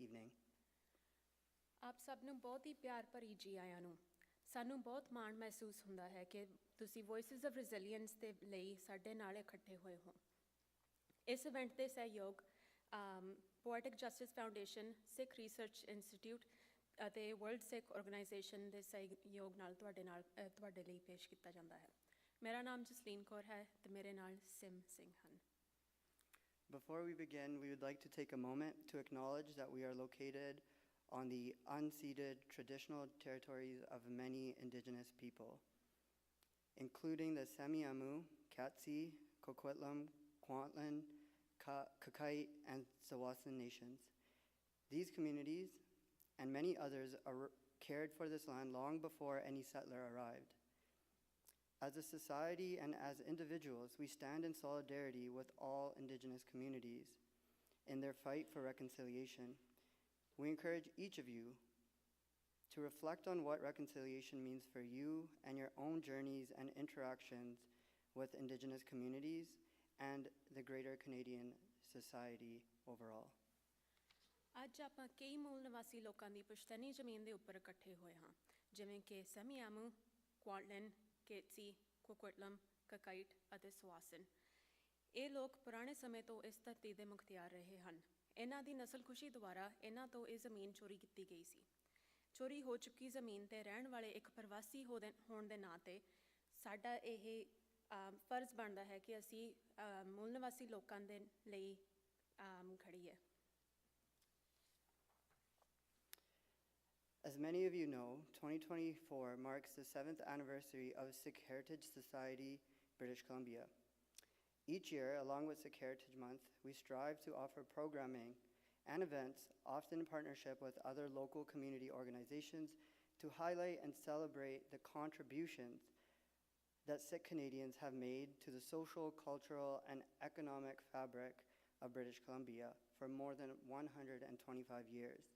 evening. ਆਪ ਸਭ ਨੂੰ ਬਹੁਤ ਹੀ ਪਿਆਰ ਭਰੀ ਜੀ ਆਇਆਂ ਨੂੰ। ਸਾਨੂੰ ਬਹੁਤ ਮਾਣ ਮਹਿਸੂਸ ਹੁੰਦਾ ਹੈ ਕਿ ਤੁਸੀਂ ਵੌਇਸਿਸ ਆਫ ਰੈਜ਼ੀਲੀਐਂਸ ਦੇ ਲਈ ਸਾਡੇ ਨਾਲ ਇਕੱਠੇ ਹੋਏ ਹੋ। ਇਸ ਇਵੈਂਟ ਦੇ ਸਹਿਯੋਗ ਪੋਇਟਿਕ ਜਸਟਿਸ ਫਾਊਂਡੇਸ਼ਨ, ਸਿੱਖ ਰਿਸਰਚ ਇੰਸਟੀਟਿਊਟ ਅਤੇ ਵਰਲਡ ਸਿੱਖ ਆਰਗੇਨਾਈਜੇਸ਼ਨ ਦੇ ਸਹਿਯੋਗ ਨਾਲ ਤੁਹਾਡੇ ਲਈ ਪੇਸ਼ ਕੀਤਾ ਜਾਂਦਾ ਹੈ। ਮੇਰਾ ਨਾਮ ਜਸਲੀਨ ਕੌਰ ਹੈ ਅਤੇ ਮੇਰੇ ਨਾਲ ਸਿਮ ਸਿੰਘ ਹਨ। Before we begin, we would like to take a moment to acknowledge that we are located on the unceded traditional territories of many indigenous people, including the Semiahmoo, Katsi, Coquitlam, Kwantlen, Kakite, and Tsawwassen nations. These communities and many others cared for this land long before any settler arrived. As a society and as individuals, we stand in solidarity with all indigenous communities in their fight for reconciliation. We encourage each of you to reflect on what reconciliation means for you and your own journeys and interactions with indigenous communities and the greater Canadian society overall. ਅੱਜ ਆਪਾਂ ਕਈ ਮੂਲ ਨਿਵਾਸੀ ਲੋਕਾਂ ਦੀ ਪੁਸ਼ਤਨੀ ਜ਼ਮੀਨ ਦੇ ਉੱਪਰ ਇਕੱਠੇ ਹੋਏ ਹਾਂ, ਜਿਵੇਂ ਕਿ ਸੈਮੀਆਮੂ, ਕੁਆਂਟਲਨ, ਕੇਟਸੀ, ਕੋਕੁਇਟਲਮ, ਕਕਾਈਟ ਅਤੇ ਸਵਾਸਨ। ਇਹ ਲੋਕ ਪੁਰਾਣੇ ਸਮੇਂ ਤੋਂ ਇਸ ਧਰਤੀ ਦੇ ਮੁਖਤਿਆਰ ਰਹੇ ਹਨ। ਇਹਨਾਂ ਦੀ ਨਸਲਕੁਸ਼ੀ ਦੁਆਰਾ ਇਹਨਾਂ ਤੋਂ ਇਹ ਜ਼ਮੀਨ ਚੋਰੀ ਕੀਤੀ ਗਈ ਸੀ। ਚੋਰੀ ਹੋ ਚੁੱਕੀ ਜ਼ਮੀਨ 'ਤੇ ਰਹਿਣ ਵਾਲੇ ਇੱਕ ਪ੍ਰਵਾਸੀ ਹੋਣ ਦੇ ਨਾਂ 'ਤੇ ਸਾਡਾ ਇਹ ਫਰਜ਼ ਬਣਦਾ ਹੈ ਕਿ ਅਸੀਂ ਮੂਲ ਨਿਵਾਸੀ ਲੋਕਾਂ ਦੇ ਲਈ ਖੜੀਏ। As many of you know, 2024 marks the 7th anniversary of Sikh Heritage Society, British Columbia. Each year, along with Sikh Heritage Month, we strive to offer programming and events, often in partnership with other local community organizations, to highlight and celebrate the contributions that Sikh Canadians have made to the social, cultural, and economic fabric of British Columbia for more than 125 years.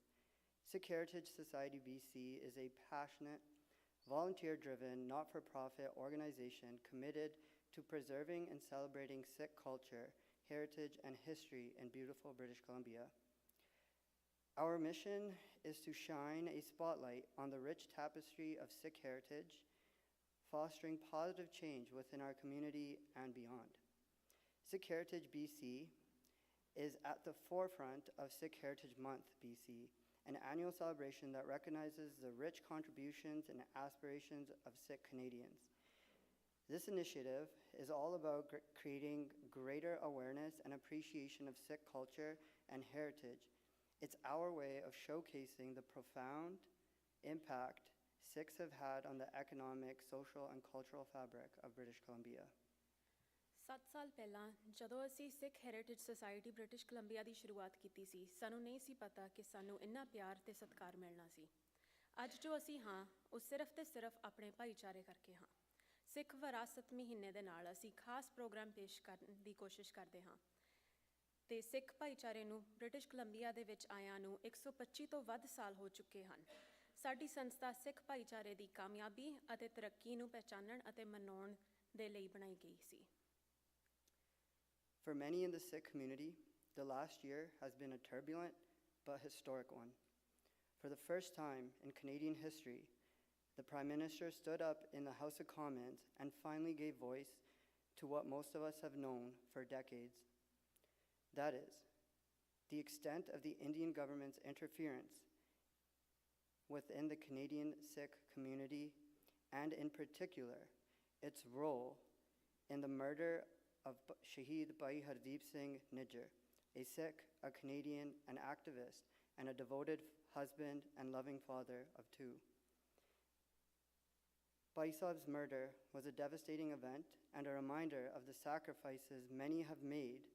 Sikh Heritage Society BC is a passionate, volunteer-driven, not-for-profit organization committed to preserving and celebrating Sikh culture, heritage, and history in beautiful British Columbia. Our mission is to shine a spotlight on the rich tapestry of Sikh heritage, fostering positive change within our community and beyond. Sikh Heritage BC is at the forefront of Sikh Heritage Month BC, an annual celebration that recognizes the rich contributions and aspirations of Sikh Canadians. This initiative is all about creating greater awareness and appreciation of Sikh culture and heritage. It's our way of showcasing the profound impact Sikhs have had on the economic, social, and cultural fabric of British Columbia. 7 ਸਾਲ ਪਹਿਲਾਂ ਜਦੋਂ ਅਸੀਂ ਸਿੱਖ heritage society British Columbia ਦੀ ਸ਼ੁਰੂਆਤ ਕੀਤੀ ਸੀ, ਸਾਨੂੰ ਨਹੀਂ ਸੀ ਪਤਾ ਕਿ ਸਾਨੂੰ ਇੰਨਾ ਪਿਆਰ ਅਤੇ ਸਤਿਕਾਰ ਮਿਲਣਾ ਸੀ। ਅੱਜ ਜੋ ਅਸੀਂ ਹਾਂ, ਉਹ ਸਿਰਫ ਤੇ ਸਿਰਫ ਆਪਣੇ ਭਾਈਚਾਰੇ ਕਰਕੇ ਹਾਂ। ਸਿੱਖ ਵਿਰਾਸਤ ਮਹੀਨੇ ਦੇ ਨਾਲ ਅਸੀਂ ਖਾਸ ਪ੍ਰੋਗਰਾਮ ਪੇਸ਼ ਕਰਨ ਦੀ ਕੋਸ਼ਿਸ਼ ਕਰਦੇ ਹਾਂ ਅਤੇ ਸਿੱਖ ਭਾਈਚਾਰੇ ਨੂੰ ਬ੍ਰਿਟਿਸ਼ ਕੋਲੰਬੀਆ ਦੇ ਵਿੱਚ ਆਇਆਂ ਨੂੰ 125 ਤੋਂ ਵੱਧ ਸਾਲ ਹੋ ਚੁੱਕੇ ਹਨ। ਸਾਡੀ ਸੰਸਥਾ ਸਿੱਖ ਭਾਈਚਾਰੇ ਦੀ ਕਾਮਯਾਬੀ ਅਤੇ ਤਰੱਕੀ ਨੂੰ ਪਹਿਚਾਨਣ ਅਤੇ ਮਨਾਉਣ ਦੇ ਲਈ ਬਣਾਈ ਗਈ ਸੀ। For many in the Sikh community, the last year has been a turbulent but historic one. For the first time in Canadian history, the Prime Minister stood up in the House of Commons and finally gave voice to what most of us have known for decades. That is, the extent of the Indian government's interference within the Canadian Sikh community, and in particular, its role in the murder of Shaheed Bhai Hardeep Singh Nijjar, a Sikh, a Canadian, an activist, and a devoted husband and loving father of 2. Bhai Sahib's murder was a devastating event and a reminder of the sacrifices many have made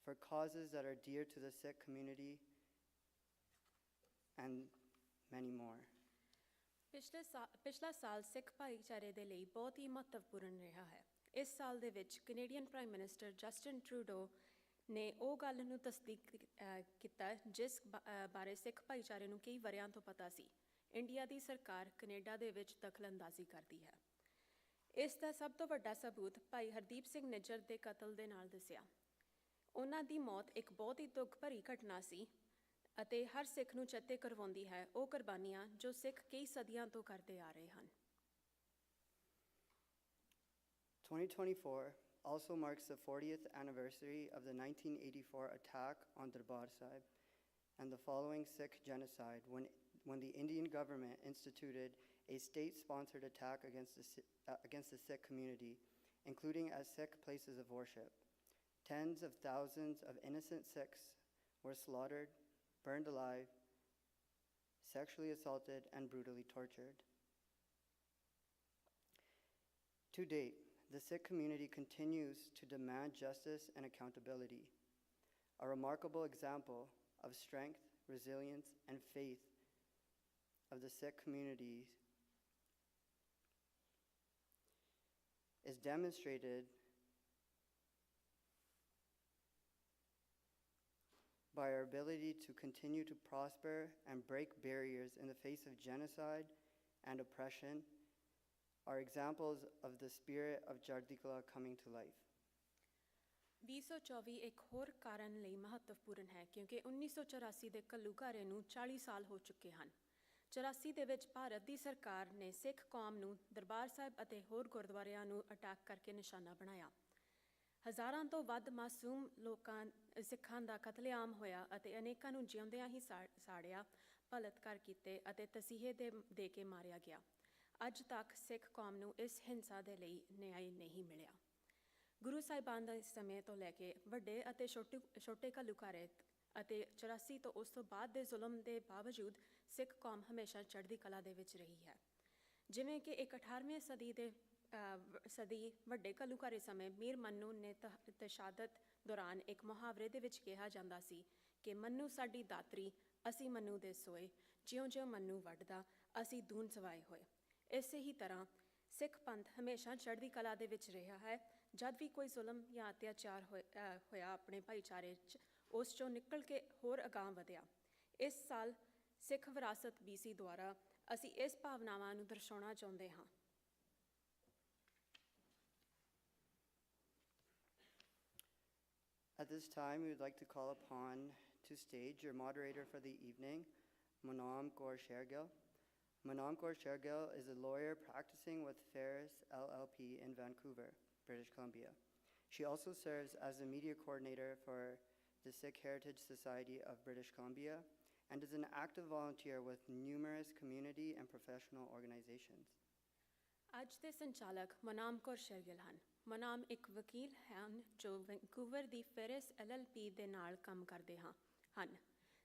for causes that are dear to the Sikh community and many more. ਪਿਛਲਾ ਸਾਲ ਸਿੱਖ ਭਾਈਚਾਰੇ ਦੇ ਲਈ ਬਹੁਤ ਹੀ ਮਹੱਤਵਪੂਰਨ ਰਿਹਾ ਹੈ। ਇਸ ਸਾਲ ਦੇ ਵਿੱਚ Canadian prime minister Justin Trudeau ਨੇ ਉਹ ਗੱਲ ਨੂੰ ਤਸਦੀਕ ਕੀਤਾ ਜਿਸ ਬਾਰੇ ਸਿੱਖ ਭਾਈਚਾਰੇ ਨੂੰ ਕਈ ਵਰ੍ਹਿਆਂ ਤੋਂ ਪਤਾ ਸੀ। ਇੰਡੀਆ ਦੀ ਸਰਕਾਰ ਕੈਨੇਡਾ ਦੇ ਵਿੱਚ ਦਖਲਅੰਦਾਜ਼ੀ ਕਰਦੀ ਹੈ। ਇਸ ਦਾ ਸਭ ਤੋਂ ਵੱਡਾ ਸਬੂਤ ਭਾਈ ਹਰਦੀਪ ਸਿੰਘ ਨਿੱਜਰ ਦੇ ਕਤਲ ਦੇ ਨਾਲ ਦੱਸਿਆ। ਉਹਨਾਂ ਦੀ ਮੌਤ ਇੱਕ ਬਹੁਤ ਹੀ ਦੁੱਖ ਭਰੀ ਘਟਨਾ ਸੀ ਅਤੇ ਹਰ ਸਿੱਖ ਨੂੰ ਚੇਤੇ ਕਰਵਾਉਂਦੀ ਹੈ ਉਹ ਕੁਰਬਾਨੀਆਂ ਜੋ ਸਿੱਖ ਕਈ ਸਦੀਆਂ ਤੋਂ ਕਰਦੇ ਆ ਰਹੇ ਹਨ। 2024 also marks the 40th anniversary of the 1984 attack on Darbar Sahib and the following Sikh genocide when the Indian government instituted a state-sponsored attack against the Sikh community, including at Sikh places of worship. Tens of thousands of innocent Sikhs were slaughtered, burned alive, sexually assaulted, and brutally tortured. To date, the Sikh community continues to demand justice and accountability. A remarkable example of strength, resilience, and faith of the Sikh community is demonstrated by our ability to continue to prosper and break barriers in the face of genocide and oppression are examples of the spirit of Chardi Kala coming to life. 2024 ਇੱਕ ਹੋਰ ਕਾਰਨ ਲਈ ਮਹੱਤਵਪੂਰਨ ਹੈ ਕਿਉਂਕਿ 1984 ਦੇ ਘੱਲੂਘਾਰੇ ਨੂੰ 40 ਸਾਲ ਹੋ ਚੁੱਕੇ ਹਨ। 84 ਦੇ ਵਿੱਚ ਭਾਰਤ ਦੀ ਸਰਕਾਰ ਨੇ ਸਿੱਖ ਕੌਮ ਨੂੰ ਦਰਬਾਰ ਸਾਹਿਬ ਅਤੇ ਹੋਰ ਗੁਰਦੁਆਰਿਆਂ ਨੂੰ ਅਟੈਕ ਕਰਕੇ ਨਿਸ਼ਾਨਾ ਬਣਾਇਆ। ਹਜ਼ਾਰਾਂ ਤੋਂ ਵੱਧ ਮਾਸੂਮ ਸਿੱਖਾਂ ਦਾ ਕਤਲੇਆਮ ਹੋਇਆ ਅਤੇ ਅਨੇਕਾਂ ਨੂੰ ਜਿਉਂਦਿਆਂ ਹੀ ਸਾੜਿਆ, ਬਲਾਤਕਾਰ ਕੀਤੇ ਅਤੇ ਤਸੀਹੇ ਦੇ ਕੇ ਮਾਰਿਆ ਗਿਆ। ਅੱਜ ਤੱਕ ਸਿੱਖ ਕੌਮ ਨੂੰ ਇਸ ਹਿੰਸਾ ਦੇ ਲਈ ਨਿਆਂ ਨਹੀਂ ਮਿਲਿਆ। ਗੁਰੂ ਸਾਹਿਬਾਨ ਦੇ ਸਮੇਂ ਤੋਂ ਲੈ ਕੇ ਵੱਡੇ ਅਤੇ ਛੋਟੇ ਘੱਲੂਘਾਰੇ ਅਤੇ 84 ਤੋਂ ਉਸ ਤੋਂ ਬਾਅਦ ਦੇ ਜ਼ੁਲਮ ਦੇ ਬਾਵਜੂਦ ਸਿੱਖ ਕੌਮ ਹਮੇਸ਼ਾ ਚੜ੍ਹਦੀ ਕਲਾ ਦੇ ਵਿੱਚ ਰਹੀ ਹੈ। ਜਿਵੇਂ ਕਿ ਇੱਕ 18ਵੀਂ ਸਦੀ ਵੱਡੇ ਘੱਲੂਘਾਰੇ ਸਮੇਂ ਮੀਰ ਮੰਨੂ ਨੇ ਤਸ਼ੱਦਦ ਦੌਰਾਨ ਇੱਕ ਮੁਹਾਵਰੇ ਦੇ ਵਿੱਚ ਕਿਹਾ ਜਾਂਦਾ ਸੀ ਕਿ ਮੰਨੂ ਸਾਡੀ ਦਾਤਰੀ, ਅਸੀਂ ਮੰਨੂ ਦੇ ਸੋਏ, ਜਿਉਂ-ਜਿਉਂ ਮੰਨੂ ਵੱਢਦਾ, ਅਸੀਂ ਦੂਣ ਸਵਾਏ ਹੋਏ। ਇਸੇ ਹੀ ਤਰ੍ਹਾਂ ਸਿੱਖ ਪੰਥ ਹਮੇਸ਼ਾ ਚੜ੍ਹਦੀ ਕਲਾ ਦੇ ਵਿੱਚ ਰਿਹਾ ਹੈ। ਜਦ ਵੀ ਕੋਈ ਜ਼ੁਲਮ ਜਾਂ ਅਤਿਆਚਾਰ ਹੋਇਆ ਆਪਣੇ ਭਾਈਚਾਰੇ 'ਚ, ਉਸ 'ਚੋਂ ਨਿਕਲ ਕੇ ਹੋਰ ਅਗਾਂਹ ਵਧਿਆ। ਇਸ ਸਾਲ ਸਿੱਖ ਵਿਰਾਸਤ BC ਦੁਆਰਾ ਅਸੀਂ ਇਸ ਭਾਵਨਾਵਾਂ ਨੂੰ ਦਰਸਾਉਣਾ ਚਾਹੁੰਦੇ ਹਾਂ। At this time, we would like to call upon to stage your moderator for the evening, Manam Kaur Shergill. Manam Kaur Shergill is a lawyer practicing with Ferris LLP in Vancouver, British Columbia. She also serves as the media coordinator for the Sikh Heritage Society of British Columbia and is an active volunteer with numerous community and professional organizations. ਅੱਜ ਦੇ ਸੰਚਾਲਕ ਮਨਾਮ ਕੌਰ ਸ਼ਰਗਿਲ ਹਨ। ਮਨਾਮ ਇੱਕ ਵਕੀਲ ਹਨ ਜੋ Vancouver ਦੀ ਫੈਰਿਸ LLP ਦੇ ਨਾਲ ਕੰਮ ਕਰਦੇ ਹਨ।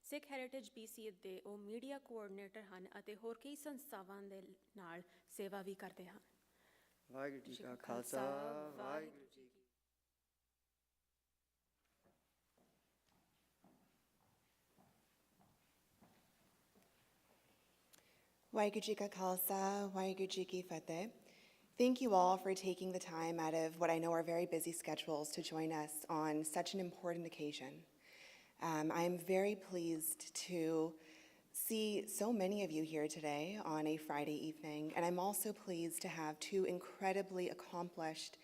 ਸਿੱਖ ਹੈਰੀਟੇਜ BC ਦੇ ਉਹ ਮੀਡੀਆ ਕੋਆਰਡੀਨੇਟਰ ਹਨ ਅਤੇ ਹੋਰ ਕਈ ਸੰਸਥਾਵਾਂ ਦੇ ਨਾਲ ਸੇਵਾ ਵੀ ਕਰਦੇ ਹਨ। ਵਾਹਿਗੁਰੂ ਜੀ ਕਾ ਖਾਲਸਾ, ਵਾਹਿਗੁਰੂ ਜੀ ਕੀ Waheguru Ji Ka Khalsa, Waheguru Ji Ki Fateh. Thank you all for taking the time out of what I know are very busy schedules to join us on such an important occasion. I am very pleased to see so many of you here today on a Friday evening, and I'm also pleased to have two incredibly accomplished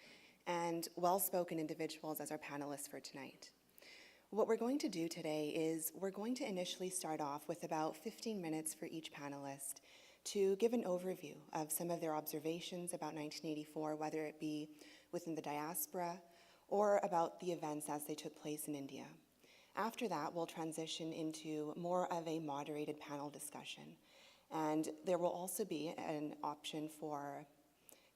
and well-spoken individuals as our panelists for tonight. What we're going to do today is we're going to initially start off with about 15 minutes for each panelist to give an overview of some of their observations about 1984, whether it be within the diaspora or about the events as they took place in India. After that, we'll transition into more of a moderated panel discussion. And there will also be an option for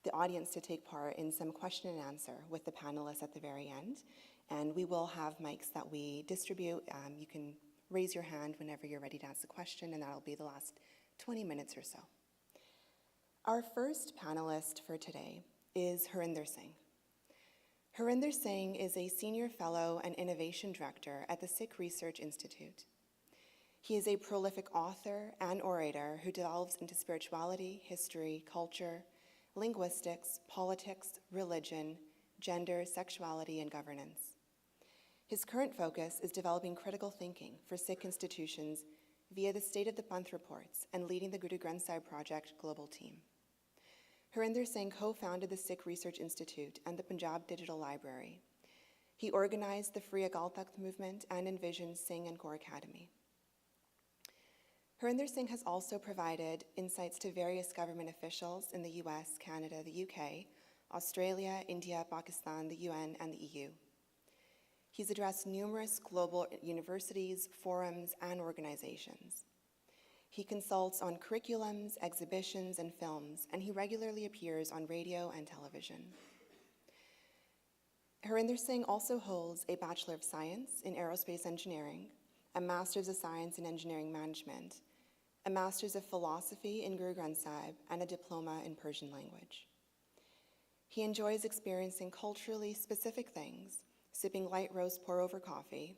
the audience to take part in some question and answer with the panelists at the very end. And we will have mics that we distribute. You can raise your hand whenever you're ready to ask a question, and that'll be the last 20 minutes or so. Our first panelist for today is Harinder Singh. Harinder Singh is a senior fellow and innovation director at the Sikh Research Institute. He is a prolific author and orator who delves into spirituality, history, culture, linguistics, politics, religion, gender, sexuality, and governance. His current focus is developing critical thinking for Sikh institutions via the State of the Panth reports and leading the Guru Granth Sahib Project global team. Harinder Singh co-founded the Sikh Research Institute and the Punjab Digital Library. He organized the Free Agal Takht movement and envisioned Singh and Kaur Academy. Harinder Singh has also provided insights to various government officials in the US, Canada, the UK, Australia, India, Pakistan, the UN, and the EU. He's addressed numerous global universities, forums, and organizations. He consults on curriculums, exhibitions, and films, and he regularly appears on radio and television. Harinder Singh also holds a Bachelor of Science in Aerospace Engineering, a Master's of Science in Engineering Management, a Master's of Philosophy in Guru Granth Sahib, and a diploma in Persian language. He enjoys experiencing culturally specific things, sipping light roast pour-over coffee,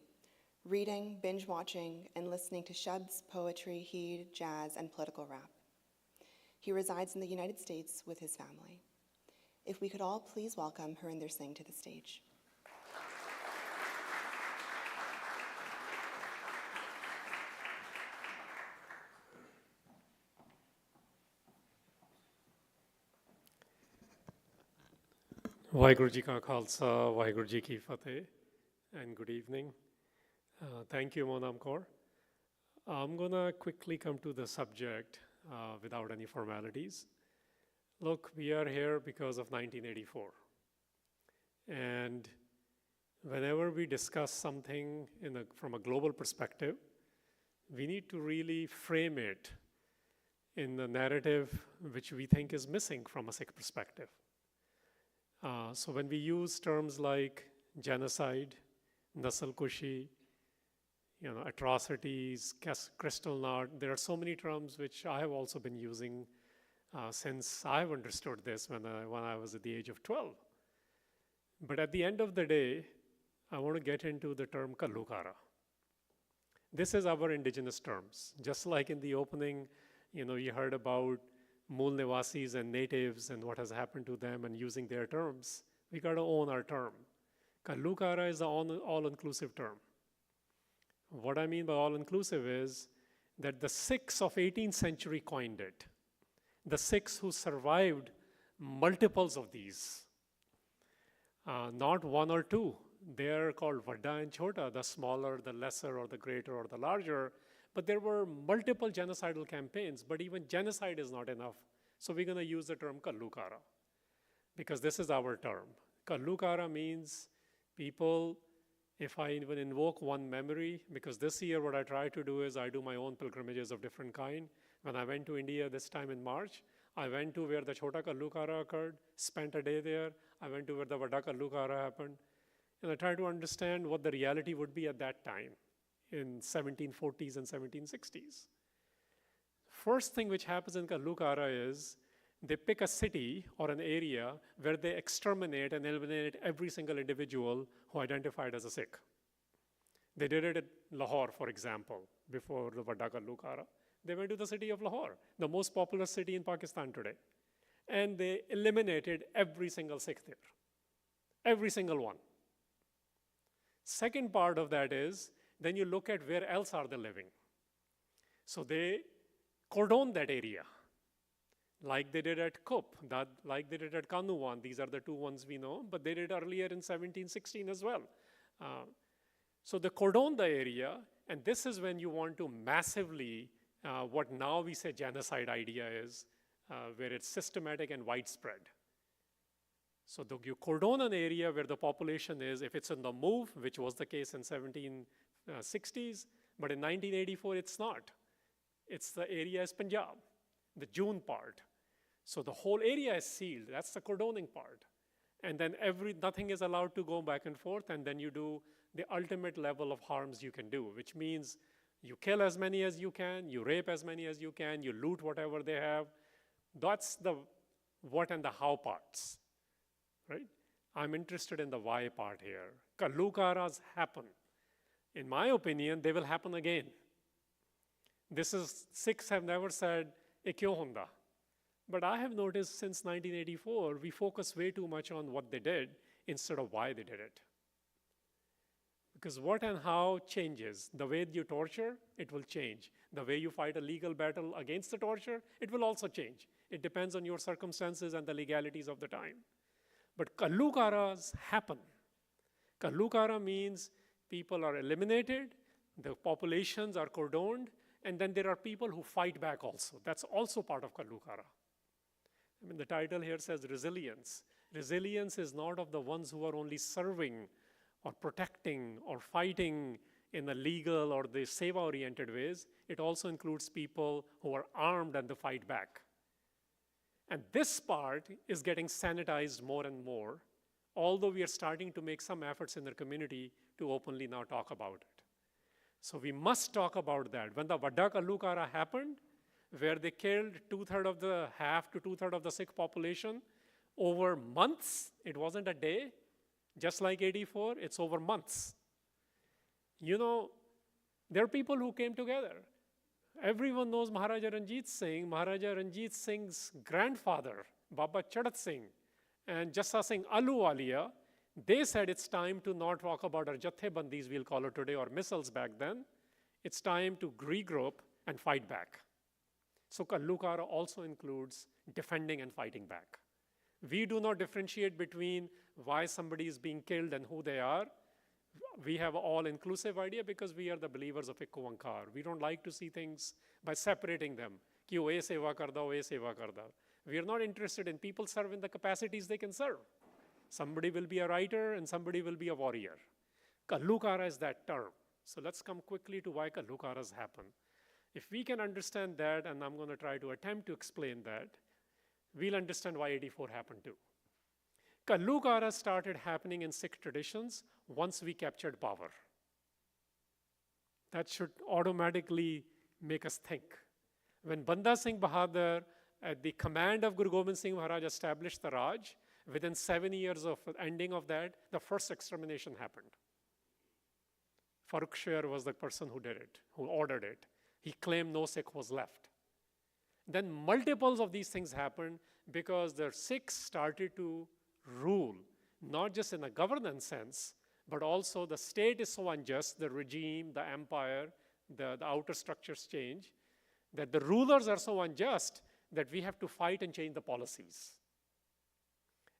reading, binge-watching, and listening to shabds, poetry, heed, jazz, and political rap. He resides in the United States with his family. If we could all please welcome Harinder Singh to the stage. Vaheguru Ji Ka Khalsa, Vaheguru Ji Ki Fateh, and good evening. Thank you, Monam Kaur. I'm going to quickly come to the subject without any formalities. Look, we are here because of 1984. And whenever we discuss something from a global perspective, we need to really frame it in the narrative which we think is missing from a Sikh perspective. So when we use terms like genocide, Nasal Kushi, atrocities, Kristallnacht, there are so many terms which I have also been using since I've understood this when I was at the age of 12. But at the end of the day, I want to get into the term Kallukara. This is our indigenous terms. Just like in the opening, you heard about Mool Nivasis and natives and what has happened to them and using their terms. We got to own our term. Kallukara is an all-inclusive term. What I mean by all-inclusive is that the Sikhs of 18th century coined it. The Sikhs who survived multiples of these, not one or two. They're called Vadda and Chota, the smaller, the lesser, or the greater, or the larger. But there were multiple genocidal campaigns, but even genocide is not enough. So we're going to use the term Kallukara, because this is our term. Kallukara means people, if I even invoke one memory, because this year what I try to do is I do my own pilgrimages of different kind. When I went to India this time in March, I went to where the Chota Kallukara occurred, spent a day there. I went to where the Vadda Kallukara happened. And I tried to understand what the reality would be at that time in 1740s and 1760s. First thing which happens in Kallukara is they pick a city or an area where they exterminate and eliminate every single individual who identified as a Sikh. They did it at Lahore, for example, before the Vadda Kallukara. They went to the city of Lahore, the most popular city in Pakistan today. And they eliminated every single Sikh there. Every single one. Second part of that is, then you look at where else are they living. So they cordon that area, like they did at Kup, like they did at Kanuwan. These are the two ones we know, but they did earlier in 1716 as well. So they cordon the area, and this is when you want to massively, what now we say genocide idea is, where it's systematic and widespread. So you cordon an area where the population is, if it's in the move, which was the case in 1760s, but in 1984 it's not. It's the area is Punjab, the June part. So the whole area is sealed. That's the cordoning part. And then nothing is allowed to go back and forth, and then you do the ultimate level of harms you can do, which means you kill as many as you can, you rape as many as you can, you loot whatever they have. That's the what and the how parts, right? I'm interested in the why part here. Kallukaras happen. In my opinion, they will happen again. Sikhs have never said, "Ye kyon hunda?" But I have noticed since 1984, we focus way too much on what they did instead of why they did it. Because what and how changes. The way you torture, it will change. The way you fight a legal battle against the torture, it will also change. It depends on your circumstances and the legalities of the time. But Kallukaras happen. Kallukara means people are eliminated, the populations are cordoned, and then there are people who fight back also. That's also part of Kallukara. I mean, the title here says resilience. Resilience is not of the ones who are only serving or protecting or fighting in the legal or the seva-oriented ways. It also includes people who are armed and they fight back. And this part is getting sanitized more and more, although we are starting to make some efforts in the community to openly now talk about it. So we must talk about that. When the Vadda Kallukara happened, where they killed half to two-thirds of the Sikh population over months, it wasn't a day, just like 84, it's over months. You know, there are people who came together. Everyone knows Maharaja Ranjit Singh. Maharaja Ranjit Singh's grandfather, Baba Charat Singh, and Jassa Singh Ahluwalia, they said it's time to not talk about our jathebandis, we'll call it today, or missiles back then. It's time to regroup and fight back. So Kallukara also includes defending and fighting back. We do not differentiate between why somebody is being killed and who they are. We have an all-inclusive idea because we are the believers of Ekko Onkar. We don't like to see things by separating them. Ki wo ye seva karda, wo ye seva karda. We are not interested in people serve in the capacities they can serve. Somebody will be a writer and somebody will be a warrior. Kallukara is that term. So let's come quickly to why Kallukaras happen. If we can understand that, and I'm going to try to attempt to explain that, we'll understand why 84 happened too. Kallukara started happening in Sikh traditions once we captured power. That should automatically make us think. When Banda Singh Bahadur, at the command of Guru Gobind Singh Maharaj, established the Raj, within 7 years of the ending of that, the first extermination happened. Farrukh Sher was the person who did it, who ordered it. He claimed no Sikh was left. Then multiples of these things happened because the Sikhs started to rule, not just in a governance sense, but also the state is so unjust, the regime, the empire, the outer structures change, that the rulers are so unjust that we have to fight and change the policies.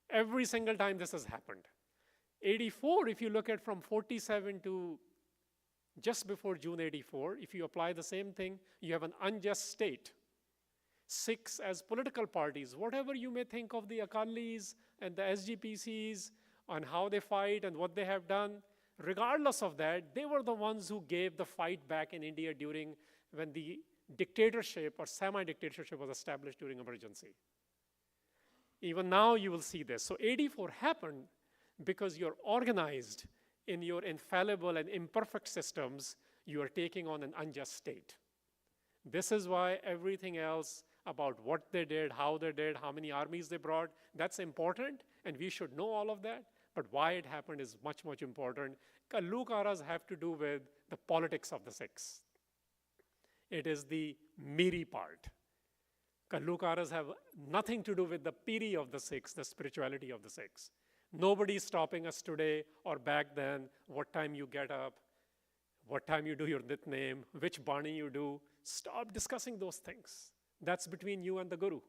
Every single time this has happened. 84, if you look at from 47 to just before June 84, if you apply the same thing, you have an unjust state. Sikhs as political parties, whatever you may think of the Akalis and the SGPCs on how they fight and what they have done, regardless of that, they were the ones who gave the fight back in India during when the dictatorship or semi-dictatorship was established during emergency. Even now you will see this. So 84 happened because you're organized in your infallible and imperfect systems, you are taking on an unjust state. This is why everything else about what they did, how many armies they brought, that's important, and we should know all of that, but why it happened is much, much important. Kallukaras have to do with the politics of the Sikhs. It is the Miri part. Kallukaras have nothing to do with the Piri of the Sikhs, the spirituality of the Sikhs. Nobody is stopping us today or back then, what time you get up, what time you do your nitnem, which bani you do. Stop discussing those things. That's between you and the Guru.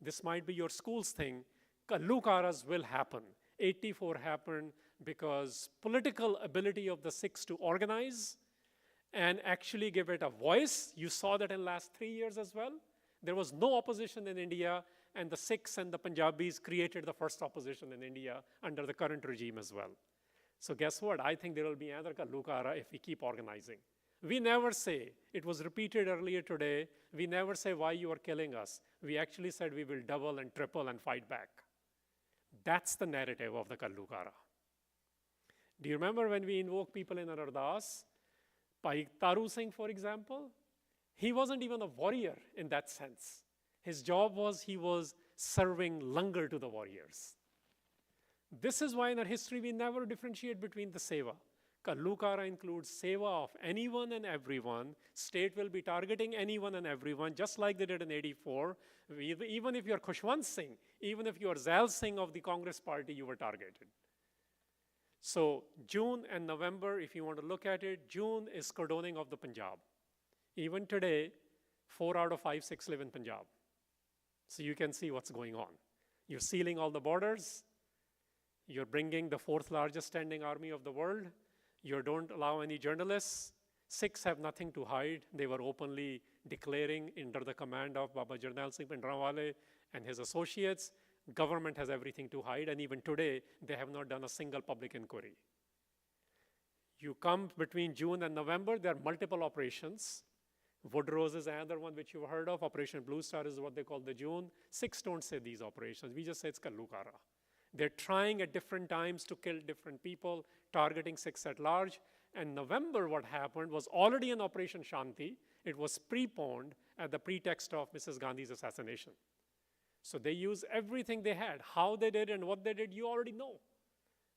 This might be your school's thing. Kallukaras will happen. 84 happened because political ability of the Sikhs to organize and actually give it a voice. You saw that in last 3 years as well. There was no opposition in India, and the Sikhs and the Punjabis created the first opposition in India under the current regime as well. So guess what? I think there will be another Kallukara if we keep organizing. We never say, it was repeated earlier today, we never say why you are killing us. We actually said we will double and triple and fight back. That's the narrative of the Kallukara. Do you remember when we invoke people in our Ardas? Bhai Taru Singh, for example, he wasn't even a warrior in that sense. His job was he was serving langar to the warriors. This is why in our history we never differentiate between the seva. Kallukara includes seva of anyone and everyone. State will be targeting anyone and everyone, just like they did in 84. Even if you're Khushwant Singh, even if you're Zail Singh of the Congress party, you were targeted. So June and November, if you want to look at it, June is cordoning of the Punjab. Even today, 4 out of 5 Sikhs live in Punjab. So you can see what's going on. You're sealing all the borders. You're bringing the 4th largest standing army of the world. You don't allow any journalists. Sikhs have nothing to hide. They were openly declaring under the command of Baba Jarnail Singh Bhindranwale and his associates, government has everything to hide, and even today, they have not done a single public inquiry. You come between June and November, there are multiple operations. Woodrose is another one which you've heard of. Operation Blue Star is what they call the June. Sikhs don't say these operations. We just say it's Kallukara. They're trying at different times to kill different people, targeting Sikhs at large. And November, what happened was already an Operation Shanti. It was preponed at the pretext of Mrs. Gandhi's assassination. So they used everything they had. How they did and what they did, you already know.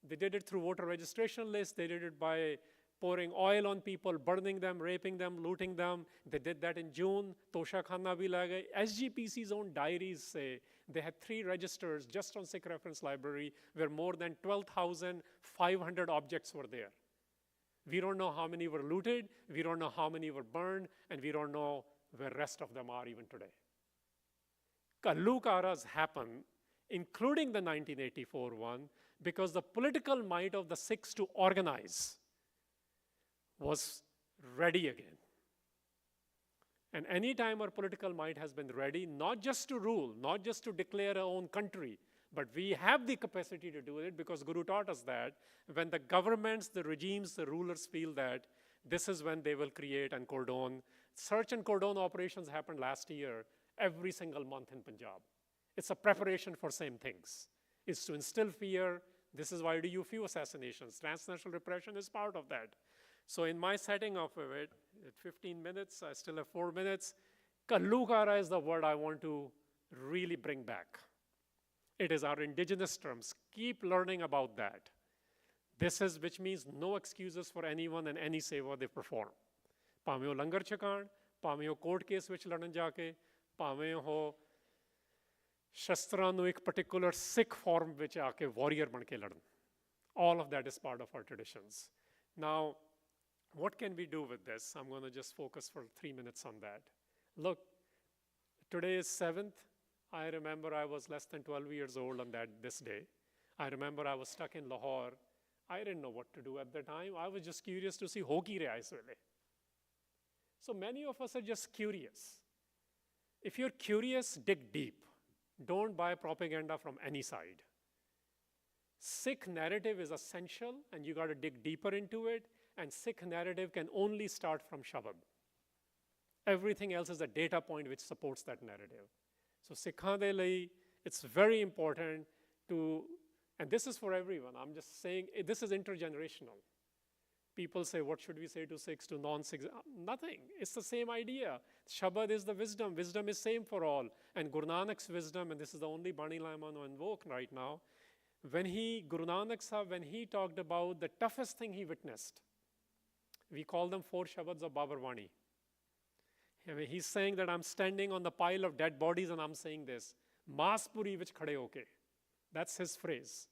They did it through voter registration lists. They did it by pouring oil on people, burning them, raping them, looting them. They did that in June. Tosha Khana bhi la gaye. SGPC's own diaries say they had 3 registers just on Sikh Reference Library where more than 12,500 objects were there. We don't know how many were looted, we don't know how many were burned, and we don't know where rest of them are even today. Kallukaras happen, including the 1984 one, because the political might of the Sikhs to organize was ready again. And any time our political might has been ready, not just to rule, not just to declare our own country, but we have the capacity to do it because Guru taught us that when the governments, the regimes, the rulers feel that, this is when they will create and cordon. Search and cordon operations happened last year, every single month in Punjab. It's a preparation for same things. It's to instill fear. This is why we do few assassinations. Transnational repression is part of that. So in my setting of it, at 15 minutes, I still have 4 minutes. Kallukara is the word I want to really bring back. It is our indigenous terms. Keep learning about that. This is, which means no excuses for anyone and any seva they perform. ਭਾਵੇਂ ਉਹ ਲੰਗਰ ਛਕਾਣ, ਭਾਵੇਂ ਉਹ court case ਵਿੱਚ ਲੜਨ ਜਾ ਕੇ, ਭਾਵੇਂ ਉਹ ਸ਼ਸਤਰਾਂ ਨੂੰ ਇੱਕ particular Sikh form ਵਿੱਚ ਆ ਕੇ warrior ਬਣ ਕੇ ਲੜਨ. All of that is part of our traditions. Now, what can we do with this? I'm going to just focus for 3 minutes on that. Look, today is 7th. I remember I was less than 12 years old on this day. I remember I was stuck in Lahore. I didn't know what to do at the time. I was just curious to see ho ki reha is vele. So many of us are just curious. If you're curious, dig deep. Don't buy propaganda from any side. Sikh narrative is essential, and you got to dig deeper into it, and Sikh narrative can only start from Shabad. Everything else is a data point which supports that narrative. So Sikhan de lai, it's very important to, and this is for everyone. I'm just saying, this is intergenerational. People say, what should we say to Sikhs, to non-Sikhs? Nothing. It's the same idea. Shabad is the wisdom. Wisdom is same for all. And Guru Nanak's wisdom, and this is the only Bani Lam I invoke right now, Guru Nanak Sahib, when he talked about the toughest thing he witnessed, we call them 4 Shabads of Babar Wani. He's saying that I'm standing on the pile of dead bodies and I'm saying this, Maas puri vich khade hoke. That's his phrase.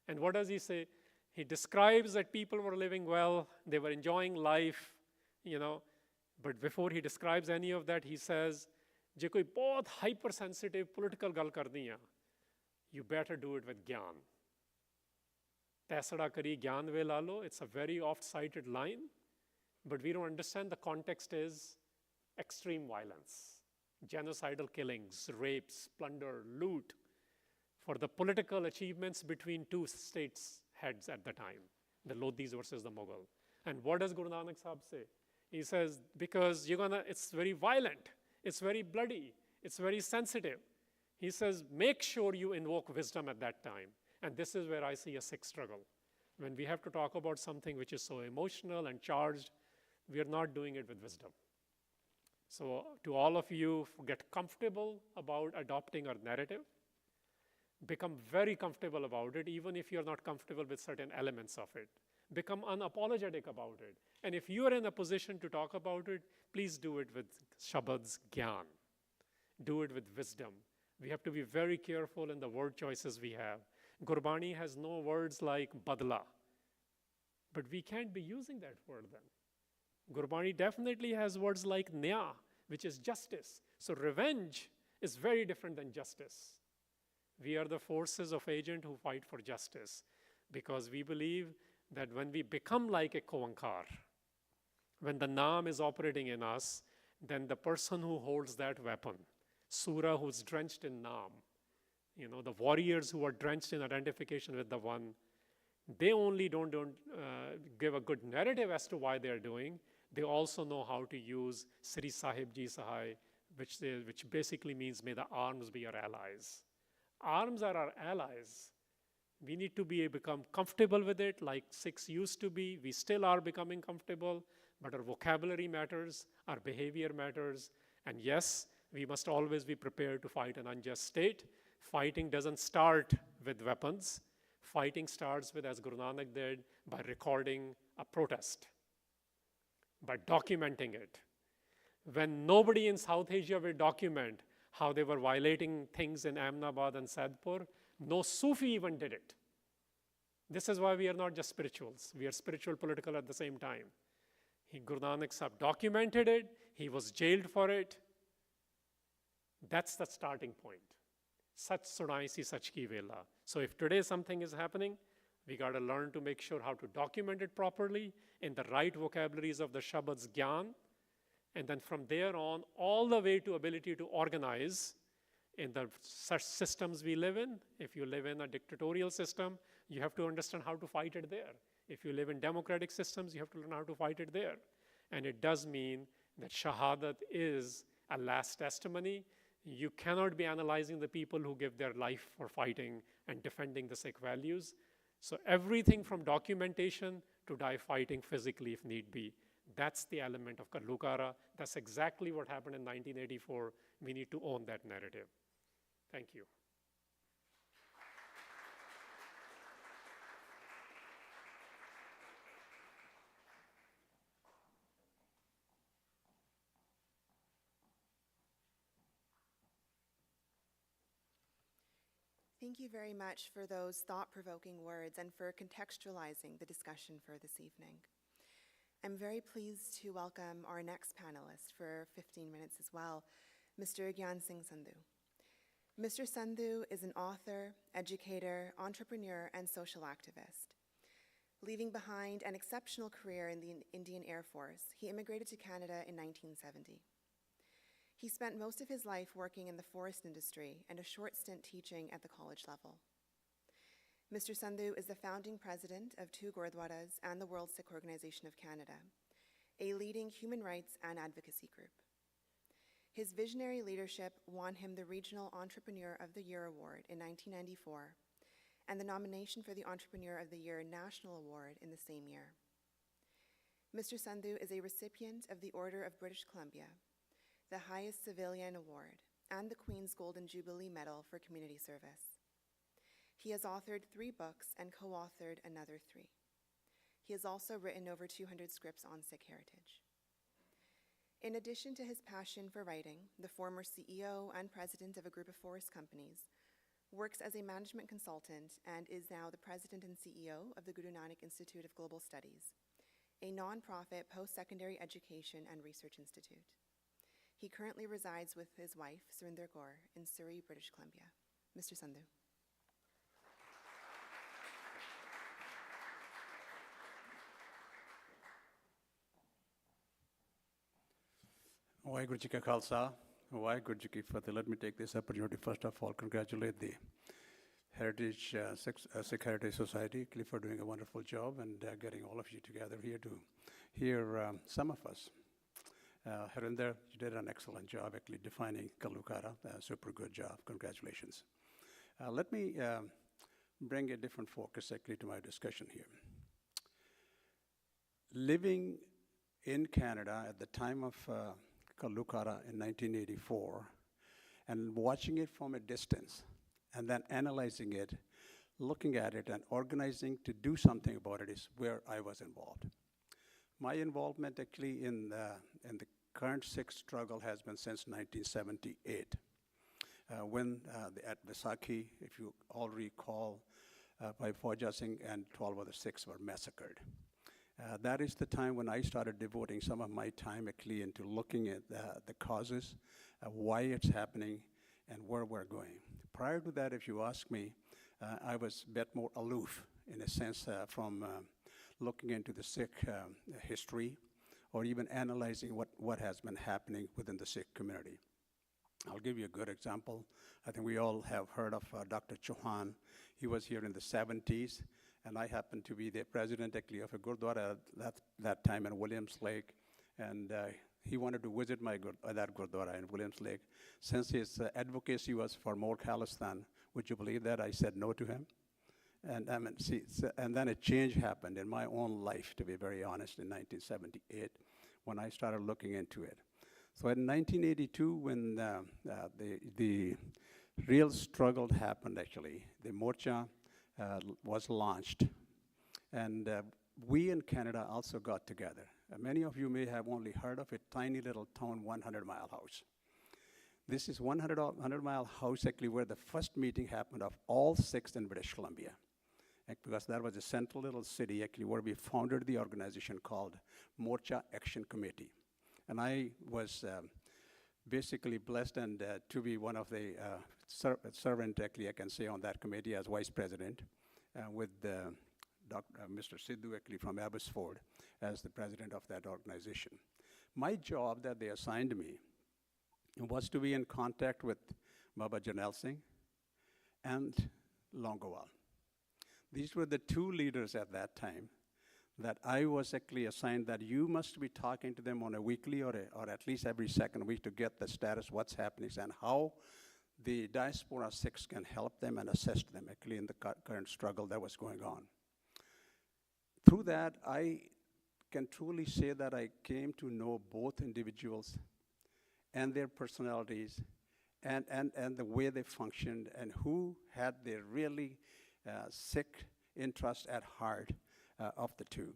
And what does he say? He describes that people were living well, they were enjoying life, but before he describes any of that, he says, je koi bahut hypersensitive political gal karni hai, you better do it with gyan. Taisada kari gyan ve lalo, it's a very oft-cited line, but we don't understand the context is extreme violence, genocidal killings, rapes, plunder, loot, for the political achievements between 2 states heads at the time, the Lodhis versus the Mughal. And what does Guru Nanak Sahib say? He says, because it's very violent, it's very bloody, it's very sensitive. He says, make sure you invoke wisdom at that time. And this is where I see a Sikh struggle. When we have to talk about something which is so emotional and charged, we are not doing it with wisdom. So to all of you, get comfortable about adopting our narrative. Become very comfortable about it, even if you're not comfortable with certain elements of it. Become unapologetic about it. And if you are in a position to talk about it, please do it with Shabad's Gyan. Do it with wisdom. We have to be very careful in the word choices we have. Gurbani has no words like badla. But we can't be using that word then. Gurbani definitely has words like nya, which is justice. So revenge is very different than justice. We are the forces of agent who fight for justice because we believe that when we become like a Koankar, When the Naam is operating in us, then the person who holds that weapon, Surah who's drenched in Naam, the warriors who are drenched in identification with the One, they only don't give a good narrative as to why they're doing. They also know how to use Sri Sahib Ji Sahai, which basically means may the arms be your allies. Arms are our allies. We need to become comfortable with it like Sikhs used to be. We still are becoming comfortable, but our vocabulary matters, our behavior matters, and yes, we must always be prepared to fight an unjust state. Fighting doesn't start with weapons. Fighting starts with, as Guru Nanak did, by recording a protest, by documenting it. When nobody in South Asia will document how they were violating things in Ahmedabad and Sadpur, no Sufi even did it. This is why we are not just spirituals. We are spiritual, political at the same time. Guru Nanak Sahib documented it. He was jailed for it. That's the starting point. Sach sunai si sach ki vela. So if today something is happening, we got to learn to make sure how to document it properly in the right vocabularies of the Shabad's Gyan. And then from there on, all the way to ability to organize in the such systems we live in. If you live in a dictatorial system, you have to understand how to fight it there. If you live in democratic systems, you have to learn how to fight it there. And it does mean that Shahadat is a last testimony. You cannot be analyzing the people who give their life for fighting and defending the Sikh values. So everything from documentation to die fighting physically if need be. That's the element of Kalukara. That's exactly what happened in 1984. We need to own that narrative. Thank you. Thank you very much for those thought-provoking words and for contextualizing the discussion for this evening. I'm very pleased to welcome our next panelist for 15 minutes as well, Mr. Gyan Singh Sandhu. Mr. Sandhu is an author, educator, entrepreneur, and social activist. Leaving behind an exceptional career in the Indian Air Force, he immigrated to Canada in 1970. He spent most of his life working in the forest industry and a short stint teaching at the college level. Mr. Sandhu is the founding president of 2 Gurdwaras and the World Sikh Organization of Canada, a leading human rights and advocacy group. His visionary leadership won him the Regional Entrepreneur of the Year Award in 1994 and the nomination for the Entrepreneur of the Year National Award in the same year. Mr. Sandhu is a recipient of the Order of British Columbia, the highest civilian award, and the Queen's Golden Jubilee Medal for community service. He has authored 3 books and co-authored another 3. He has also written over 200 scripts on Sikh heritage. In addition to his passion for writing, the former CEO and president of a group of forest companies works as a management consultant and is now the president and CEO of the Guru Nanak Institute of Global Studies, a nonprofit post-secondary education and research institute. He currently resides with his wife, Surinder Kaur, in Surrey, British Columbia. Mr. Sandhu. Waheguru Ji Ka Khalsa, Waheguru Ji Ki Fateh. Let me take this opportunity, first of all, congratulate the Sikh Heritage Society for doing a wonderful job and getting all of you together here to hear some of us. Harinder, you did an excellent job actually defining Kalukara. Super good job. Congratulations. Let me bring a different focus actually to my discussion here. Living in Canada at the time of Kalukara in 1984 and watching it from a distance and then analyzing it, looking at it and organizing to do something about it is where I was involved. My involvement actually in the current Sikh struggle has been since 1978, when at Vaisakhi, if you all recall, by Fauja Singh and 12 other Sikhs were massacred. That is the time when I started devoting some of my time actually into looking at the causes, why it's happening, and where we're going. Prior to that, if you ask me, I was a bit more aloof in a sense from looking into the Sikh history or even analyzing what has been happening within the Sikh community. I'll give you a good example. I think we all have heard of Dr. Chauhan. He was here in the 70s, and I happened to be the president actually of a Gurdwara that time in Williams Lake, and he wanted to visit that Gurdwara in Williams Lake. Since his advocacy was for more Khalistan, would you believe that I said no to him? And I mean, and then a change happened in my own life, to be very honest, in 1978, when I started looking into it. So in 1982, when the real struggle happened, actually, the Morcha was launched. And we in Canada also got together. Many of you may have only heard of a tiny little town, 100 Mile House. This is 100 Mile House, actually, where the first meeting happened of all Sikhs in British Columbia. Because that was a central little city, actually, where we founded the organization called Morcha Action Committee. And I was basically blessed and to be one of the servant, actually, I can say, on that committee as vice president, with Mr. Sidhu, actually, from Abbotsford, as the president of that organization. My job that they assigned me was to be in contact with Baba Jarnail Singh and Longowal. These were the two leaders at that time that I was actually assigned that you must be talking to them on a weekly or at least every second week to get the status, what's happening, and how the diaspora Sikhs can help them and assist them actually in the current struggle that was going on. Through that, I can truly say that I came to know both individuals and their personalities and the way they functioned and who had their really Sikh interest at heart of the two.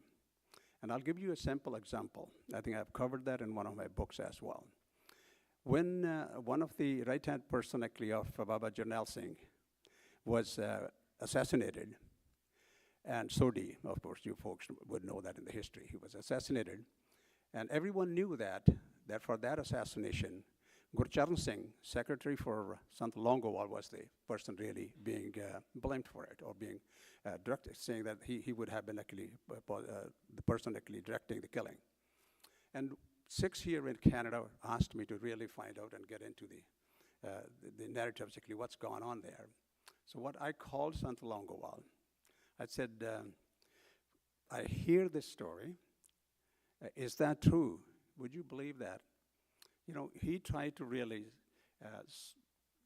And I'll give you a simple example. I think I've covered that in one of my books as well. When one of the right-hand person actually of Baba Jarnail Singh was assassinated, and Sodhi, of course, you folks would know that in the history, he was assassinated, and everyone knew that for that assassination, Gurcharan Singh, secretary for Sant Longowal, was the person really being blamed for it, or being directed, saying that he would have been actually the person actually directing the killing. And Sikhs here in Canada asked me to really find out and get into the narrative, actually what's gone on there. So what I called Sant Longowal, I said, I hear this story. Is that true? Would you believe that? You know, he tried to really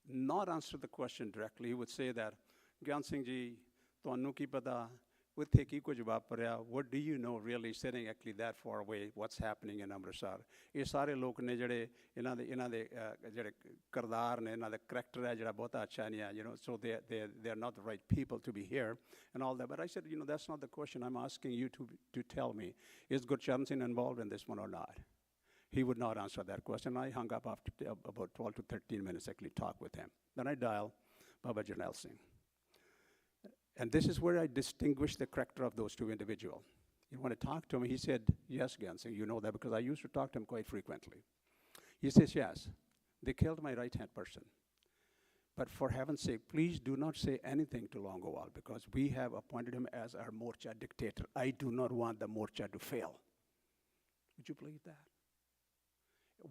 not answer the question directly. He would say that, Gyan Singh ji, ਤੁਹਾਨੂੰ ਕੀ ਪਤਾ, ਉੱਥੇ ਕੀ ਕੁਝ ਵਾਪਰਿਆ, what do you know really sitting actually that far away, what's happening in Amritsar? ਇਹ ਸਾਰੇ ਲੋਕ ਨੇ ਜਿਹੜੇ ਇਹਨਾਂ ਦੇ ਜਿਹੜੇ ਕਿਰਦਾਰ ਨੇ, ਇਹਨਾਂ ਦਾ ਕਰੈਕਟਰ ਹੈ ਜਿਹੜਾ ਬਹੁਤਾ ਅੱਛਾ ਨਹੀਂ ਹੈ, you know, so they're not the right people to be here and all that. But I said, you know, that's not the question. I'm asking you to tell me, is Gurcharan Singh involved in this one or not? He would not answer that question. I hung up after about 12 to 13 minutes, actually talk with him. Then I dialed Baba Jarnail Singh. And this is where I distinguish the character of those two individuals. You want to talk to him? He said, yes, Gyan Singh, you know that because I used to talk to him quite frequently. He says, yes, they killed my right-hand person. But for heaven's sake, please do not say anything to Longowal because we have appointed him as our Morcha dictator. I do not want the Morcha to fail. Would you believe that?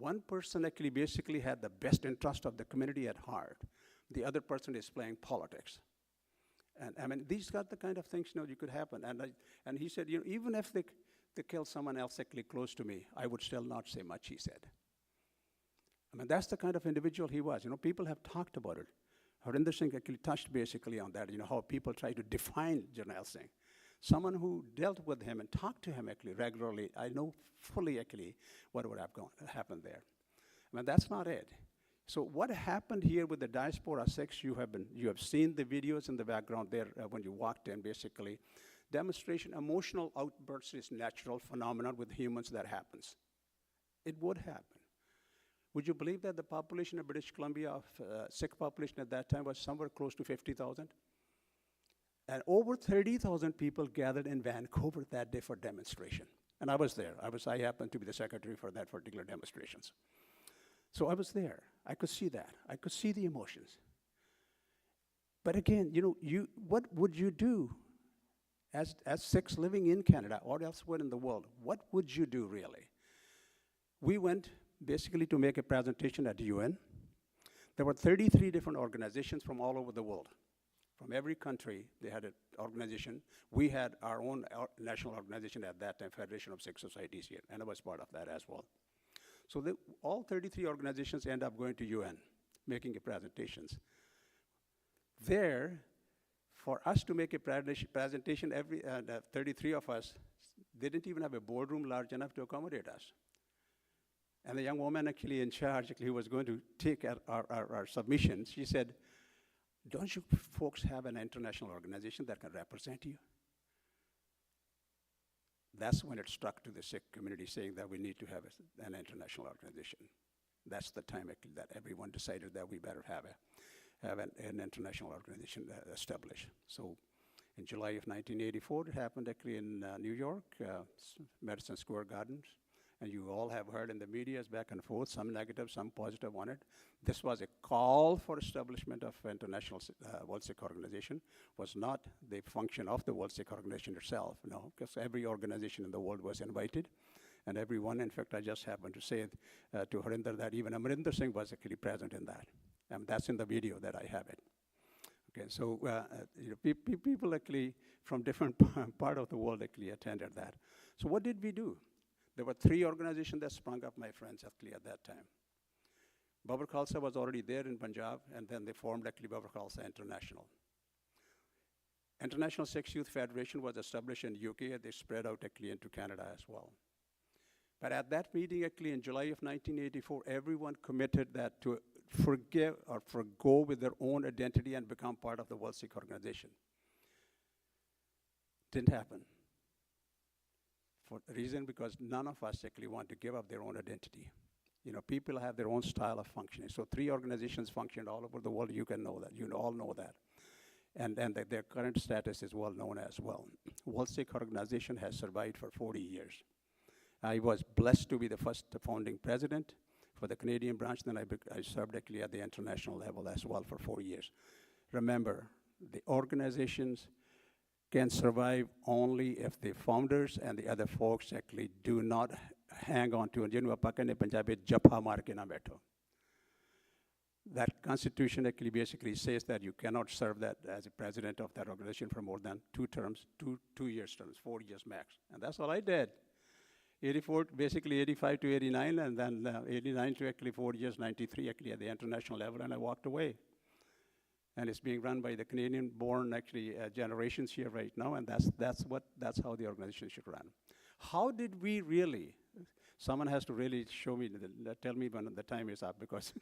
One person actually basically had the best interest of the community at heart. The other person is playing politics. And I mean, these are the kind of things, you know, you could happen. And he said, you know, even if they kill someone else actually close to me, I would still not say much, he said. I mean, that's the kind of individual he was. You know, people have talked about it. Harinder Singh actually touched basically on that, you know, how people try to define Jarnail Singh. Someone who dealt with him and talked to him actually regularly, I know fully actually what would have happened there. I mean, that's not it. So what happened here with the diaspora Sikhs, you have seen the videos in the background there when you walked in, basically. Demonstration, emotional outbursts is natural phenomenon with humans that happens. It would happen. Would you believe that the population of British Columbia, Sikh population at that time was somewhere close to 50,000? And over 30,000 people gathered in Vancouver that day for demonstration. And I was there. I happened to be the secretary for that particular demonstrations. So I was there. I could see that. I could see the emotions. But again, you know, what would you do as Sikhs living in Canada or elsewhere in the world? What would you do really? We went basically to make a presentation at the UN. There were 33 different organizations from all over the world. From every country, they had an organization. We had our own national organization at that time, Federation of Sikh Societies here, and I was part of that as well. So all 33 organizations end up going to UN, making presentations. There, for us to make a presentation, 33 of us, they didn't even have a boardroom large enough to accommodate us. And the young woman actually in charge, who was going to take our submissions, she said, "Don't you folks have an international organization that can represent you?" That's when it struck to the Sikh community, saying that we need to have an international organization. That's the time actually that everyone decided that we better have an international organization established. So in July of 1984, it happened actually in New York, Madison Square Gardens. And you all have heard in the media back and forth, some negative, some positive on it. This was a call for establishment of international World Sikh Organization. Was not the function of the World Sikh Organization itself, no, because every organization in the world was invited, and everyone, in fact, I just happened to say to Harinder that even Amrinder Singh was actually present in that. And that's in the video that I have it. Okay, so people actually from different part of the world actually attended that. So what did we do? There were 3 organizations that sprung up, my friends, actually at that time. Babar Khalsa was already there in Punjab, and then they formed actually Babar Khalsa International. International Sikh Youth Federation was established in UK, and they spread out actually into Canada as well. But at that meeting actually in July of 1984, everyone committed that to forgive or forgo with their own identity and become part of the World Sikh Organization. Didn't happen. For the reason because none of us actually want to give up their own identity. You know, people have their own style of functioning. So 3 organizations functioned all over the world. You can know that. You all know that. And their current status is well known as well. World Sikh Organization has survived for 40 years. I was blessed to be the first founding president for the Canadian branch. Then I served actually at the international level as well for 4 years. Remember, the organizations can survive only if the founders and the other folks actually do not hang on to it. That constitution actually basically says that you cannot serve that as a president of that organization for more than 2 terms, 2 years terms, 4 years max. And that's all I did. 84, basically 85 to 89, and then 89 to actually 4 years, 93 actually at the international level, and I walked away. And it's being run by the Canadian-born actually generations here right now, and that's how the organization should run. How did we really? Someone has to really show me, tell me when the time is up, because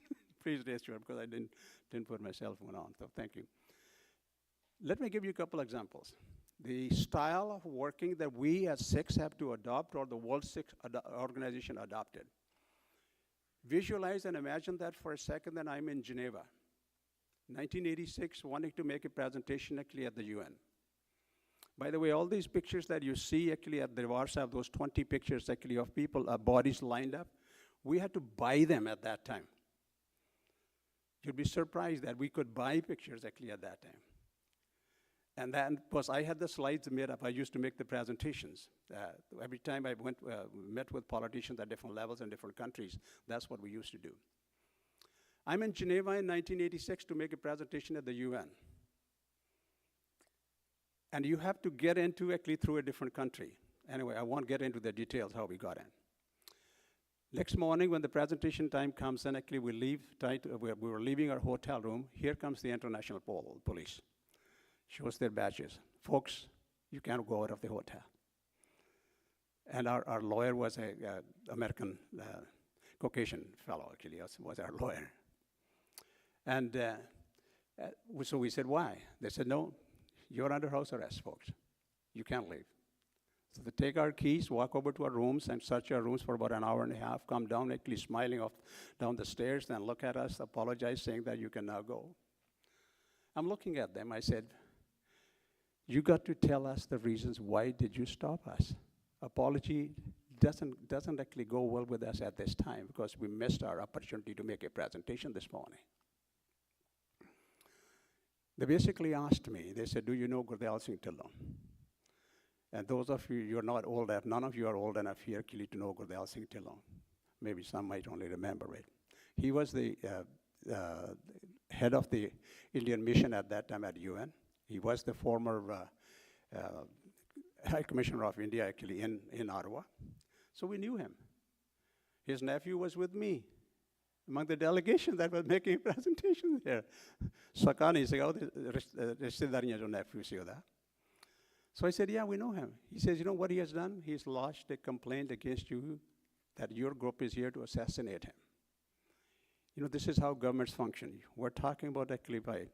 please raise your hand, because I didn't put my cell phone on. So thank you. Let me give you a couple examples. The style of working that we as Sikhs have to adopt, or the World Sikh Organization adopted. Visualize and imagine that for a second that I'm in Geneva. 1986, wanting to make a presentation actually at the UN. By the way, all these pictures that you see actually at the Warsaw, those 20 pictures actually of people, bodies lined up, we had to buy them at that time. You'd be surprised that we could buy pictures actually at that time. And then, plus I had the slides made up. I used to make the presentations. Every time I met with politicians at different levels in different countries, that's what we used to do. I'm in Geneva in 1986 to make a presentation at the UN. And you have to get into actually through a different country. Anyway, I won't get into the details how we got in. Next morning, when the presentation time comes, and actually we were leaving our hotel room, here comes the international police. Shows their badges. Folks, you can't go out of the hotel. And our lawyer was an American Caucasian fellow, actually, was our lawyer. And so we said, why? They said, no, you're under house arrest, folks. You can't leave. So they take our keys, walk over to our rooms, and search our rooms for about an hour and a half, come down, actually smiling down the stairs, then look at us, apologize, saying that you can now go. I'm looking at them. I said, you got to tell us the reasons why did you stop us. Apology doesn't actually go well with us at this time, because we missed our opportunity to make a presentation this morning. They basically asked me, they said, do you know Gurdiyal Singh Dhillon? And those of you, you're not old enough, none of you are old enough here actually to know Gurdiyal Singh Dhillon. Maybe some might only remember it. He was the head of the Indian mission at that time at UN. He was the former High Commissioner of India, actually, in Ottawa. So we knew him. His nephew was with me among the delegation that was making presentations there. Sakani Rishtedariyan jo nephew si oda. So I said, yeah, we know him. He says, you know what he has done? He's lodged a complaint against you that your group is here to assassinate him. You know, this is how governments function. We're talking about actually by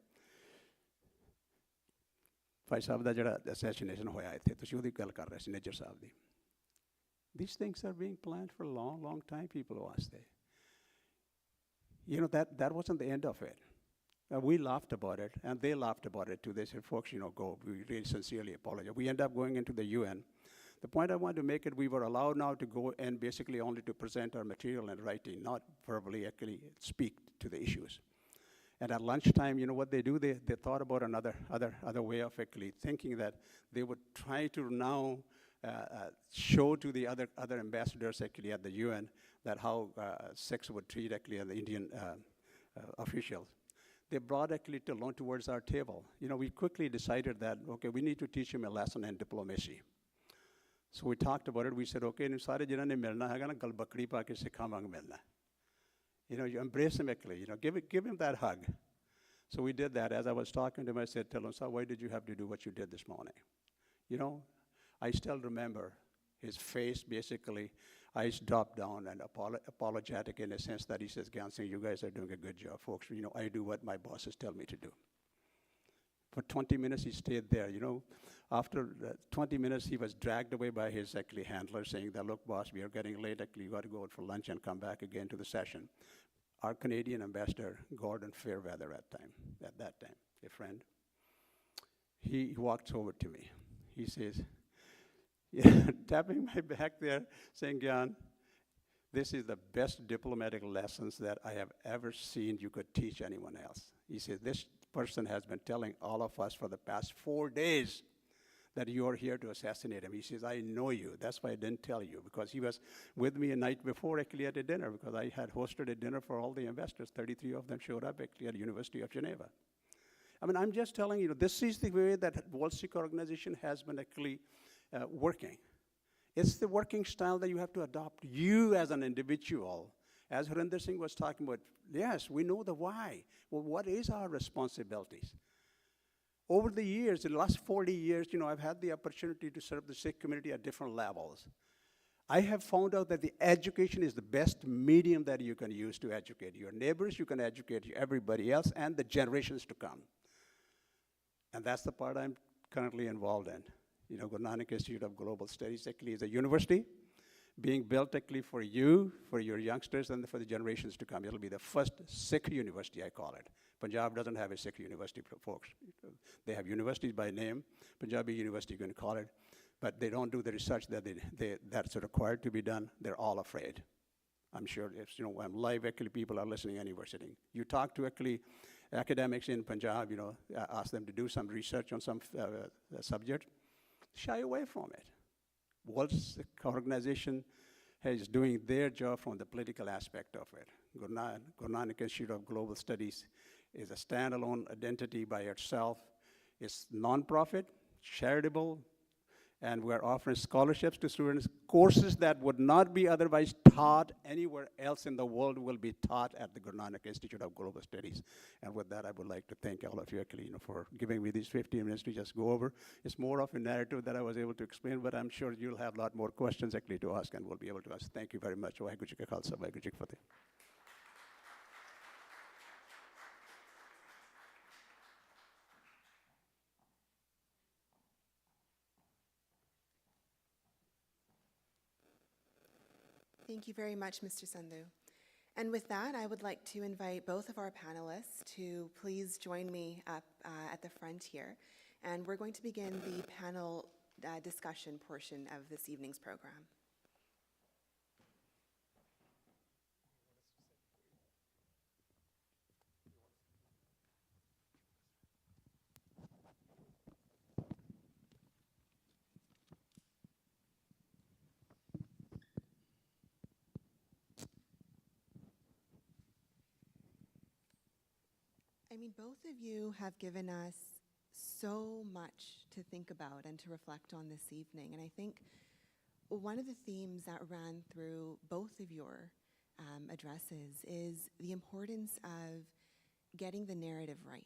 Sahab da jada assassination hoya ithe, tusi odi gall kar rahe si Najjar Sahab di. These things are being planned for a long, long time, people ask they. You know, that wasn't the end of it. We laughed about it, and they laughed about it too. They said, folks, you know, go. We really sincerely apologize. We end up going into the UN. The point I wanted to make it, we were allowed now to go and basically only to present our material in writing, not verbally actually speak to the issues. And at lunchtime, you know what they do? They thought about another way of actually thinking that they would try to now show to the other ambassadors actually at the UN that how Sikhs would treat actually the Indian officials. They brought actually Talon towards our table. You know, we quickly decided that, okay, we need to teach him a lesson in diplomacy. So we talked about it. We said, okay, in sare jina ne milna hai na gal bakri pa ke sikha mang milna. You know, you embrace him actually. You know, give him that hug. So we did that. As I was talking to him, I said, Talon, sir, why did you have to do what you did this morning? You know, I still remember his face basically. Eyes dropped down and apologetic in a sense that he says, Gyan Singh, you guys are doing a good job, folks. You know, I do what my bosses tell me to do. For 20 minutes, he stayed there. You know, after 20 minutes, he was dragged away by his actually handler saying that, look, boss, we are getting late. Actually, you got to go out for lunch and come back again to the session. Our Canadian ambassador, Gordon Fairweather at that time, a friend, he walks over to me. He says, tapping my back there, saying, Gyan, this is the best diplomatic lessons that I have ever seen you could teach anyone else. He says, this person has been telling all of us for the past 4 days that you are here to assassinate him. He says, I know you. That's why I didn't tell you, because he was with me a night before actually at a dinner, because I had hosted a dinner for all the investors. 33 of them showed up actually at the University of Geneva. I mean, I'm just telling you, this is the way that World Sikh Organization has been actually working. It's the working style that you have to adopt. You as an individual, as Harinder Singh was talking about, yes, we know the why. Well, what is our responsibilities? Over the years, in the last 40 years, you know, I've had the opportunity to serve the Sikh community at different levels. I have found out that the education is the best medium that you can use to educate your neighbors, you can educate everybody else, and the generations to come. And that's the part I'm currently involved in. You know, Guru Nanak Institute of Global Studies actually is a university being built actually for you, for your youngsters, and for the generations to come. It'll be the first Sikh university, I call it. Punjab doesn't have a Sikh university, folks. They have universities by name. Punjabi University, you can call it. But they don't do the research that's required to be done. They're all afraid. I'm sure if, you know, I'm live, actually, people are listening anywhere sitting. You talk to actually academics in Punjab, you know, ask them to do some research on some subject, shy away from it. World Sikh Organization is doing their job from the political aspect of it. Guru Nanak Institute of Global Studies is a standalone identity by itself. It's non-profit, charitable, and we're offering scholarships to students. Courses that would not be otherwise taught anywhere else in the world will be taught at the Guru Nanak Institute of Global Studies. And with that, I would like to thank all of you actually, you know, for giving me these 15 minutes to just go over. It's more of a narrative that I was able to explain, but I'm sure you'll have a lot more questions actually to ask, and we'll be able to ask. Thank you very much. Waheguru Ji Ka Khalsa, Waheguru Ji Ki Fateh. Thank you very much, Mr. Sandhu. And with that, I would like to invite both of our panelists to please join me up at the front here. And we're going to begin the panel discussion portion of this evening's program. mean, both of you have given us so much to think about and to reflect on this evening. And I think one of the themes that ran through both of your addresses is the importance of getting the narrative right,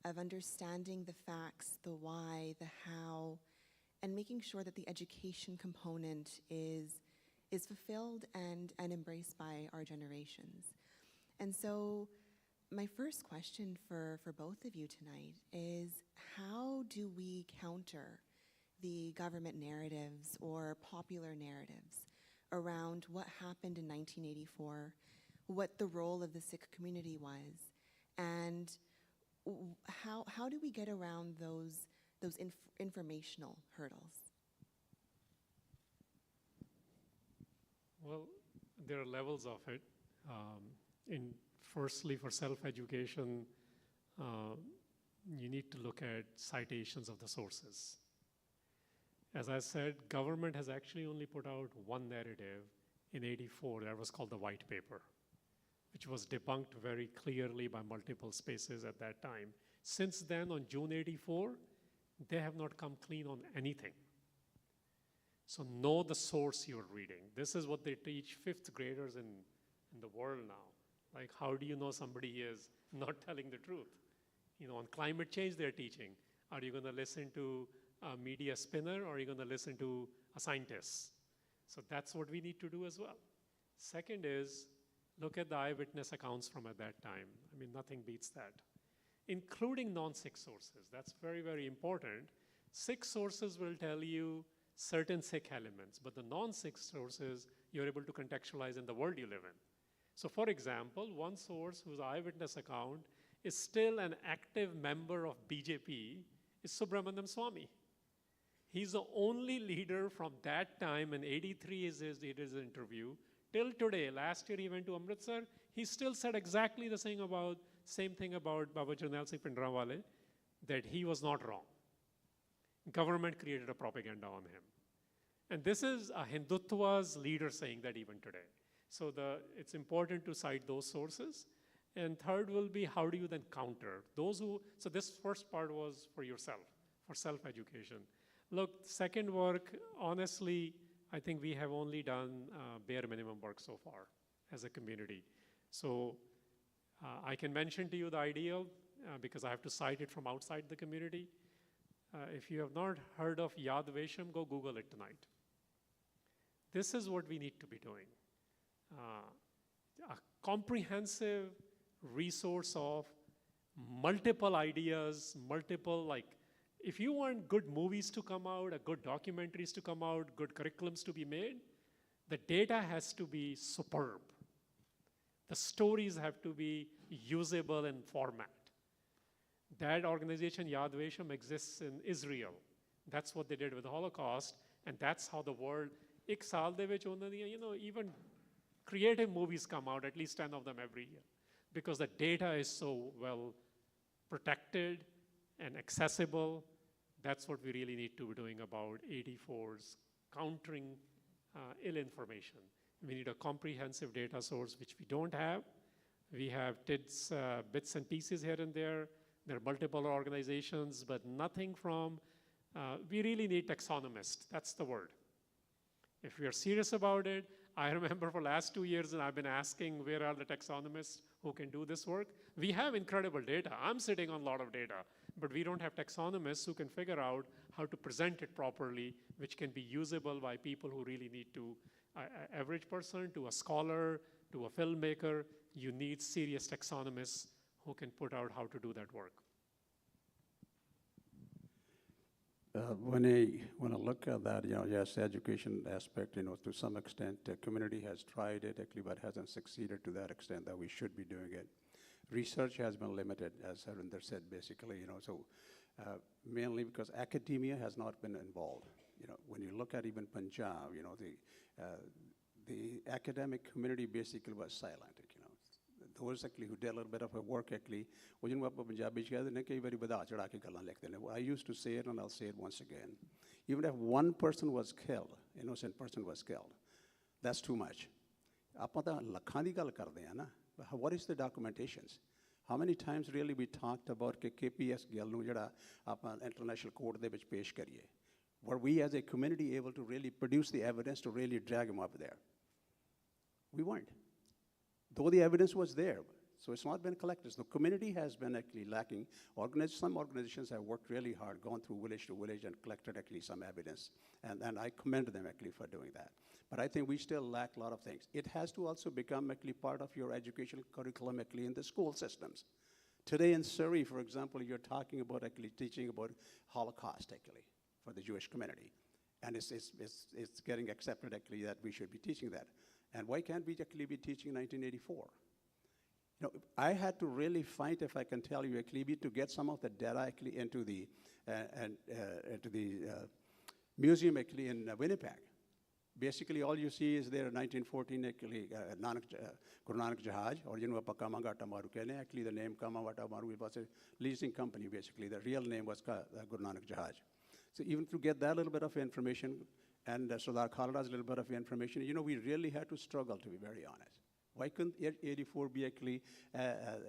of understanding the facts, the why, the how, and making sure that the education component is fulfilled and embraced by our generations. And so my first question for both of you tonight is, how do we counter the government narratives or popular narratives around what happened in 1984, what the role of the Sikh community was, and how do we get around those informational hurdles? Well, there are levels of it. Firstly, for self-education, you need to look at citations of the sources. As I said, government has actually only put out one narrative in '84 that was called the White Paper, which was debunked very clearly by multiple spaces at that time. Since then, on June '84, they have not come clean on anything. So know the source you're reading. This is what they teach fifth graders in the world now. Like, how do you know somebody is not telling the truth? You know, on climate change, they're teaching. Are you going to listen to a media spinner, or are you going to listen to a scientist? So that's what we need to do as well. Second is, look at the eyewitness accounts from at that time. I mean, nothing beats that. Including non-Sikh sources. That's very, very important. Sikh sources will tell you certain Sikh elements, but the non-Sikh sources, you're able to contextualize in the world you live in. So for example, one source whose eyewitness account is still an active member of BJP is Subramaniam Swamy. He's the only leader from that time, in '83 he did his interview, till today. Last year he went to Amritsar, he still said exactly the same thing about Baba Jarnail Singh Bhindranwale, that he was not wrong. Government created a propaganda on him. And this is a Hindutva's leader saying that even today. So it's important to cite those sources. And third will be, how do you then counter? So this first part was for yourself, for self-education. Look, second work, honestly, I think we have only done bare minimum work so far as a community. So I can mention to you the ideal because I have to cite it from outside the community. If you have not heard of Yad Vashem, go Google it tonight. This is what we need to be doing. A comprehensive resource of multiple ideas, if you want good movies to come out, good documentaries to come out, good curriculums to be made, the data has to be superb. The stories have to be usable in format. That organization, Yad Vashem, exists in Israel. That's what they did with the Holocaust, and that's how the world, ek saal de vich unhone diyan, even creative movies come out, at least 10 of them every year, because the data is so well protected and accessible. That's what we really need to be doing about 84's countering ill information. We need a comprehensive data source, which we don't have. We have bits and pieces here and there. There are multiple organizations, but nothing from, we really need taxonomists. That's the word. If we are serious about it, I remember for the last 2 years, and I've been asking, where are the taxonomists who can do this work? We have incredible data. I'm sitting on a lot of data, but we don't have taxonomists who can figure out how to present it properly, which can be usable by people who really need to, average person, to a scholar, to a filmmaker. You need serious taxonomists who can put out how to do that work. When I look at that, yes, education aspect, to some extent, the community has tried it, actually, but hasn't succeeded to that extent that we should be doing it. Research has been limited, as Harinder said, basically, mainly because academia has not been involved. When you look at even Punjab, the academic community basically was silent. Those actually who did a little bit of a work actually, I used to say it and I'll say it once again. Even if one person was killed, innocent person was killed, that's too much. What is the documentations? How many times really we talked about कि KPS ਗੱਲ ਨੂੰ ਜਿਹੜਾ ਆਪਾਂ international court ਦੇ ਵਿੱਚ ਪੇਸ਼ ਕਰੀਏ? Were we as a community able to really produce the evidence to really drag him up there? We weren't. Though the evidence was there, so it's not been collected. So the community has been actually lacking. Some organizations have worked really hard, gone through village to village and collected actually some evidence. And I commend them actually for doing that. But I think we still lack a lot of things. It has to also become actually part of your educational curriculum actually in the school systems. Today in Surrey, for example, you're talking about actually teaching about Holocaust actually for the Jewish community. And it's getting accepted actually that we should be teaching that. And why can't we actually be teaching 1984? You know, I had to really fight, if I can tell you, actually, to get some of the data actually into the museum actually in Winnipeg. Basically, all you see is there 1914 actually Guru Nanak Jahaj, or you know, Kamangata Maru Kene. Actually, the name Kamangata Maru was a leasing company. Basically, the real name was Guru Nanak Jahaj. So even to get that little bit of information, and Sardar Khalda's little bit of information, you know, we really had to struggle, to be very honest. Why couldn't 84 be actually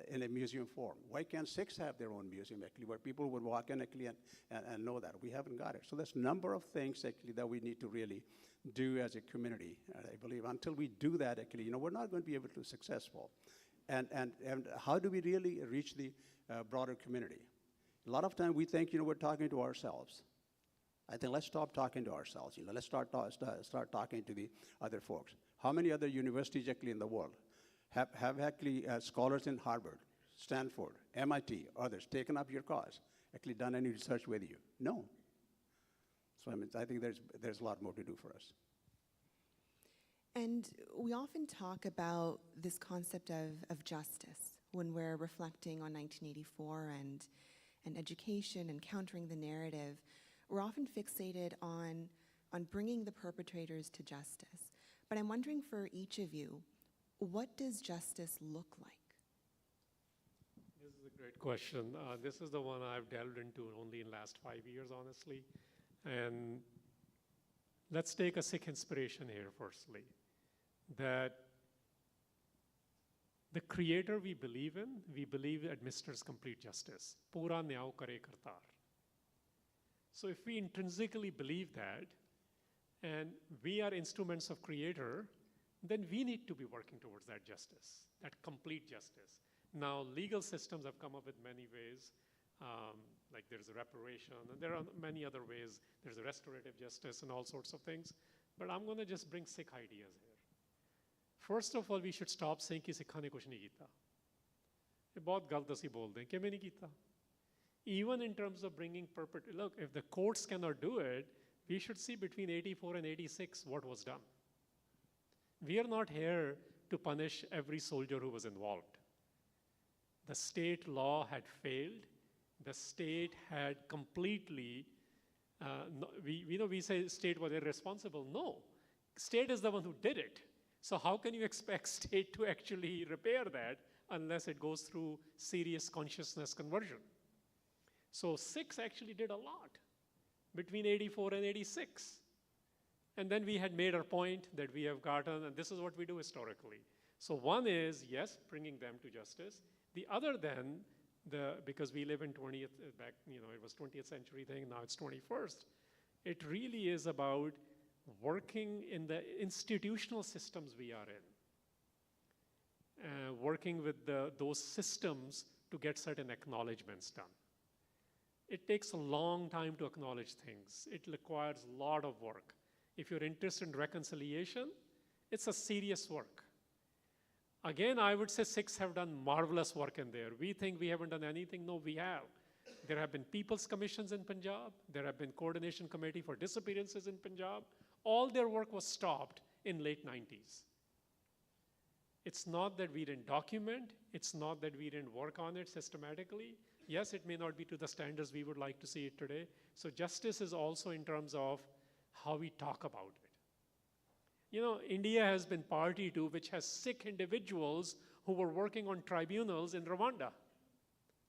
in a museum form? Why can't 6 have their own museum actually, where people would walk in actually and know that? We haven't got it. So there's a number of things actually that we need to really do as a community. I believe until we do that actually, you know, we're not going to be able to be successful. And how do we really reach the broader community? A lot of time we think, you know, we're talking to ourselves. I think let's stop talking to ourselves. You know, let's start talking to the other folks. How many other universities actually in the world have actually scholars in Harvard, Stanford, MIT, others taken up your cause, actually done any research with you? No. So I think there's a lot more to do for us. And we often talk about this concept of justice when we're reflecting on 1984 and education and countering the narrative. We're often fixated on bringing the perpetrators to justice. But I'm wondering for each of you, what does justice look like? This is a great question. This is the one I've delved into only in the last 5 years, honestly. And let's take a Sikh inspiration here, firstly, that the creator we believe administers complete justice. Pura nyao kare kartar. So if we intrinsically believe that, and we are instruments of creator, then we need to be working towards that justice, that complete justice. Now, legal systems have come up with many ways, like there's a reparation, and there are many other ways. There's a restorative justice and all sorts of things. But I'm going to just bring Sikh ideas here. First of all, we should stop saying कि सिखा ने कुछ नहीं किया. ये बहुत गलत असी बोलते हैं कि मैं नहीं किया. Even in terms of bringing look, if the courts cannot do it, we should see between 84 and 86 what was done. We are not here to punish every soldier who was involved. The state law had failed. The state had completely, we say state was irresponsible. No, state is the one who did it. So how can you expect state to actually repair that unless it goes through serious consciousness conversion? So Sikhs actually did a lot between 84 and 86. And then we had made our point that we have gotten, and this is what we do historically. So one is, yes, bringing them to justice. The other then, because we live in 20th, back, you know, it was 20th century thing, now it's 21st. It really is about working in the institutional systems we are in. Working with those systems to get certain acknowledgements done. It takes a long time to acknowledge things. It requires a lot of work. If you're interested in reconciliation, it's a serious work. Again, I would say Sikhs have done marvelous work in there. We think we haven't done anything. No, we have. There have been people's commissions in Punjab. There have been coordination committee for disappearances in Punjab. All their work was stopped in late 90s. It's not that we didn't document. It's not that we didn't work on it systematically. Yes, it may not be to the standards we would like to see it today. So justice is also in terms of how we talk about it. You know, India has been party to which has Sikh individuals who were working on tribunals in Rwanda.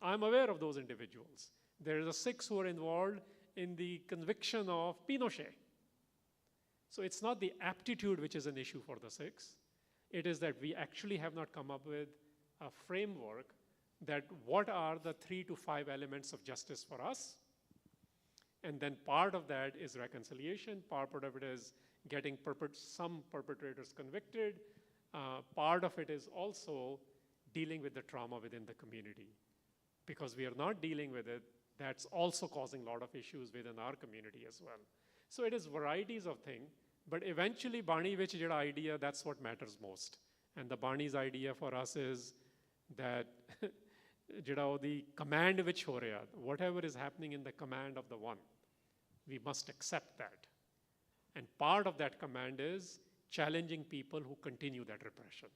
I'm aware of those individuals. There are the Sikhs who are involved in the conviction of Pinochet. So it's not the aptitude which is an issue for the Sikhs. It is that we actually have not come up with a framework that what are the 3 to 5 elements of justice for us. And then part of that is reconciliation, part of it is getting some perpetrators convicted, part of it is also dealing with the trauma within the community. Because we are not dealing with it, that's also causing a lot of issues within our community as well. So it is varieties of things, but eventually Barney Vich jada idea, that's what matters most. And the Barney's idea for us is that jada the command which ho reha, whatever is happening in the command of the one, we must accept that. And part of that command is challenging people who continue that repression.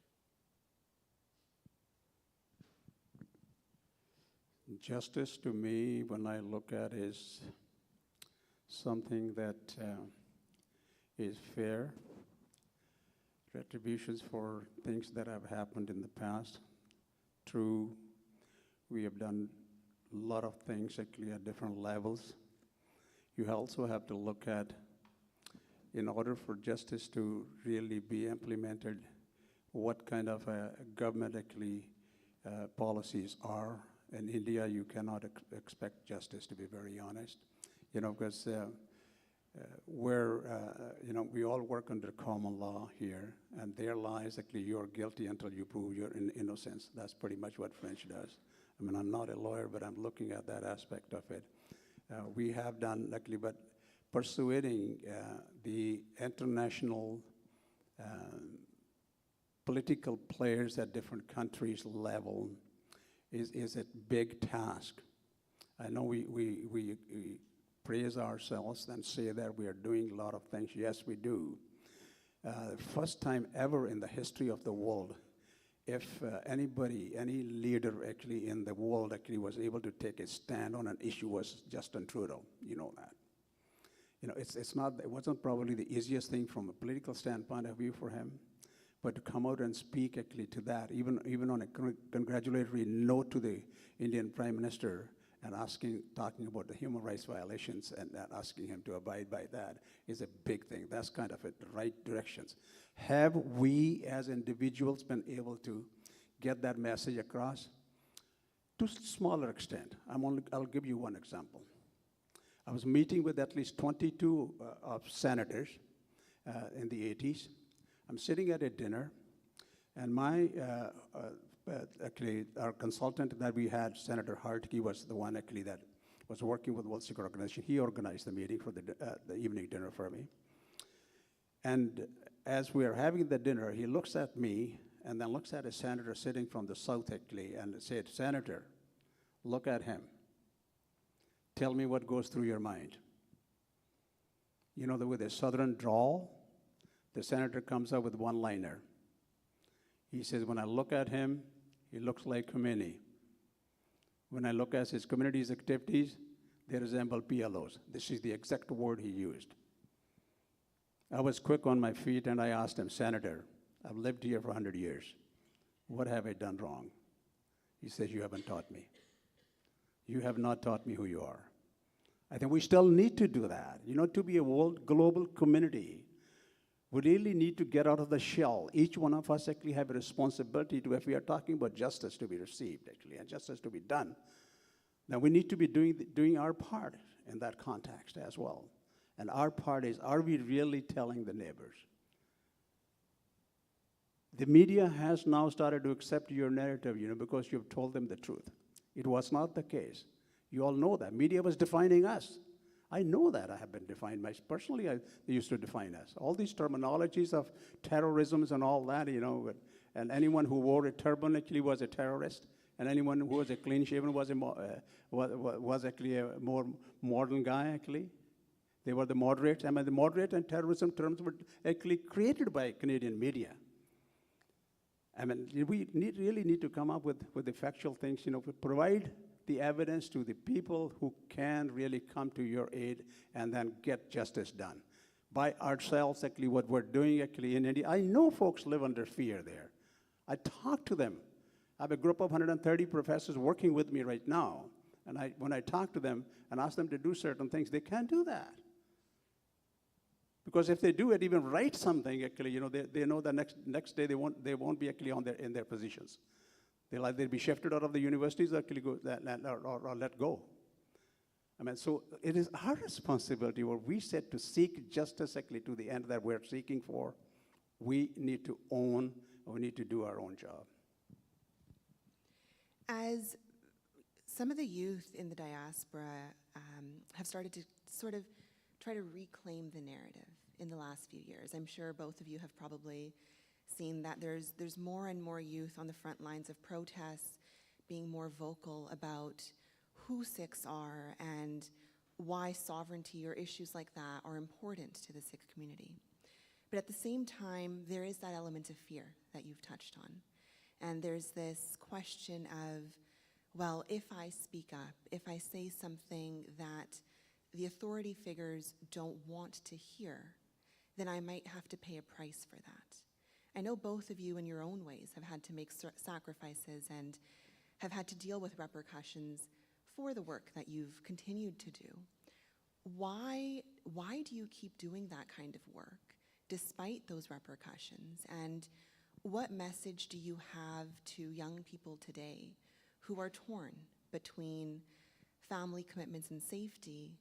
Justice to me, when I look at, is something that is fair, retributions for things that have happened in the past. True, we have done a lot of things actually at different levels. You also have to look at, in order for justice to really be implemented, what kind of government actually policies are. In India, you cannot expect justice, to be very honest, because we all work under common law here, and there lies actually you're guilty until you prove your innocence. That's pretty much what French does. I mean, I'm not a lawyer, but I'm looking at that aspect of it. We have done, luckily, but persuading the international political players at different countries' level is a big task. I know we praise ourselves and say that we are doing a lot of things. Yes, we do. First time ever in the history of the world, if anybody, any leader actually in the world actually was able to take a stand on an issue, was Justin Trudeau. You know that. It wasn't probably the easiest thing from a political standpoint of view for him, but to come out and speak actually to that, even on a congratulatory note to the Indian Prime Minister and talking about the human rights violations and asking him to abide by that is a big thing. That's kind of the right directions. Have we as individuals been able to get that message across? To a smaller extent. I'll give you one example. I was meeting with at least 22 of senators in the 80s. I'm sitting at a dinner, and actually, our consultant that we had, Senator Hart, he was the one actually that was working with the World Security Organization. He organized the meeting for the evening dinner for me. And as we are having the dinner, he looks at me and then looks at a senator sitting from the South actually and said, "Senator, look at him. Tell me what goes through your mind." With a southern drawl, the senator comes up with one-liner. He says, "When I look at him, he looks like Khomeini. When I look at his community's activities, they resemble PLOs." This is the exact word he used. I was quick on my feet and I asked him, "Senator, I've lived here for 100 years. What have I done wrong?" He says, "You haven't taught me. You have not taught me who you are." I think we still need to do that. To be a global community, we really need to get out of the shell. Each one of us actually have a responsibility to, if we are talking about justice to be received actually, and justice to be done, then we need to be doing our part in that context as well. And our part is, are we really telling the neighbors? The media has now started to accept your narrative, because you've told them the truth. It was not the case. You all know that. Media was defining us. I know that I have been defined. Personally, they used to define us. All these terminologies of terrorisms and all that, and anyone who wore a turban actually was a terrorist, and anyone who was a clean-shaven was actually a more modern guy, actually. They were the moderates. I mean, the moderate and terrorism terms were actually created by Canadian media. I mean, we really need to come up with the factual things, provide the evidence to the people who can really come to your aid and then get justice done. By ourselves, actually, what we're doing actually in India, I know folks live under fear there. I talk to them. I have a group of 130 professors working with me right now, and when I talk to them and ask them to do certain things, they can't do that. Because if they do it, even write something, actually, they know the next day they won't be actually in their positions. They'll either be shifted out of the universities or, actually or let go. I mean, so it is our responsibility where we said to seek justice actually to the end that we're seeking for. We need to own, we need to do our own job. As some of the youth in the diaspora have started to sort of try to reclaim the narrative in the last few years, I'm sure both of you have probably seen that there's more and more youth on the front lines of protests being more vocal about who Sikhs are and why sovereignty or issues like that are important to the Sikh community. But at the same time, there is that element of fear that you've touched on. And there's this question of, well, if I speak up, if I say something that the authority figures don't want to hear, then I might have to pay a price for that. I know both of you in your own ways have had to make sacrifices and have had to deal with repercussions for the work that you've continued to do. Why do you keep doing that kind of work despite those repercussions? And what message do you have to young people today who are torn between family commitments and safety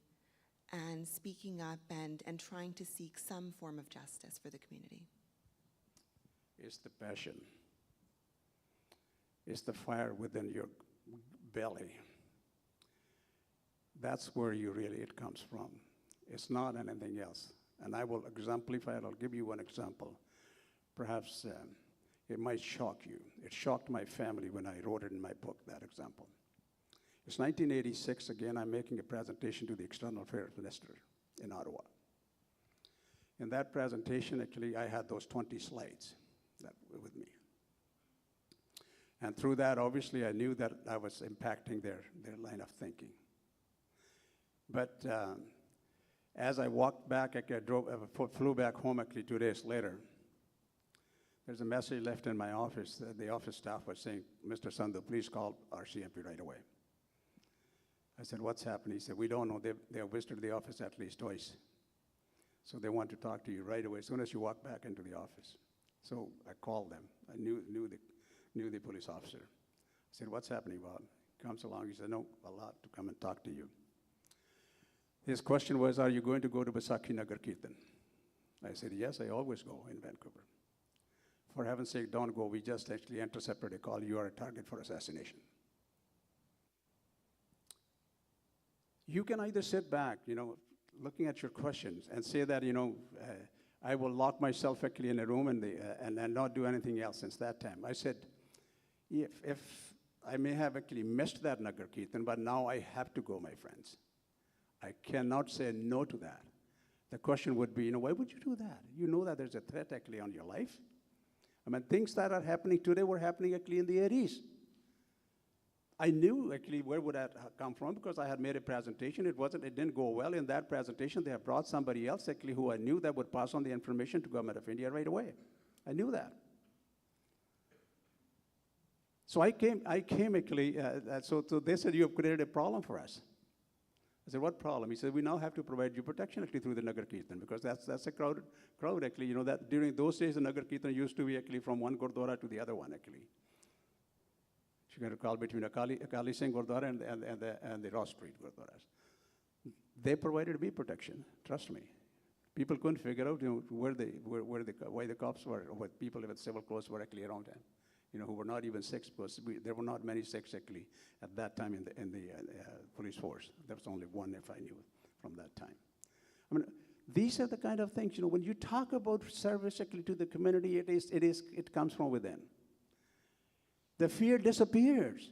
and speaking up and trying to seek some form of justice for the community? It's the passion. It's the fire within your belly. That's where it comes from. It's not anything else. And I will exemplify it. I'll give you one example. Perhaps it might shock you. It shocked my family when I wrote it in my book, that example. It's 1986, again, I'm making a presentation to the External Affairs Minister in Ottawa. In that presentation, actually, I had those 20 slides that were with me. And through that, obviously, I knew that I was impacting their line of thinking. But as I walked back, I flew back home actually 2 days later. There's a message left in my office. The office staff was saying, "Mr. Sandhu, please call RCMP right away." I said, "What's happened?" He said, "We don't know. They have visited the office at least twice. So they want to talk to you right away as soon as you walk back into the office." So I called them. I knew the police officer. I said, "What's happening, Bob?" He comes along. He said, "No, Allah to come and talk to you." His question was, "Are you going to go to Baisakhi Nagar Kirtan?" I said, "Yes, I always go in Vancouver." "For heaven's sake, don't go. We just actually intercepted a call. You are a target for assassination." You can either sit back, looking at your questions and say that, I will lock myself actually in a room and not do anything else since that time. I said, if I may have actually missed that Nagar Kirtan, but now I have to go, my friends. I cannot say no to that. The question would be, why would you do that? You know that there's a threat actually on your life. I mean, things that are happening today were happening actually in the 80s. I knew actually where would that come from because I had made a presentation. It didn't go well in that presentation. They have brought somebody else actually who I knew that would pass on the information to Government of India right away. I knew that. So I came actually, so they said, "You have created a problem for us." I said, "What problem?" He said, "We now have to provide you protection actually through the Nagar Kirtan because that's a crowd actually, that during those days the Nagar Kirtan used to be actually from one Gurdwara to the other one actually. You can recall between Akali Singh Gurdwara and the Ross Street Gurdwaras. They provided me protection, trust me. People couldn't figure out why the cops were, or what people with civil clothes were actually around him. Who were not even Sikhs, because there were not many Sikhs actually at that time in the police force. There was only one, if I knew, from that time. I mean, these are the kind of things, when you talk about service actually to the community, it comes from within. The fear disappears.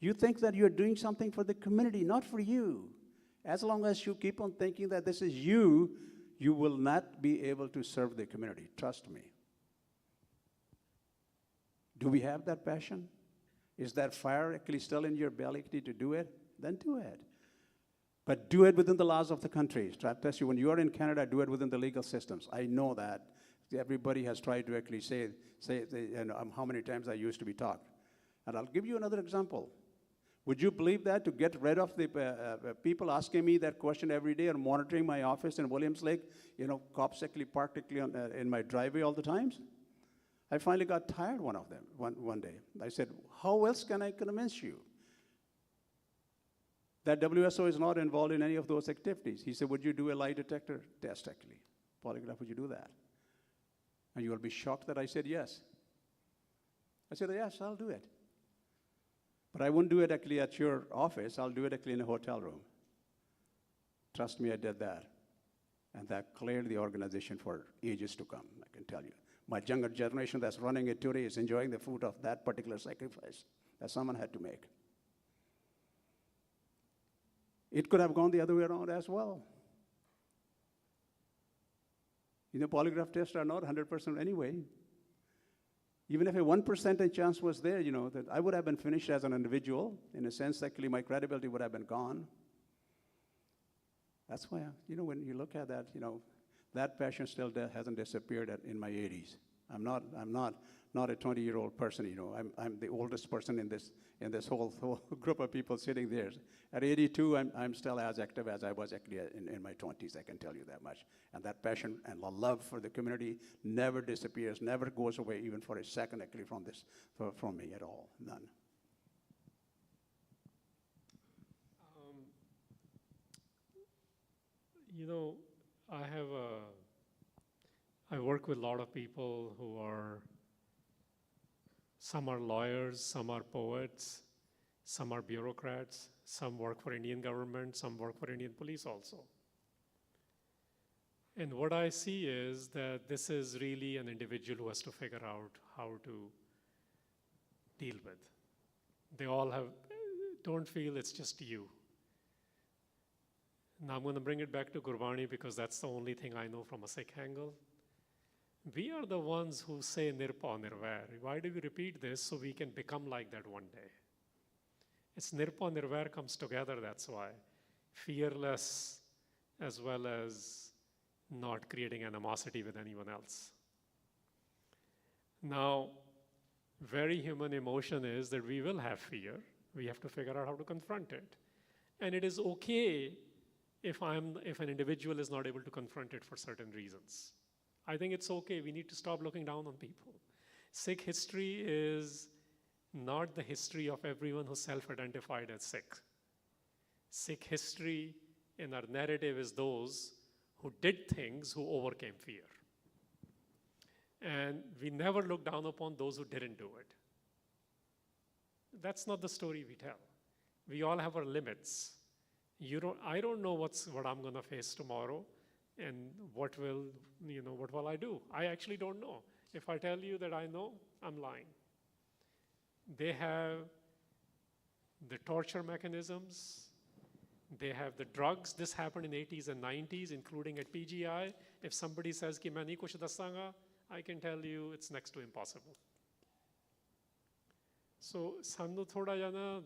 You think that you're doing something for the community, not for you. As long as you keep on thinking that this is you will not be able to serve the community. Trust me. Do we have that passion? Is that fire actually still in your belly to do it? Then do it. But do it within the laws of the country. Trust you, when you are in Canada, do it within the legal systems. I know that. Everybody has tried to actually say how many times I used to be taught. And I'll give you another example. Would you believe that, to get rid of the people asking me that question every day and monitoring my office in Williams Lake, cops actually parked in my driveway all the times? I finally got tired one of them one day. I said, how else can I convince you that WSO is not involved in any of those activities? He said, would you do a lie detector test, actually? Polygraph, would you do that? And you will be shocked that I said yes. I said, yes, I'll do it. But I wouldn't do it actually at your office. I'll do it actually in a hotel room. Trust me, I did that. And that cleared the organization for ages to come, I can tell you. My younger generation that's running it today is enjoying the fruit of that particular sacrifice that someone had to make. It could have gone the other way around as well. You know, polygraph tests are not 100% anyway. Even if a 1% chance was there, you know, that I would have been finished as an individual. In a sense, actually, my credibility would have been gone. That's why, you know, when you look at that, you know, that passion still hasn't disappeared in my 80s. I'm not a 20-year-old person, you know. I'm the oldest person in this whole group of people sitting there. At 82, I'm still as active as I was actually in my 20s, I can tell you that much. And that passion and the love for the community never disappears, never goes away, even for a second, actually, from me at all, none. You know, I work with a lot of people who are, some are lawyers, some are poets, some are bureaucrats, some work for Indian government, some work for Indian police also. And what I see is that this is really an individual who has to figure out how to deal with. They all don't feel it's just you. Now I'm going to bring it back to Gurbani because that's the only thing I know from a Sikh angle. We are the ones who say Nirpa Nirvair. Why do we repeat this? So we can become like that one day. It's Nirpa Nirvair comes together, that's why. Fearless as well as not creating animosity with anyone else. Now, very human emotion is that we will have fear. We have to figure out how to confront it. And it is okay if an individual is not able to confront it for certain reasons. I think it's okay. We need to stop looking down on people. Sikh history is not the history of everyone who self-identified as Sikh. Sikh history in our narrative is those who did things, who overcame fear. And we never look down upon those who didn't do it. That's not the story we tell. We all have our limits. I don't know what I'm going to face tomorrow and what will I do? I actually don't know. If I tell you that I know, I'm lying. They have the torture mechanisms. They have the drugs. This happened in 80s and 90s, including at PGI. If somebody says ki main nahi kuch dassanga, I can tell you it's next to impossible. So sanu thoda jana.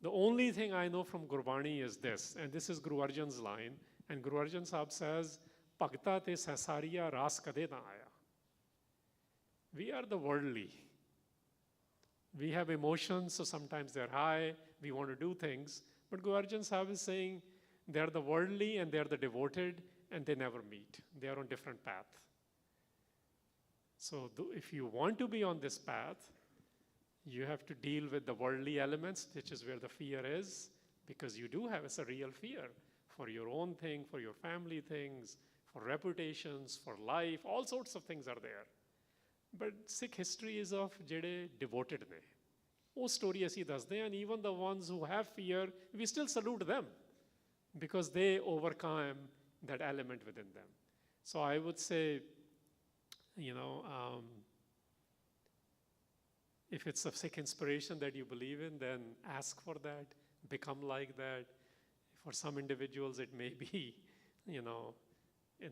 The only thing I know from Gurbani is this, and this is Guru Arjan's line, and Guru Arjan Sahib says, Bhagta te sahsariya ras kade na aaya. We are the worldly. We have emotions, so sometimes they're high, we want to do things, but Guru Arjan Sahib is saying, they're the worldly and they're the devoted, and they never meet. They are on different path. So if you want to be on this path, you have to deal with the worldly elements, which is where the fear is, because you do have a real fear for your own thing, for your family things, for reputations, for life, all sorts of things are there. But Sikh history is of jede devoted ne. Oh story asi dasde, and even the ones who have fear, we still salute them because they overcome that element within them. So I would say, if it's a Sikh inspiration that you believe in, then ask for that, become like that. For some individuals, it may be, in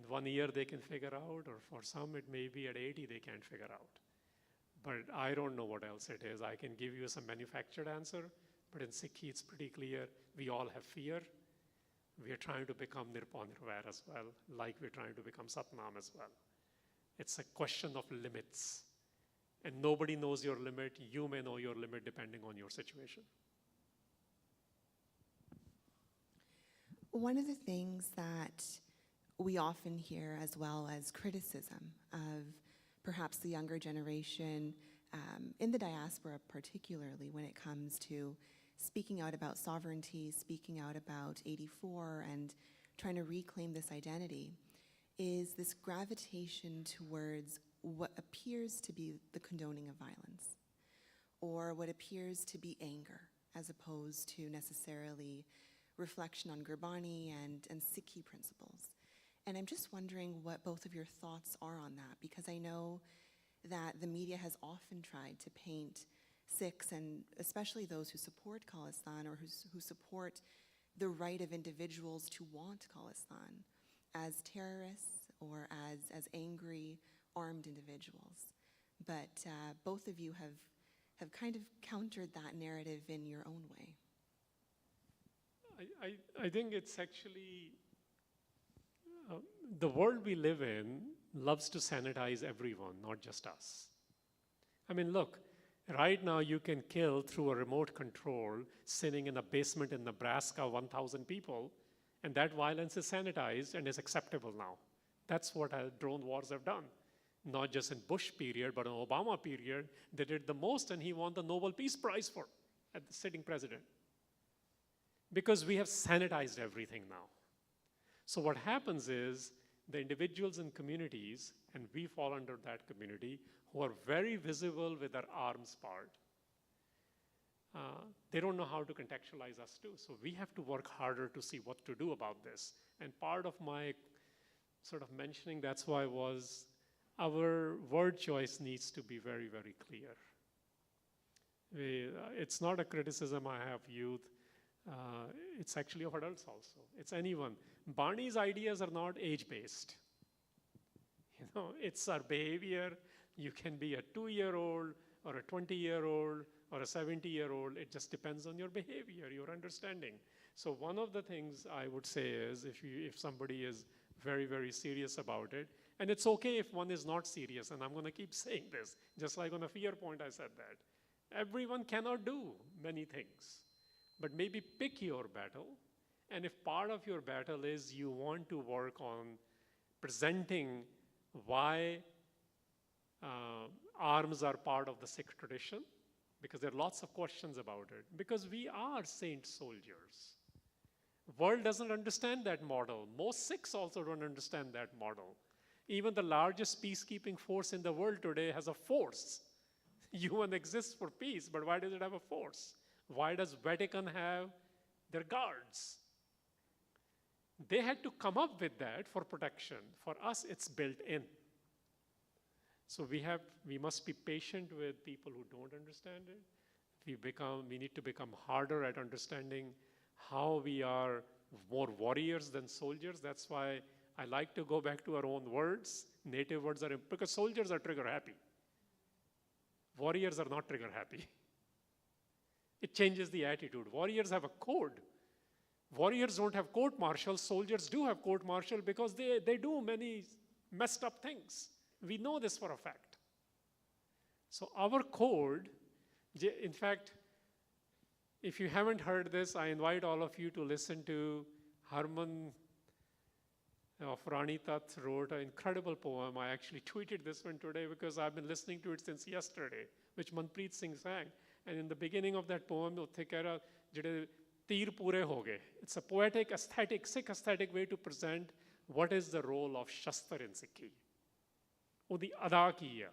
1 year they can figure out, or for some it may be at 80 they can't figure out. But I don't know what else it is. I can give you some manufactured answer, but in Sikhi it's pretty clear. We all have fear. We are trying to become Nirpa Nirvair as well, like we're trying to become Satnam as well. It's a question of limits. And nobody knows your limit. You may know your limit depending on your situation. One of the things that we often hear, as well as criticism of perhaps the younger generation, in the diaspora particularly, when it comes to speaking out about sovereignty, speaking out about 84, and trying to reclaim this identity, is this gravitation towards what appears to be the condoning of violence, or what appears to be anger, as opposed to necessarily reflection on Gurbani and Sikhi principles. And I'm just wondering what both of your thoughts are on that, because I know that the media has often tried to paint Sikhs, and especially those who support Khalistan or who support the right of individuals to want Khalistan, as terrorists or as angry, armed individuals. But both of you have kind of countered that narrative in your own way. I think it's actually, the world we live in loves to sanitize everyone, not just us. I mean, look, right now you can kill through a remote control, sitting in a basement in Nebraska, 1,000 people, and that violence is sanitized and is acceptable now. That's what drone wars have done. Not just in Bush period, but in Obama period, they did the most, and he won the Nobel Peace Prize for as the sitting president. Because we have sanitized everything now. So what happens is the individuals and communities, and we fall under that community, who are very visible with their arms part, they don't know how to contextualize us too. So we have to work harder to see what to do about this. And part of my sort of mentioning that's why was our word choice needs to be very, very clear. It's not a criticism I have youth. It's actually of adults also. It's anyone. Barney's ideas are not age-based. You know, it's our behavior. You can be a 2-year-old or a 20-year-old or a 70-year-old. It just depends on your behavior, your understanding. So one of the things I would say is if somebody is very, very serious about it, and it's okay if one is not serious, and I'm going to keep saying this, just like on a fear point I said that. Everyone cannot do many things, but maybe pick your battle. And if part of your battle is you want to work on presenting why arms are part of the Sikh tradition, because there are lots of questions about it, because we are saint soldiers. World doesn't understand that model. Most Sikhs also don't understand that model. Even the largest peacekeeping force in the world today has a force. UN exists for peace, but why does it have a force? Why does Vatican have their guards? They had to come up with that for protection. For us, it's built in. So we must be patient with people who don't understand it. We need to become harder at understanding how we are more warriors than soldiers. That's why I like to go back to our own words. Native words are, because soldiers are trigger happy. Warriors are not trigger happy. It changes the attitude. Warriors have a code. Warriors don't have court-martials. Soldiers do have court-martial because they do many messed up things. We know this for a fact. So our code, in fact, if you haven't heard this, I invite all of you to listen to Harman of Rani Tat wrote an incredible poem. I actually tweeted this one today because I've been listening to it since yesterday, which Manpreet Singh sang. And in the beginning of that poem, it's a poetic, aesthetic, Sikh aesthetic way to present what is the role of Shastar in Sikhi. Odi ada ki hai.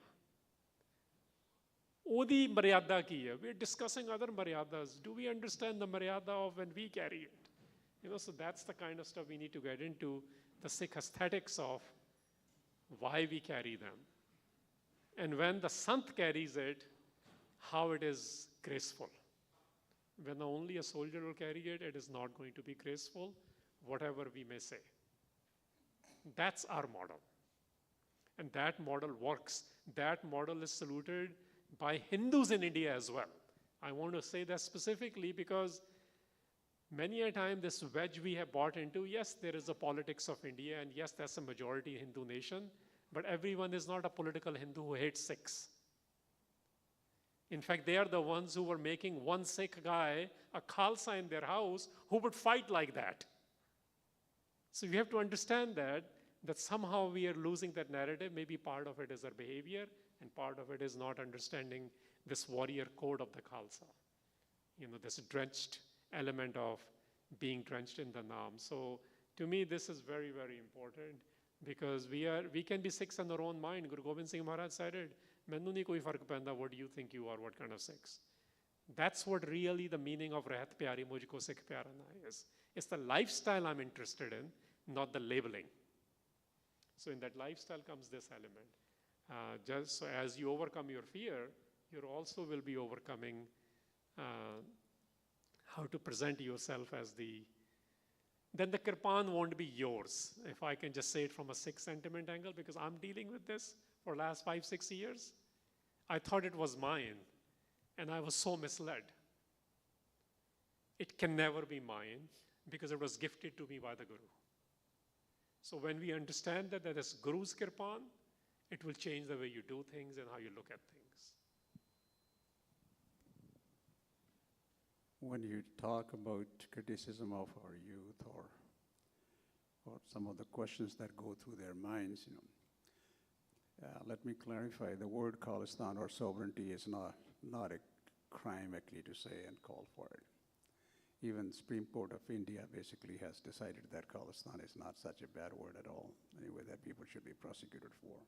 Odi maryada ki hai. We're discussing other maryadas. Do we understand the maryada of when we carry it? You know, so that's the kind of stuff we need to get into, the Sikh aesthetics of why we carry them. And when the Sant carries it, how it is graceful. When only a soldier will carry it, it is not going to be graceful, whatever we may say. That's our model. And that model works. That model is saluted by Hindus in India as well. I want to say that specifically because many a time this wedge we have bought into, yes, there is a politics of India, and yes, that's a majority Hindu nation, but everyone is not a political Hindu who hates Sikhs. In fact, they are the ones who were making one Sikh guy a Khalsa in their house who would fight like that. So you have to understand that that somehow we are losing that narrative. Maybe part of it is our behavior, and part of it is not understanding this warrior code of the Khalsa. This drenched element of being drenched in the Naam. So to me, this is very, very important, because we can be Sikhs in our own mind. Guru Gobind Singh Maharaj said it, "Mainu nahi koi fark penda what do you think you are, what kind of Sikhs." That's what really the meaning of Rahat Pyari Mujhko Sikh Pyara Na is. It's the lifestyle I'm interested in, not the labeling. So in that lifestyle comes this element. Just so as you overcome your fear, you also will be overcoming how to present yourself as then the kirpan won't be yours, if I can just say it from a Sikh sentiment angle, because I'm dealing with this for last 5-6 years. I thought it was mine, and I was so misled. It can never be mine, because it was gifted to me by the Guru. So when we understand that is Guru's kirpan, it will change the way you do things and how you look at things. When you talk about criticism of our youth or some of the questions that go through their minds, let me clarify. The word Khalistan or sovereignty is not a crime actually to say and call for it. Even Supreme Court of India basically has decided that Khalistan is not such a bad word at all, anyway, that people should be prosecuted for.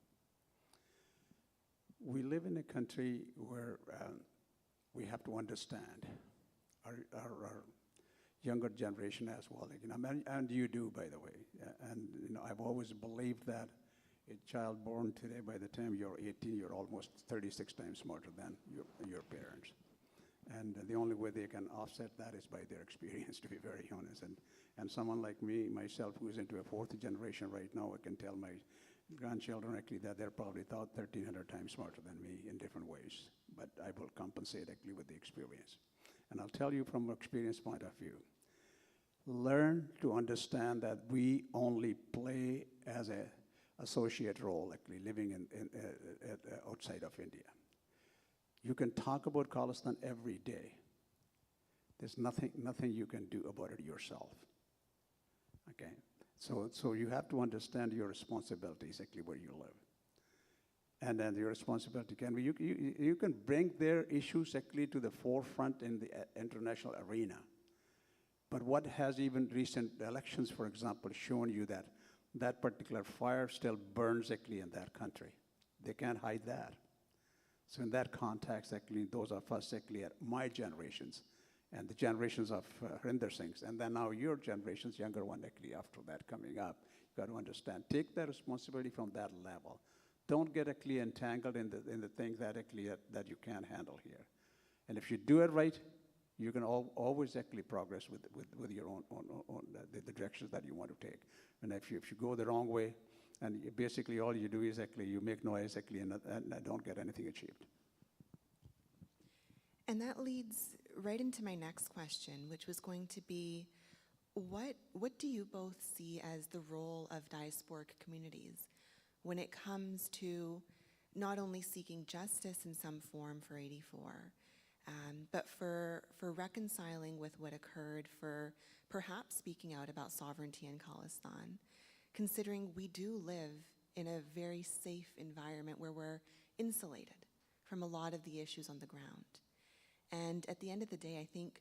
We live in a country where we have to understand our younger generation as well, and you do, by the way. And I've always believed that a child born today, by the time you're 18, you're almost 36 times smarter than your parents. And the only way they can offset that is by their experience, to be very honest. And someone like me, myself, who is into a fourth generation right now, I can tell my grandchildren actually that they're probably 1,300 times smarter than me in different ways. But I will compensate actually with the experience. And I'll tell you from an experience point of view, learn to understand that we only play as an associate role, actually living outside of India. You can talk about Khalistan every day. There's nothing you can do about it yourself. Okay? So you have to understand your responsibilities, actually, where you live. And then your responsibility can be, you can bring their issues actually to the forefront in the international arena. But what has even recent elections, for example, shown you that that particular fire still burns actually in that country. They can't hide that. So in that context, actually, those of us actually at my generations and the generations of Harinder Singhs, and then now your generations, younger one actually after that coming up, you got to understand, take that responsibility from that level. Don't get actually entangled in the things that actually that you can't handle here. And if you do it right, you can always actually progress with your own the directions that you want to take. And if you go the wrong way, and basically all you do is actually you make noise actually and don't get anything achieved. And that leads right into my next question, which was going to be, what do you both see as the role of diasporic communities when it comes to not only seeking justice in some form for 84, but for reconciling with what occurred, for perhaps speaking out about sovereignty in Khalistan, considering we do live in a very safe environment where we're insulated from a lot of the issues on the ground. And at the end of the day, I think,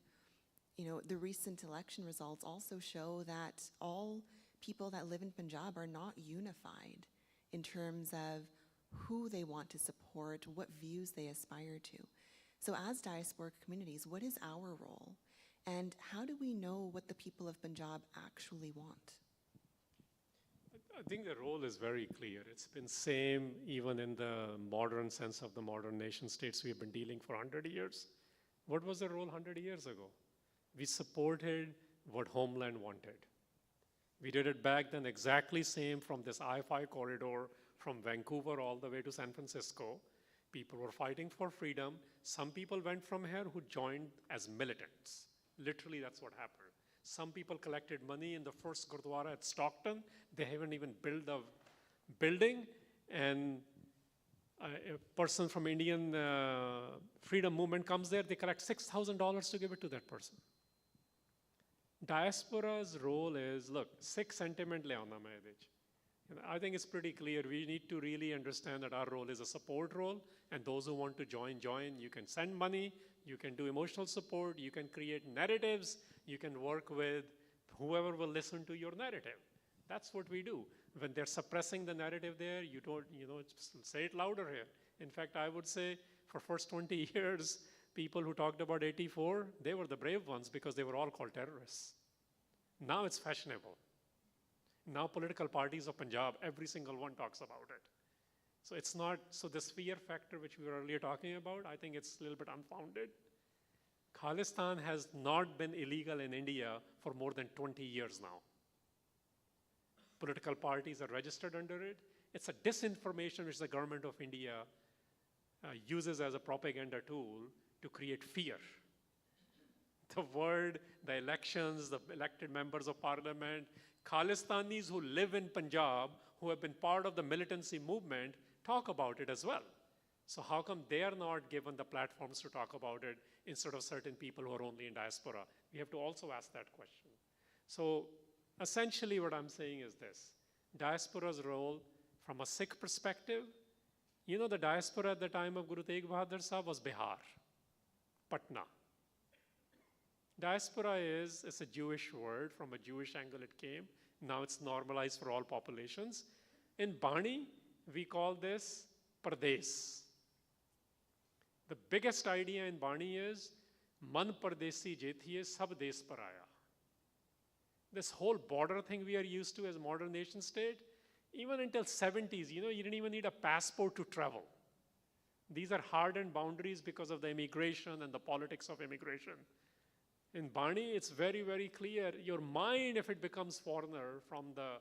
the recent election results also show that all people that live in Punjab are not unified in terms of who they want to support, what views they aspire to. So as diasporic communities, what is our role? And how do we know what the people of Punjab actually want? I think the role is very clear. It's been same even in the modern sense of the modern nation states we've been dealing for 100 years. What was the role 100 years ago? We supported what Homeland wanted. We did it back then exactly same from this I-5 corridor from Vancouver all the way to San Francisco. People were fighting for freedom. Some people went from here who joined as militants. Literally, that's what happened. Some people collected money in the first Gurdwara at Stockton. They haven't even built a building. And a person from Indian freedom movement comes there, they collect $6,000 to give it to that person. Diaspora's role is, look, Sikh sentiment le auna main ede ch. I think it's pretty clear. We need to really understand that our role is a support role, and those who want to join, join. You can send money, you can do emotional support, you can create narratives, you can work with whoever will listen to your narrative. That's what we do. When they're suppressing the narrative there, you don't, say it louder here. In fact, I would say for first 20 years, people who talked about 84, they were the brave ones because they were all called terrorists. Now it's fashionable. Now political parties of Punjab, every single one talks about it. So it's not, so this fear factor which we were earlier talking about, I think it's a little bit unfounded. Khalistan has not been illegal in India for more than 20 years now. Political parties are registered under it. It's a disinformation which the government of India uses as a propaganda tool to create fear. The word, the elections, the elected members of parliament, Khalistanis who live in Punjab, who have been part of the militancy movement, talk about it as well. So how come they are not given the platforms to talk about it instead of certain people who are only in diaspora? We have to also ask that question. So essentially what I'm saying is this. Diaspora's role from a Sikh perspective, the diaspora at the time of Guru Tegh Bahadur Sahib was Bihar, Patna. Diaspora it's a Jewish word, from a Jewish angle it came. Now it's normalized for all populations. In Bani, we call this Pardes. The biggest idea in Bani is, Man Pardesi Jethiye Sab Des Paraya. This whole border thing we are used to as a modern nation state, even until 70s, you didn't even need a passport to travel. These are hardened boundaries because of the immigration and the politics of immigration. In Bani, it's very, very clear. Your mind, if it becomes foreigner from the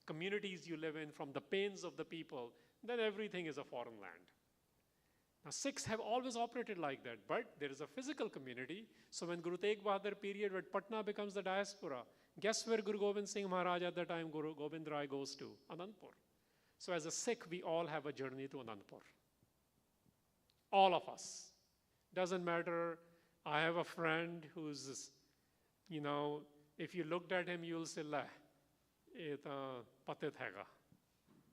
communities you live in, from the pains of the people, then everything is a foreign land. Now, Sikhs have always operated like that, but there is a physical community. So when Guru Tegh Bahadur period, when Patna becomes the diaspora, guess where Guru Gobind Singh Maharaj at the time, Guru Gobind Rai goes to? Anandpur. So as a Sikh, we all have a journey to Anandpur. All of us. Doesn't matter. I have a friend who's, if you looked at him, you'll say, "Leh, ye ta patit haiga."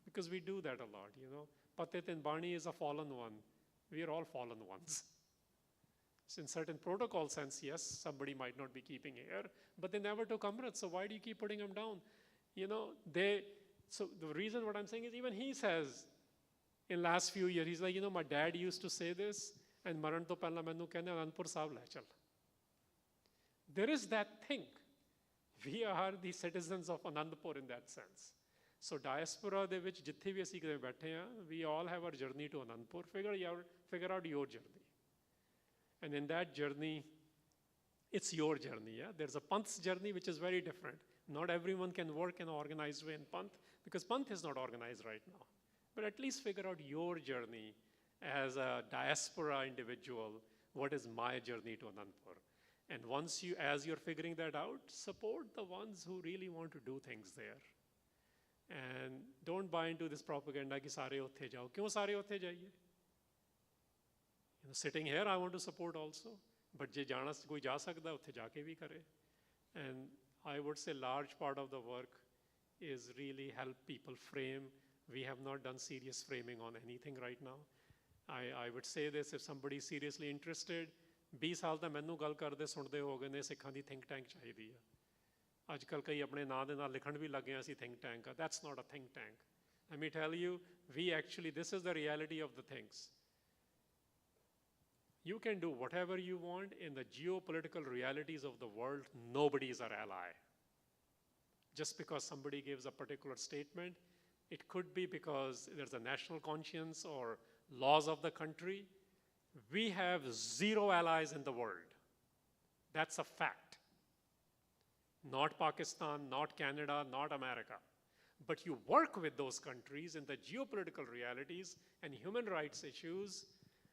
Because we do that a lot, Patit in Bani is a fallen one. We are all fallen ones. So in certain protocol sense, yes, somebody might not be keeping air, but they never took Amrit, so why do you keep putting them down? So the reason what I'm saying is, even he says, in last few years, he's like, my dad used to say this, and maran to pehla mainu kehne Anandpur Sahib le chal. There is that thing. We are the citizens of Anandpur in that sense. So diaspora de vich jithe bhi assi kade baithe hain, we all have our journey to Anandpur. Figure out your journey. And in that journey, it's your journey. Yeah? There's a Panth's journey which is very different. Not everyone can work in an organized way in Panth, because Panth is not organized right now. But at least figure out your journey as a diaspora individual. What is my journey to Anandpur? And as you're figuring that out, support the ones who really want to do things there. And don't buy into this propaganda ki sare utthe jao. Kyun sare utthe jaiye? Sitting here, I want to support also. But je jana koi ja sakda, utthe jaake bhi kare. And I would say large part of the work is really help people frame. We have not done serious framing on anything right now. I would say this, if somebody is seriously interested, 20 ਸਾਲ ਤਾਂ ਮੈਨੂੰ ਗੱਲ ਕਰਦੇ ਸੁਣਦੇ ਹੋ ਗਏ ਨੇ, ਸਿੱਖਾਂ ਦੀ think tank ਚਾਹੀਦੀ ਹੈ. ਅੱਜ ਕੱਲ੍ਹ ਕਈ ਆਪਣੇ ਨਾਂ ਦੇ ਨਾਲ ਲਿਖਣ ਵੀ ਲੱਗੇ ਹਾਂ ਅਸੀਂ think tank. That's not a think tank. Let me tell you, this is the reality of the things. You can do whatever you want. In the geopolitical realities of the world, nobody is our ally. Just because somebody gives a particular statement, it could be because there's a national conscience or laws of the country. We have 0 allies in the world. That's a fact. Not Pakistan, not Canada, not America. But you work with those countries in the geopolitical realities and human rights issues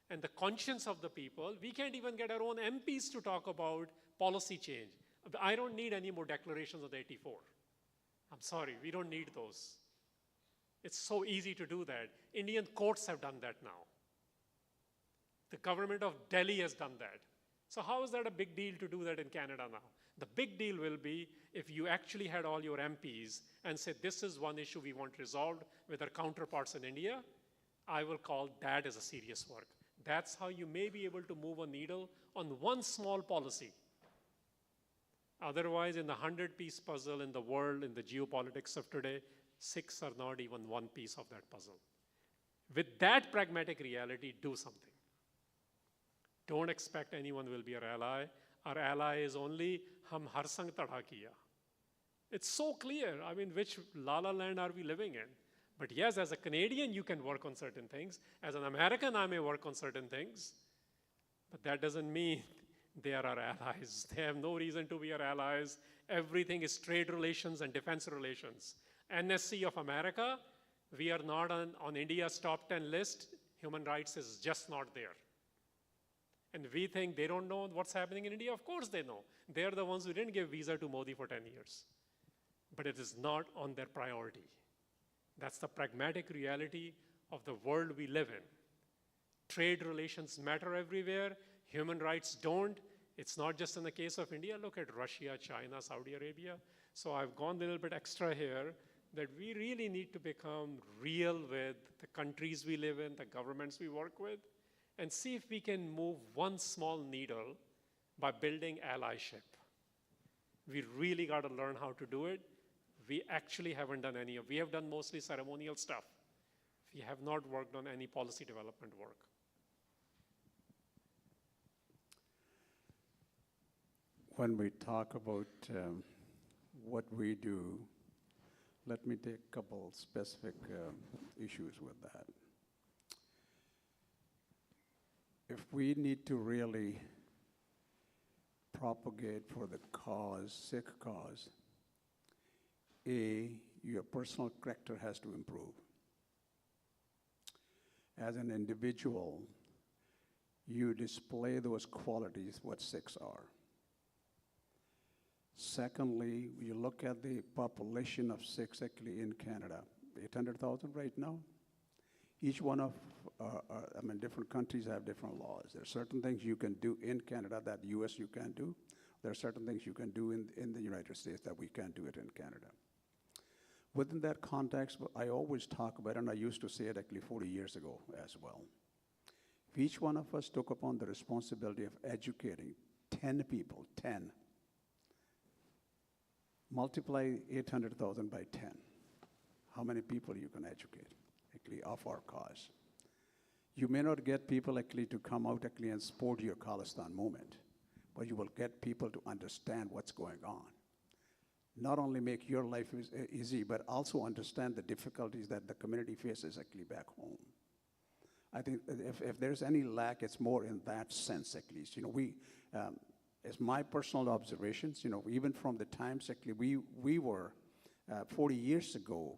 and the conscience of the people. We can't even get our own MPs to talk about policy change. I don't need any more declarations of the 84. I'm sorry, we don't need those. It's so easy to do that. Indian courts have done that now. The government of Delhi has done that. So how is that a big deal to do that in Canada now? The big deal will be if you actually had all your MPs and said, this is one issue we want resolved with our counterparts in India, I will call that as a serious work. That's how you may be able to move a needle on one small policy. Otherwise, in the 100-piece puzzle in the world, in the geopolitics of today, 6 are not even one piece of that puzzle. With that pragmatic reality, do something. Don't expect anyone will be our ally. Our ally is only hum har sang tada kiya. It's so clear. I mean, which la-la land are we living in? But yes, as a Canadian, you can work on certain things. As an American, I may work on certain things. But that doesn't mean they are our allies. They have no reason to be our allies. Everything is trade relations and defense relations. NSC of America, we are not on India's top 10 list. Human rights is just not there. And we think they don't know what's happening in India. Of course they know. They're the ones who didn't give visa to Modi for 10 years. But it is not on their priority. That's the pragmatic reality of the world we live in. Trade relations matter everywhere. Human rights don't. It's not just in the case of India. Look at Russia, China, Saudi Arabia. So I've gone a little bit extra here that we really need to become real with the countries we live in, the governments we work with, and see if we can move one small needle by building allyship. We really got to learn how to do it. We actually haven't done any of, we have done mostly ceremonial stuff. We have not worked on any policy development work. When we talk about what we do, let me take a couple specific issues with that. If we need to really propagate for the cause, Sikh cause, your personal character has to improve. As an individual, you display those qualities, what Sikhs are. Secondly, you look at the population of Sikhs actually in Canada, 800,000 right now. Each one of, different countries have different laws. There are certain things you can do in Canada that the US you can't do. There are certain things you can do in the United States that we can't do it in Canada. Within that context, I always talk about, and I used to say it actually 40 years ago as well. If each one of us took upon the responsibility of educating 10 people, 10, multiply 800,000 by 10, how many people you can educate actually of our cause? You may not get people actually to come out actually and support your Khalistan movement, but you will get people to understand what's going on. Not only make your life easy, but also understand the difficulties that the community faces actually back home. I think if there's any lack, it's more in that sense at least. You know, as my personal observations, you know, even from the times actually we were 40 years ago,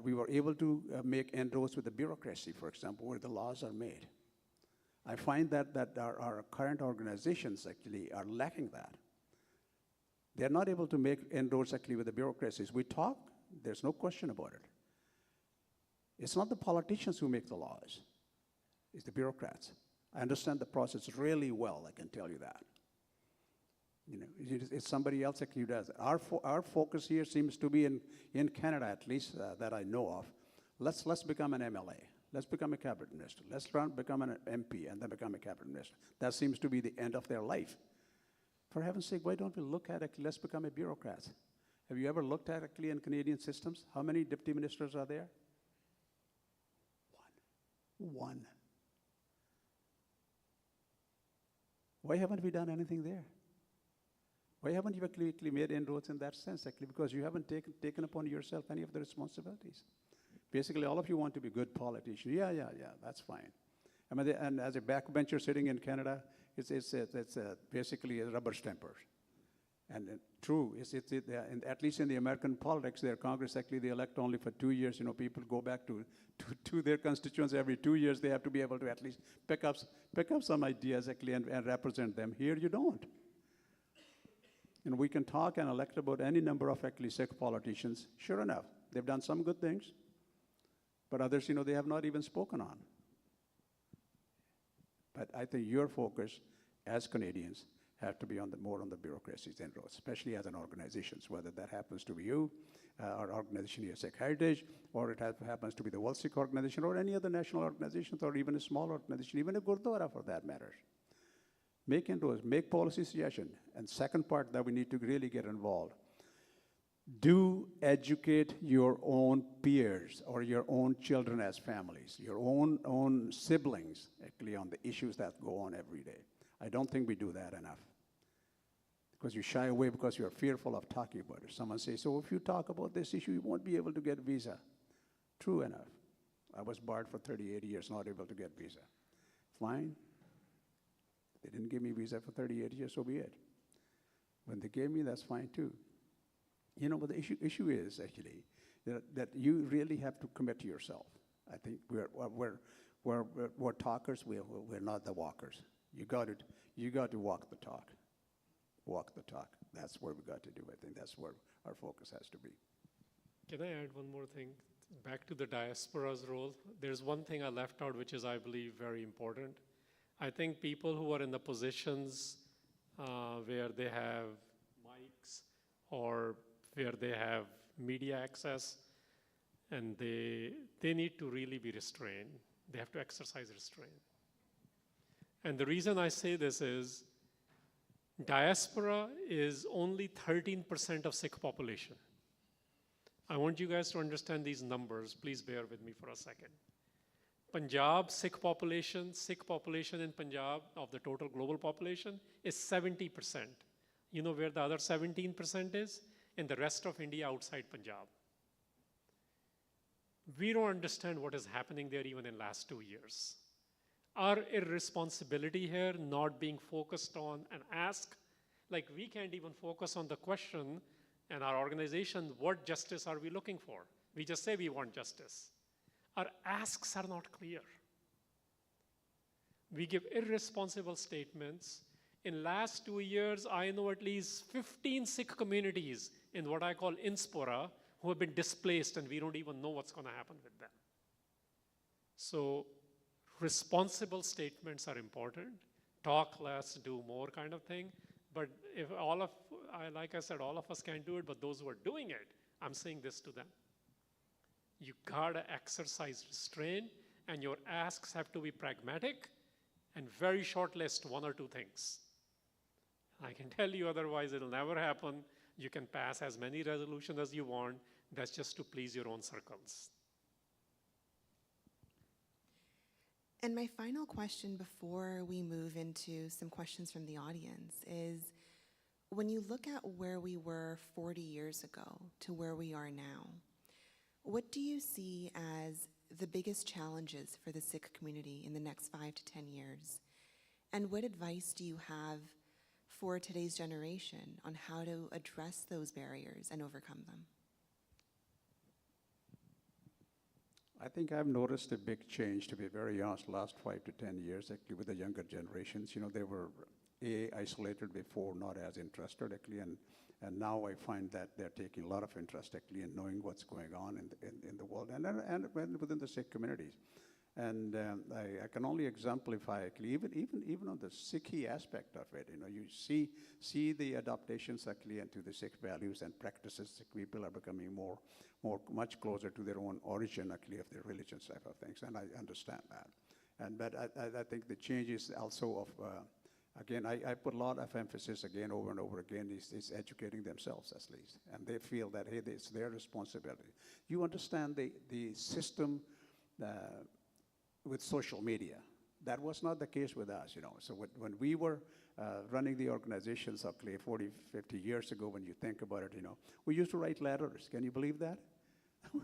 we were able to make inroads with the bureaucracy, for example, where the laws are made. I find that our current organizations actually are lacking that. They're not able to make inroads actually with the bureaucracies. We talk, there's no question about it. It's not the politicians who make the laws, it's the bureaucrats. I understand the process really well, I can tell you that. You know, it's somebody else actually who does it. Our focus here seems to be in Canada, at least that I know of. Let's become an MLA. Let's become a cabinet minister. Let's become an MP and then become a cabinet minister. That seems to be the end of their life. For heaven's sake, why don't we look at it, let's become a bureaucrat. Have you ever looked at actually in Canadian systems? How many deputy ministers are there? One. Why haven't we done anything there? Why haven't you actually made inroads in that sense? Actually, because you haven't taken upon yourself any of the responsibilities. Basically, all of you want to be good politicians. Yeah, that's fine. I mean, and as a backbencher sitting in Canada, it's basically a rubber stamper. And true, at least in the American politics, their Congress actually they elect only for 2 years. You know, people go back to their constituents every 2 years. They have to be able to at least pick up some ideas actually and represent them. Here, you don't. And we can talk and elect about any number of actually Sikh politicians. Sure enough, they've done some good things, but others, you know, they have not even spoken on. But I think your focus as Canadians, have to be more on the bureaucracies and roads, especially as an organization, whether that happens to be you, our organization here, Sikh Heritage, or it happens to be the World Sikh Organization, or any other national organizations, or even a small organization, even a Gurdwara for that matter. Make inroads, make policy suggestion. And second part that we need to really get involved, do educate your own peers or your own children as families, your own siblings, actually, on the issues that go on every day. I don't think we do that enough. Because you shy away because you're fearful of talking about it. Someone says, so if you talk about this issue, you won't be able to get visa. True enough. I was barred for 38 years, not able to get visa. Fine. They didn't give me visa for 38 years, so be it. When they gave me, that's fine too. You know, but the issue is actually that you really have to commit to yourself. I think we're talkers, we're not the walkers. You got to walk the talk. Walk the talk. That's what we got to do. I think that's where our focus has to be. Can I add one more thing? Back to the diaspora's role. There's one thing I left out, which is, I believe, very important. I think people who are in the positions where they have mics or where they have media access, and they need to really be restrained. They have to exercise restraint. And the reason I say this is, diaspora is only 13% of Sikh population. I want you guys to understand these numbers. Please bear with me for a second. Punjab, Sikh population in Punjab of the total global population is 70%. You know where the other 17% is? In the rest of India outside Punjab. We don't understand what is happening there even in last 2 years. Our irresponsibility here not being focused on and ask, like we can't even focus on the question and our organization, what justice are we looking for? We just say we want justice. Our asks are not clear. We give irresponsible statements. In last 2 years, I know at least 15 Sikh communities in what I call Inspora who have been displaced, and we don't even know what's going to happen with them. So responsible statements are important. Talk less, do more kind of thing. But if like I said, all of us can't do it, but those who are doing it, I'm saying this to them. You gotta exercise restraint, and your asks have to be pragmatic and very short list, 1 or 2 things. I can tell you otherwise it'll never happen. You can pass as many resolutions as you want. That's just to please your own circles. And my final question before we move into some questions from the audience is, when you look at where we were 40 years ago to where we are now, what do you see as the biggest challenges for the Sikh community in the next 5 to 10 years? And what advice do you have for today's generation on how to address those barriers and overcome them? I think I've noticed a big change, to be very honest, last 5 to 10 years, actually, with the younger generations. You know, they were isolated before, not as interested, actually, and now I find that they're taking a lot of interest, actually, in knowing what's going on in the world and within the Sikh communities. And I can only exemplify, actually, even on the Sikhi aspect of it, you know, you see the adaptations, actually, into the Sikh values and practices. Sikh people are becoming much closer to their own origin, actually, of their religion type of things, and I understand that. But I think the changes also of, again, I put a lot of emphasis, again, over and over again, is educating themselves, at least, and they feel that, hey, it's their responsibility. You understand the system with social media. That was not the case with us, you know. So when we were running the organizations, actually, 40, 50 years ago, when you think about it, you know, we used to write letters. Can you believe that?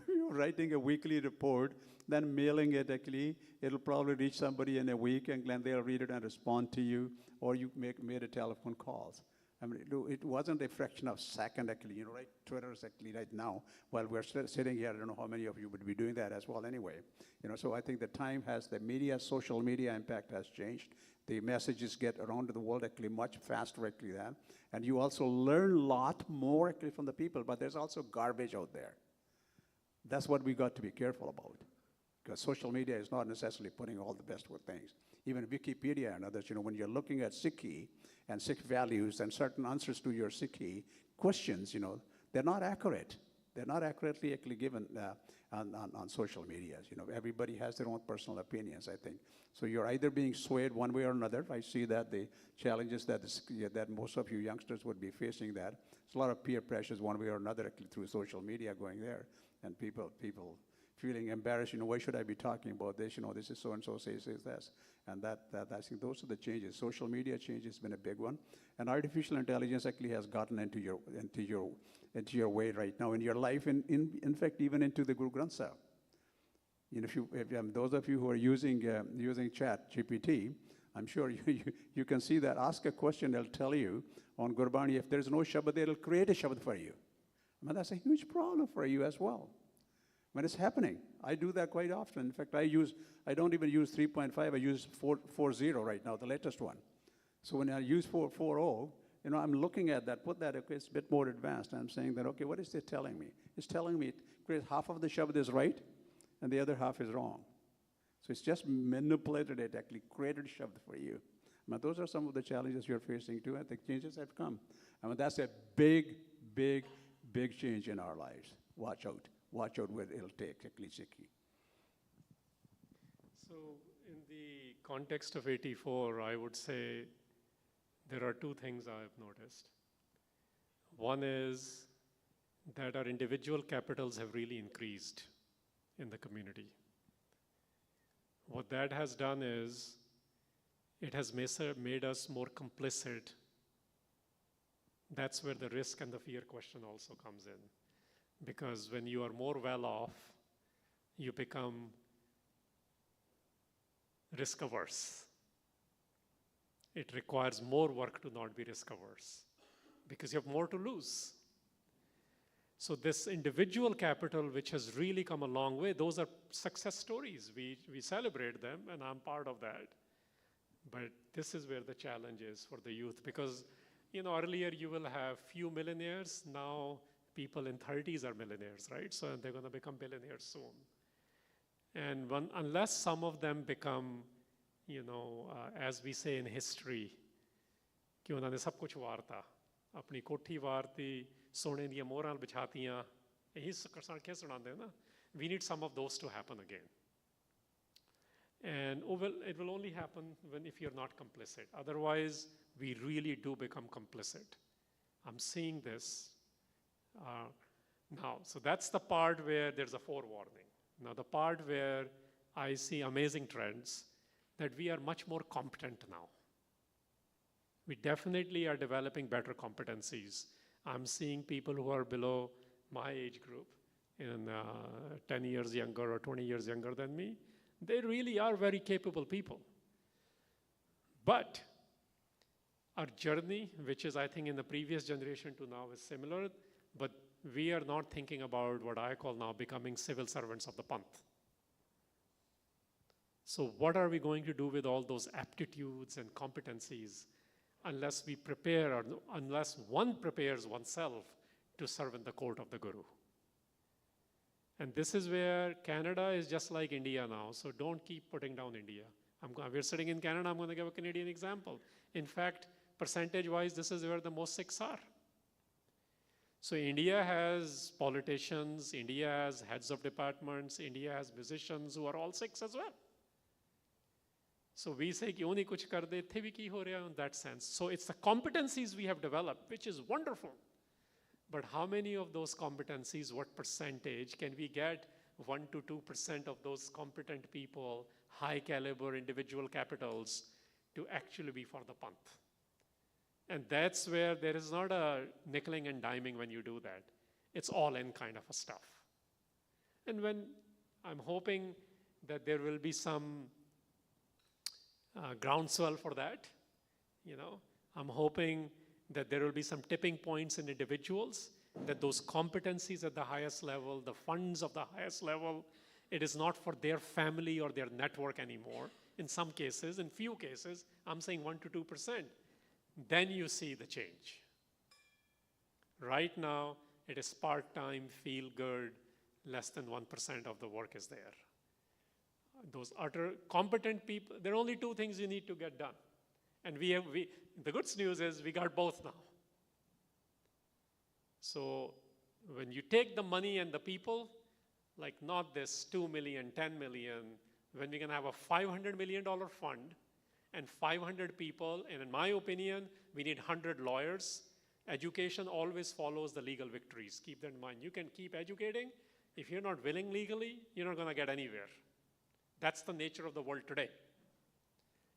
We were writing a weekly report, then mailing it, actually. It'll probably reach somebody in a week, and then they'll read it and respond to you, or you made a telephone calls. I mean, it wasn't a fraction of a second, actually, you know, right? Twitter's actually right now, while we're sitting here, I don't know how many of you would be doing that as well anyway. You know, so I think the time has, the social media impact has changed. The messages get around the world, actually, much faster, actually, than. And you also learn a lot more, actually, from the people, but there's also garbage out there. That's what we got to be careful about, because social media is not necessarily putting all the best things. even Wikipedia and others, when you're looking at Sikhi and Sikh values and certain answers to your Sikhi questions, they're not accurate. They're not accurately actually given on social media. Everybody has their own personal opinions, I think. So you're either being swayed one way or another. I see that the challenges that most of you youngsters would be facing that. There's a lot of peer pressures one way or another actually through social media going there, and people feeling embarrassed. Why should I be talking about this? This is so and so says this, and that I think those are the changes. Social media change has been a big one, and artificial intelligence actually has gotten into your way right now in your life, and in fact even into the Guru Granth Sahib. If those of you who are using Chat GPT, I'm sure you can see that. Ask a question, they'll tell you on Gurbani. If there's no Shabad, it'll create a Shabad for you. That's a huge problem for you as well. When it's happening, I do that quite often. In fact, I don't even use 3.5. I use 4.0 right now, the latest one. So when I use 4.0, I'm looking at that, put that, okay, it's a bit more advanced. I'm saying that, okay, what is it telling me? It's telling me half of the Shabad is right, and the other half is wrong. So it's just manipulated it, actually created Shabad for you. Those are some of the challenges you're facing too. I think changes have come. That's a big, big, big change in our lives. Watch out. Watch out where it'll take, actually, Sikhi. So in the context of 84, I would say there are two things I've noticed. One is that our individual capitals have really increased in the community. What that has done is it has made us more complicit. That's where the risk and the fear question also comes in. Because when you are more well off, you become risk averse. It requires more work to not be risk averse because you have more to lose. So this individual capital, which has really come a long way, those are success stories. We celebrate them, and I'm part of that. But this is where the challenge is for the youth, because earlier you will have few millionaires. Now people in 30s are millionaires, right? So they're going to become billionaires soon. And unless some of them become, as we say in history, कि उन्होंने सब कुछ वारता, अपनी कोठी वारती, सोने दी मोहरां बिछातियां, यही सखियां सुनाते हैं ना. We need some of those to happen again. And it will only happen if you're not complicit. Otherwise, we really do become complicit. I'm seeing this now. So that's the part where there's a forewarning. Now, the part where I see amazing trends, that we are much more competent now. We definitely are developing better competencies. I'm seeing people who are below my age group, in 10 years younger or 20 years younger than me. They really are very capable people. But our journey, which is I think in the previous generation to now, is similar, but we are not thinking about what I call now becoming civil servants of the Panth. So what are we going to do with all those aptitudes and competencies unless we prepare, or unless one prepares oneself to serve in the court of the Guru? And this is where Canada is just like India now, so don't keep putting down India. We're sitting in Canada, I'm going to give a Canadian example. In fact, percentage-wise, this is where the most Sikhs are. So India has politicians, India has heads of departments, India has musicians who are all Sikhs as well. So we say, ki oni kuch kar de, the bhi ki ho raha in that sense. So it's the competencies we have developed, which is wonderful. But how many of those competencies, what percentage can we get 1 to 2% of those competent people, high caliber individual capitals, to actually be for the Panth? And that's where there is not a nickeling and diming when you do that. It's all in kind of a stuff. And when I'm hoping that there will be some groundswell for that, I'm hoping that there will be some tipping points in individuals, that those competencies at the highest level, the funds of the highest level, it is not for their family or their network anymore. In some cases, in few cases, I'm saying 1 to 2%. Then you see the change. Right now, it is part-time, feel good, less than 1% of the work is there. those utter competent people. There are only two things you need to get done. And the good news is we got both now. So when you take the money and the people, like not this 2 million, 10 million, when we can have a $500 million fund and 500 people, and in my opinion, we need 100 lawyers. Education always follows the legal victories. Keep that in mind. You can keep educating. If you're not willing legally, you're not going to get anywhere. That's the nature of the world today.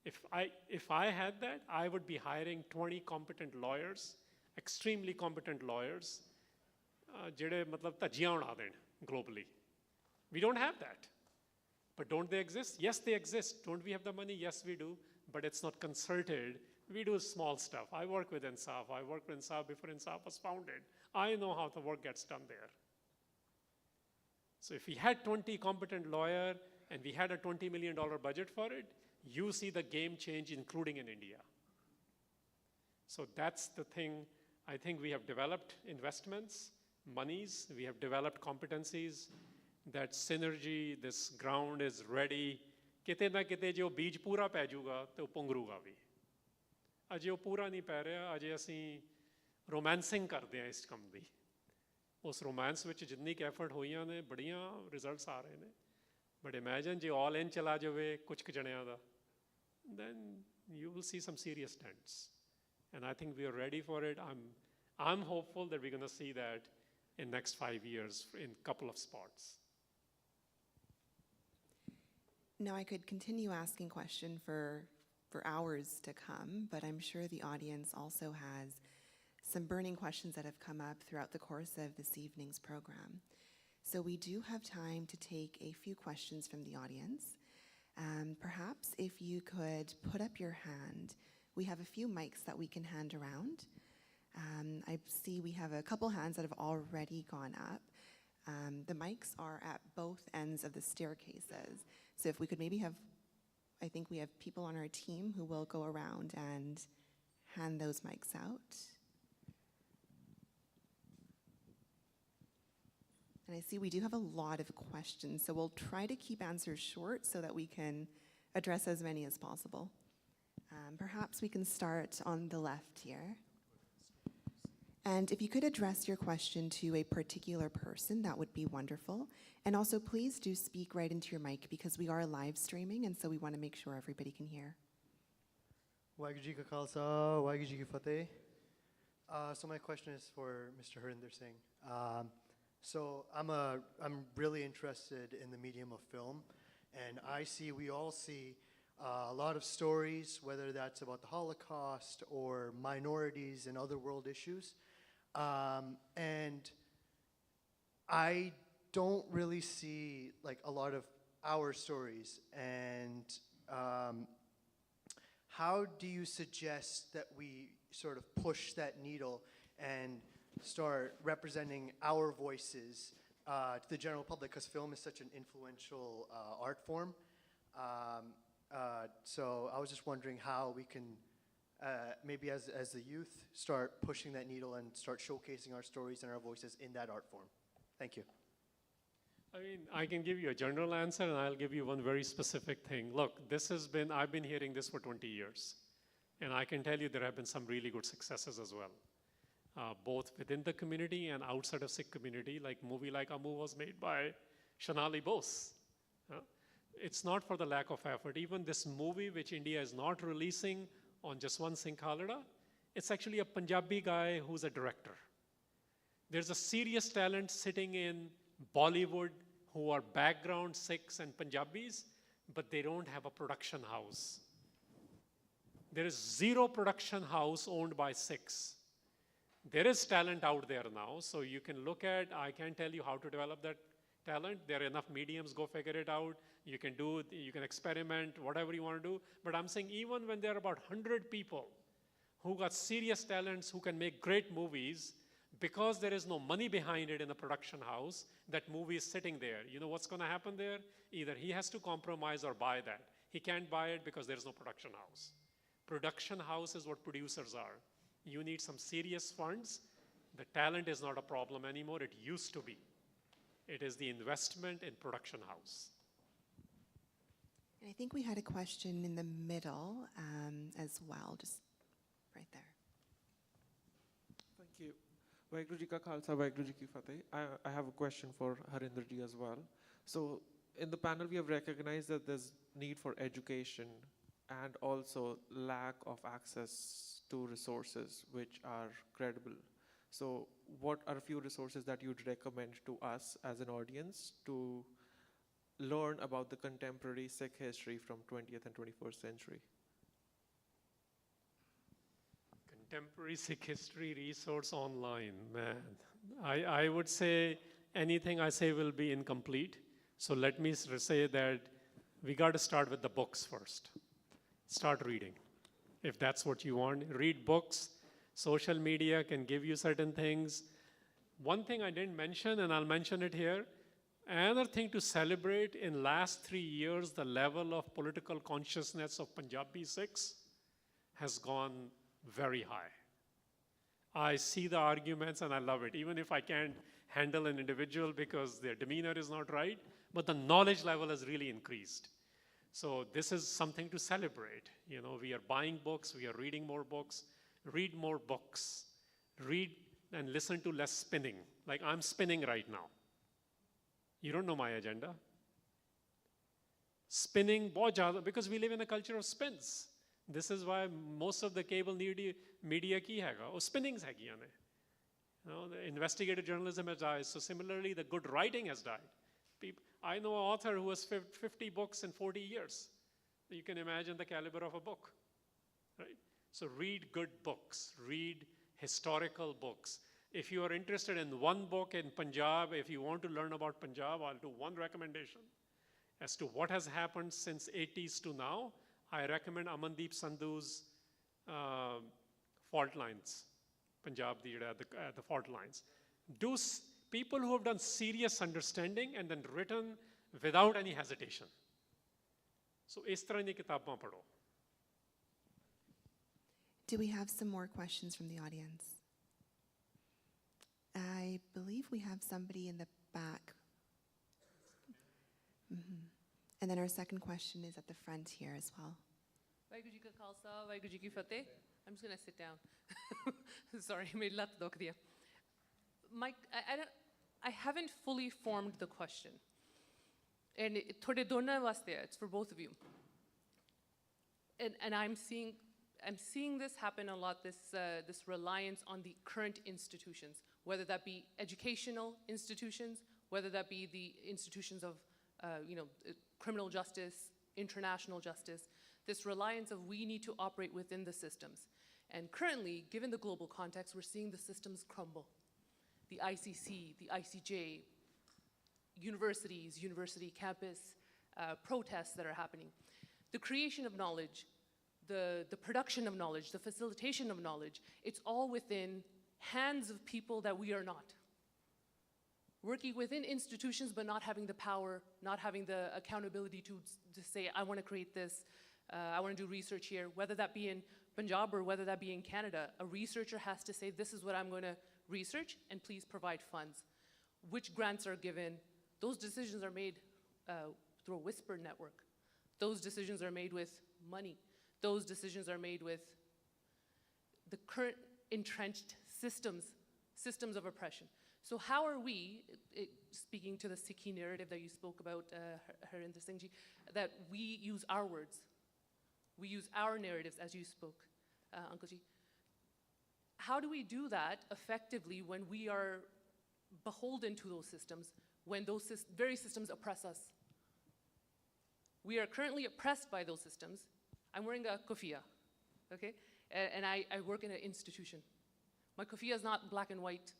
If I had that, I would be hiring 20 competent lawyers, extremely competent lawyers, ਜਿਹੜੇ ਮਤਲਬ ਧੱਜੀਆਂ ਉਡਾ ਦੇਣ globally. We don't have that. But don't they exist? Yes, they exist. Don't we have the money? Yes, we do. But it's not concerted. We do small stuff. I work with INSAF. I worked with INSAF before INSAF was founded. I know how the work gets done there. So if we had 20 competent lawyers and we had a $20 million budget for it, you see the game change, including in India. So that's the thing. I think we have developed investments, monies, we have developed competencies, that synergy, this ground is ready. ਕਿਤੇ ਨਾ ਕਿਤੇ ਜੇ ਉਹ ਬੀਜ ਪੂਰਾ ਪੈ ਜਾਊਗਾ ਤੇ ਉਹ ਪੁੰਗਰੂਗਾ ਵੀ ਅਜੇ ਉਹ ਪੂਰਾ ਨਹੀਂ ਪੈ ਰਿਹਾ ਅਜੇ ਅਸੀਂ ਰੋਮਾਂਸਿੰਗ ਕਰਦੇ ਹਾਂ ਇਸ ਕੰਮ ਦੀ ਉਸ ਰੋਮਾਂਸ ਵਿੱਚ ਜਿੰਨੀ ਕੁ ਐਫਰਟ ਹੋਈਆਂ ਨੇ ਬੜੀਆਂ ਰਿਜ਼ਲਟਸ ਆ ਰਹੇ ਨੇ ਬਟ ਇਮੈਜਿਨ ਜੇ ਆਲ ਇਨ ਚਲਾ ਜਾਵੇ ਕੁਝ ਕੁ ਜਣਿਆਂ ਦਾ then you will see some serious dents and I think we are ready for it. I'm hopeful that we're going to see that in next 5 years in a couple of spots. Now, I could continue asking question for hours to come, but I'm sure the audience also has some burning questions that have come up throughout the course of this evening's program. So we do have time to take a few questions from the audience. Perhaps if you could put up your hand. We have a few mics that we can hand around. I see we have a couple hands that have already gone up. The mics are at both ends of the staircases. So if we could maybe have, I think we have people on our team who will go around and hand those mics out. And I see we do have a lot of questions, so we'll try to keep answers short so that we can address as many as possible. Perhaps we can start on the left here. And if you could address your question to a particular person, that would be wonderful. And also, please do speak right into your mic because we are live streaming, and so we want to make sure everybody can hear. Waheguru Ji Ka Khalsa, Waheguru Ji Ki Fateh. So my question is for Mr. Harinder Singh. So I'm really interested in the medium of film, and we all see a lot of stories, whether that's about the Holocaust or minorities and other world issues. And I don't really see like a lot of our stories. And how do you suggest that we sort of push that needle and start representing our voices to the general public, because film is such an influential art form. So I was just wondering how we can maybe as the youth start pushing that needle and start showcasing our stories and our voices in that art form. Thank you. I mean, I can give you a general answer and I'll give you one very specific thing. Look, I've been hearing this for 20 years. And I can tell you there have been some really good successes as well. Both within the community and outside of Sikh community, like movie like Amu was made by Shanali Bose. It's not for the lack of effort. Even this movie, which India is not releasing on Jaswant Singh Khalda, it's actually a Punjabi guy who's a director. There's a serious talent sitting in Bollywood who are background Sikhs and Punjabis, but they don't have a production house. There is zero production house owned by Sikhs. There is talent out there now, so you can look at, I can't tell you how to develop that talent. There are enough mediums, go figure it out. You can experiment, whatever you want to do. But I'm saying even when there are about 100 people who got serious talents, who can make great movies, because there is no money behind it in the production house, that movie is sitting there. You know what's going to happen there? Either he has to compromise or buy that. He can't buy it because there's no production house. Production house is what producers are. You need some serious funds. The talent is not a problem anymore. It used to be. It is the investment in production house. And I think we had a question in the middle as well, just right there. Thank you. Waheguru Ji Ka Khalsa, Waheguru Ji Ki Fateh. I have a question for Harinder Ji as well. So in the panel, we have recognized that there's need for education and also lack of access to resources which are credible. So what are a few resources that you'd recommend to us as an audience to learn about the contemporary Sikh history from 20th and 21st century? Contemporary Sikh history resource online, man. I would say anything I say will be incomplete. So let me say that we got to start with the books first. Start reading. If that's what you want, read books. Social media can give you certain things. One thing I didn't mention, and I'll mention it here, another thing to celebrate in last 3 years, the level of political consciousness of Punjabi Sikhs has gone very high. I see the arguments and I love it, even if I can't handle an individual because their demeanor is not right, but the knowledge level has really increased. So this is something to celebrate. You know, we are buying books, we are reading more books, read more books, read and listen to less spinning. Like I'm spinning right now. You don't know my agenda. Spinning, bahut zyada, because we live in a culture of spins. This is why most of the cable media ki haiga, oh spinnings hagiyan ne. You know, the investigative journalism has died. So similarly, the good writing has died. I know an author who has 50 books in 40 years. You can imagine the caliber of a book, right? So read good books, read historical books. If you are interested in one book in Punjab, if you want to learn about Punjab, I'll do one recommendation. As to what has happened since 80s to now, I recommend Amandeep Sandhu's Fault Lines, Punjab, the Fault Lines. People who have done serious understanding and then written without any hesitation. So, is tarah di kitabaan padho. Do we have some more questions from the audience? I believe we have somebody in the back. And then our second question is at the front here as well. Waheguru Ji Ka Khalsa, Waheguru Ji Ki Fateh. I'm just going to sit down. Sorry, meri lat dukh diya. Mike, I haven't fully formed the question. And thode dona waste, it's for both of you. And I'm seeing this happen a lot, this reliance on the current institutions, whether that be educational institutions, whether that be the institutions of criminal justice, international justice, this reliance of we need to operate within the systems. And currently, given the global context, we're seeing the systems crumble. The ICC, the ICJ, universities, university campus, protests that are happening. The creation of knowledge, the production of knowledge, the facilitation of knowledge, it's all within hands of people that we are not. Working within institutions but not having the power, not having the accountability to say, I want to create this, I want to do research here, whether that be in Punjab or whether that be in Canada, a researcher has to say, this is what I'm going to research and please provide funds. Which grants are given? Those decisions are made through a whisper network. Those decisions are made with money. Those decisions are made with the current entrenched systems of oppression. So how are we, speaking to the Sikhi narrative that you spoke about, Harinder Singh Ji, that we use our words, we use our narratives as you spoke, Uncle Ji. How do we do that effectively when we are beholden to those systems, when those very systems oppress us? We are currently oppressed by those systems. I'm wearing a kufia, okay? And I work in an institution. My kufia is not black and white.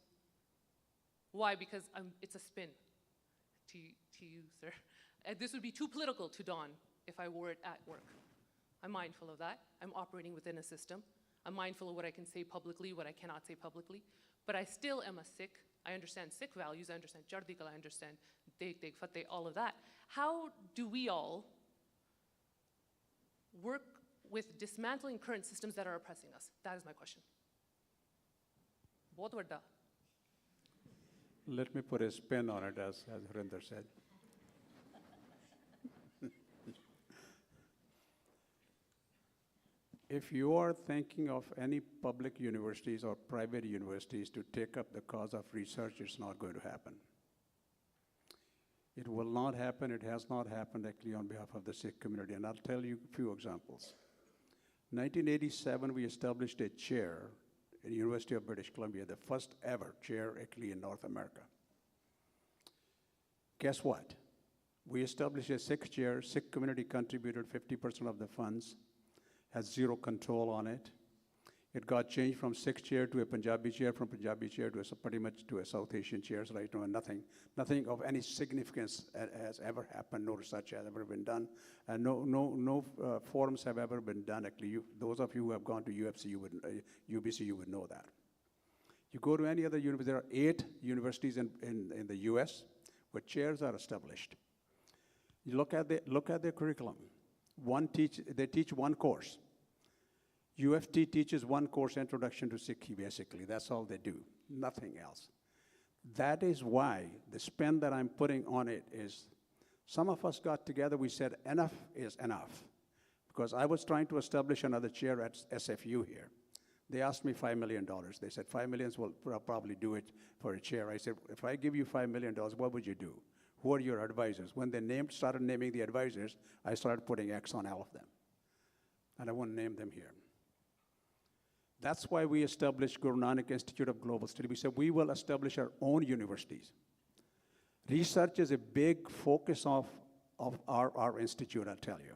Why? Because it's a spin to you, sir. This would be too political to don if I wore it at work. I'm mindful of that. I'm operating within a system. I'm mindful of what I can say publicly, what I cannot say publicly. But I still am a Sikh. I understand Sikh values. I understand Chardi Kala. I understand Dekh Dekh Fateh, all of that. How do we all work with dismantling current systems that are oppressing us? That is my question. Bahut vadda. Let me put a spin on it, as Harinder said. If you are thinking of any public universities or private universities to take up the cause of research, it's not going to happen. It will not happen. It has not happened actually on behalf of the Sikh community. And I'll tell you a few examples. 1987, we established a chair at the University of British Columbia, the first ever chair actually in North America. Guess what? We established a Sikh chair. Sikh community contributed 50% of the funds, has zero control on it. It got changed from Sikh chair to a Punjabi chair, from Punjabi chair to pretty much to a South Asian chair. So right now, nothing of any significance has ever happened. No research has ever been done, and no forums have ever been done. Actually, those of you who have gone to UBC, you would know that. You go to any other university. There are 8 universities in the U.S. where chairs are established. You look at their curriculum. They teach one course. UFT teaches one course, Introduction to Sikhi, basically. That's all they do, nothing else. That is why the spin that I'm putting on it is, some of us got together, we said enough is enough. Because I was trying to establish another chair at SFU here. They asked me $5 million. They said, $5 million will probably do it for a chair. I said, if I give you $5 million, what would you do? Who are your advisors? When they started naming the advisors, I started putting X on all of them. And I won't name them here. That's why we established Guru Nanak Institute of Global Study. We said we will establish our own universities. Research is a big focus of our institute, I'll tell you.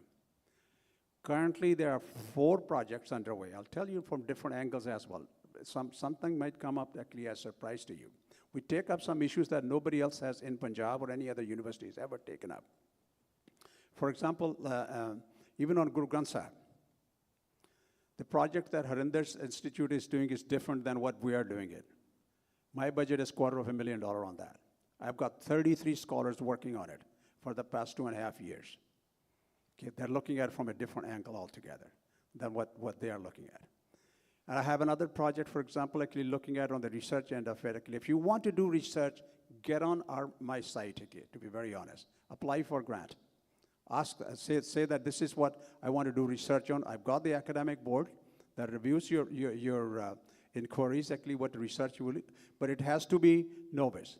Currently, there are 4 projects underway. I'll tell you from different angles as well. Something might come up actually as a surprise to you. We take up some issues that nobody else has in Punjab or any other university has ever taken up. For example, even on Guru Granth Sahib, the project that Harinder's Institute is doing is different than what we are doing it. My budget is $250,000 on that. I've got 33 scholars working on it for the past 2.5 years. Okay, they're looking at it from a different angle altogether than what they are looking at. And I have another project, for example, actually looking at on the research end of it. Actually, if you want to do research, get on my site, okay, to be very honest. Apply for a grant. Say that this is what I want to do research on. I've got the academic board that reviews your inquiries, actually what research you will, but it has to be novice.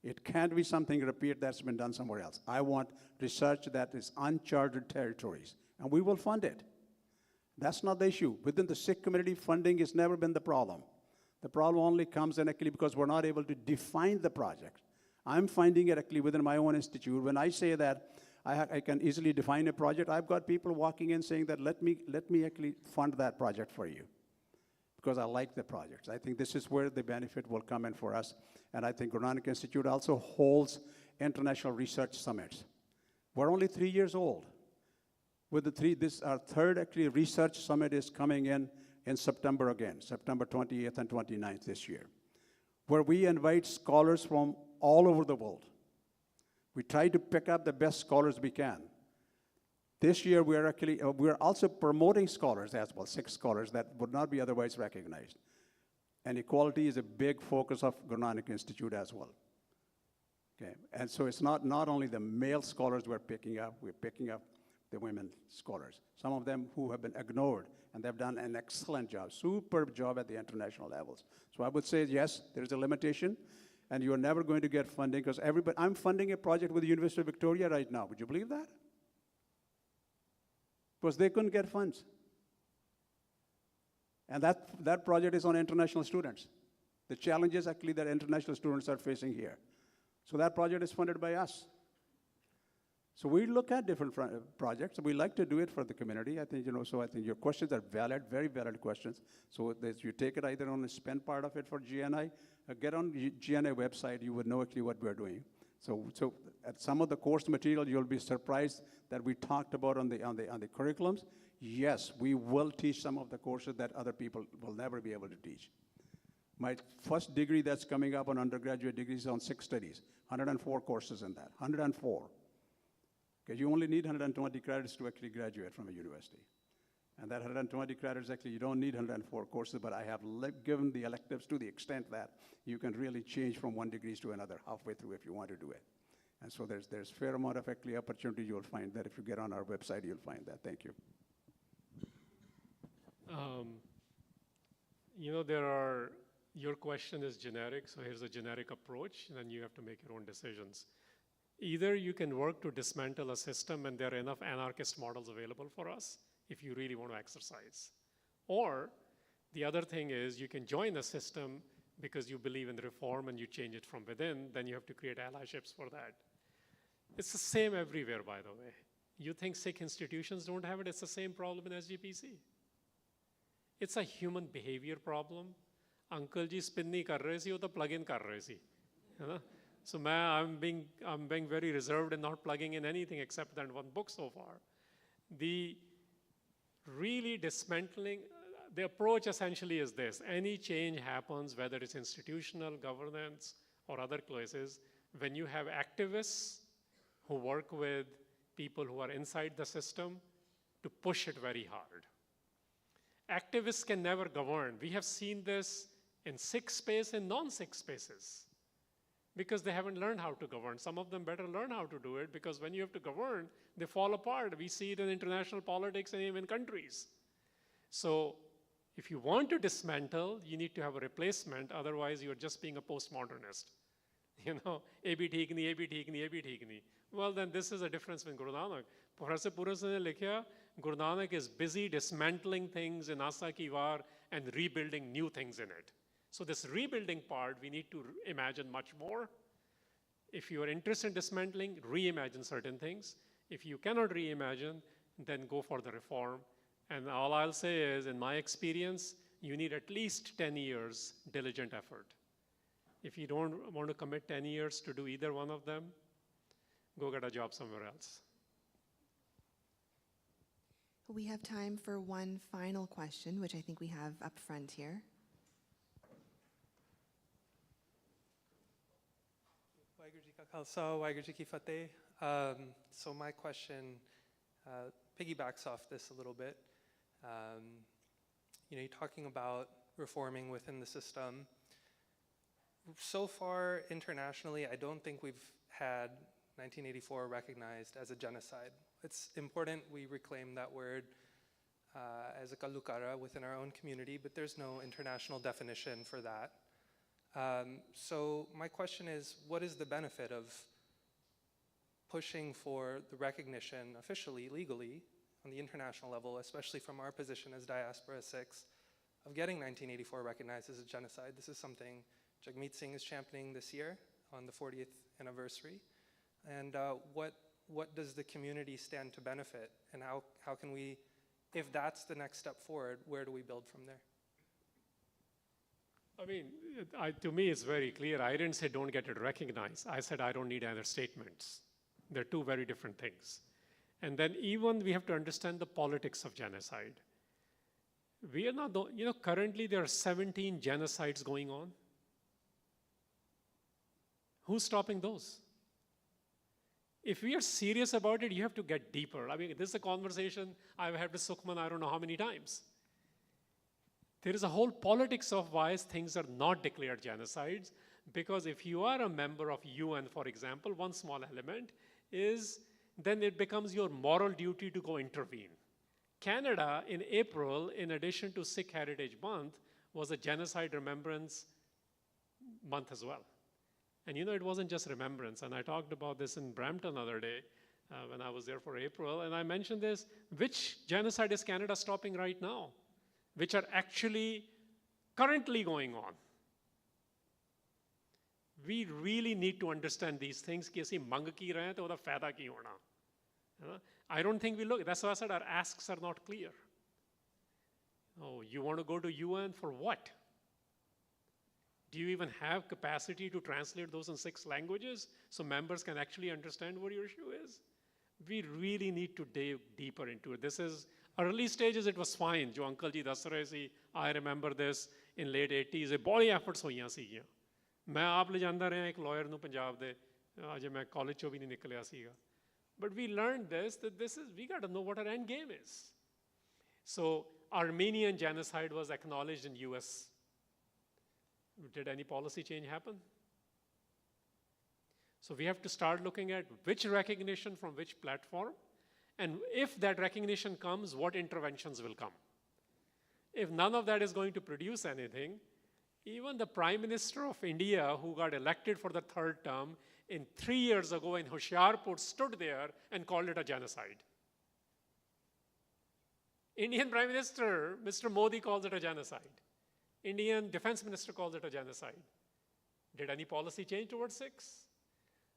It can't be something repeat that's been done somewhere else. I want research that is uncharted territories, and we will fund it. That's not the issue. Within the Sikh community, funding has never been the problem. The problem only comes in actually because we're not able to define the project. I'm finding it actually within my own institute. When I say that I can easily define a project, I've got people walking in saying that let me actually fund that project for you because I like the projects. I think this is where the benefit will come in for us. And I think Guru Nanak Institute also holds international research summits. We're only 3 years old. This our third actually research summit is coming in September again, September 28th and 29th this year, where we invite scholars from all over the world. We try to pick up the best scholars we can. This year we're also promoting scholars as well, 6 scholars that would not be otherwise recognized. And equality is a big focus of Guru Nanak Institute as well. Okay, and so it's not only the male scholars we're picking up the women scholars. Some of them who have been ignored, and they've done an excellent job, superb job at the international levels. So I would say, yes, there's a limitation, and you're never going to get funding because I'm funding a project with the University of Victoria right now. Would you believe that? Because they couldn't get funds. And that project is on international students. The challenges actually that international students are facing here. So that project is funded by us. So we look at different projects. We like to do it for the community. I think, so I think your questions are valid, very valid questions. So you take it either on the spend part of it for GNI, get on the GNI website, you would know actually what we're doing. So at some of the course material, you'll be surprised that we talked about on the curriculums. Yes, we will teach some of the courses that other people will never be able to teach. My first degree that's coming up on undergraduate degrees is on Sikh studies, 104 courses in that, 104. Because you only need 120 credits to actually graduate from a university. And that 120 credits, actually, you don't need 104 courses, but I have given the electives to the extent that you can really change from one degree to another halfway through if you want to do it. And so there's fair amount of actually opportunity you'll find that if you get on our website, you'll find that. Thank you. your question is generic, so here's a generic approach, and then you have to make your own decisions. Either you can work to dismantle a system, and there are enough anarchist models available for us if you really want to exercise. Or the other thing is you can join a system because you believe in reform and you change it from within, then you have to create allyships for that. It's the same everywhere, by the way. You think Sikh institutions don't have it, it's the same problem in SGPC. It's a human behavior problem. Uncle ji spin nahi kar rahe si, wo to plug in kar rahe si. So I'm being very reserved in not plugging in anything except that one book so far. The really dismantling, the approach essentially is this. Any change happens, whether it's institutional, governance, or other places, when you have activists who work with people who are inside the system to push it very hard. Activists can never govern. We have seen this in Sikh space and non-Sikh spaces because they haven't learned how to govern. Some of them better learn how to do it because when you have to govern, they fall apart. We see it in international politics and even countries. So if you want to dismantle, you need to have a replacement. Otherwise, you're just being a postmodernist. A-bhi theek nahi, A-bhi theek nahi, A-bhi theek nahi. Well, then this is a difference with Guru Nanak. Professor Puras ne likhya, Guru Nanak is busy dismantling things in Asa Ki War and rebuilding new things in it. So this rebuilding part, we need to imagine much more. If you are interested in dismantling, reimagine certain things. If you cannot reimagine, then go for the reform. And all I'll say is, in my experience, you need at least 10 years diligent effort. If you don't want to commit 10 years to do either one of them, go get a job somewhere else. We have time for one final question, which I think we have up front here. Waheguru Ji Ka Khalsa, Waheguru Ji Ki Fateh. So my question piggybacks off this a little bit. You're talking about reforming within the system. So far, internationally, I don't think we've had 1984 recognized as a genocide. It's important we reclaim that word as a kalukara within our own community, but there's no international definition for that. So my question is, what is the benefit of pushing for the recognition officially, legally, on the international level, especially from our position as Diaspora Sikhs, of getting 1984 recognized as a genocide? This is something Jagmeet Singh is championing this year on the 40th anniversary. And what does the community stand to benefit? And how can we, if that's the next step forward, where do we build from there? I mean, to me, it's very clear. I didn't say don't get it recognized. I said I don't need other statements. They're two very different things. And then even we have to understand the politics of genocide. We are not, currently there are 17 genocides going on. Who's stopping those? If we are serious about it, you have to get deeper. I mean, this is a conversation I've had with Sukhman I don't know how many times. There is a whole politics of why things are not declared genocides, because if you are a member of UN, for example, one small element is then it becomes your moral duty to go intervene. Canada, in April, in addition to Sikh Heritage Month, was a genocide remembrance month as well. And it wasn't just remembrance. And I talked about this in Brampton the other day when I was there for April. And I mentioned this, which genocide is Canada stopping right now? Which are actually currently going on? We really need to understand these things. Ki assi mang ki rahe hain, to oda fayda ki hona. I don't think we look, that's why I said our asks are not clear. Oh, you want to go to UN for what? Do you even have capacity to translate those in 6 languages so members can actually understand what your issue is? We really need to dig deeper into it. This is, early stages it was fine. Jo Uncle Ji das rahe si, I remember this in late 80s. Body efforts hoiyan sigiyan. मैं आप ले जांदा रहा एक lawyer ਨੂੰ ਪੰਜਾਬ ਦੇ ਅਜੇ ਮੈਂ college ਚੋਂ ਵੀ ਨਹੀਂ ਨਿਕਲਿਆ ਸੀਗਾ. But we learned this, that we got to know what our end game is. So Armenian genocide was acknowledged in US. Did any policy change happen? So we have to start looking at which recognition from which platform, and if that recognition comes, what interventions will come. If none of that is going to produce anything, even the Prime Minister of India, who got elected for the third term, in 3 years ago in Hoshiarpur, stood there and called it a genocide. Indian Prime Minister, Mr. Modi, calls it a genocide. Indian Defense Minister calls it a genocide. Did any policy change towards 6?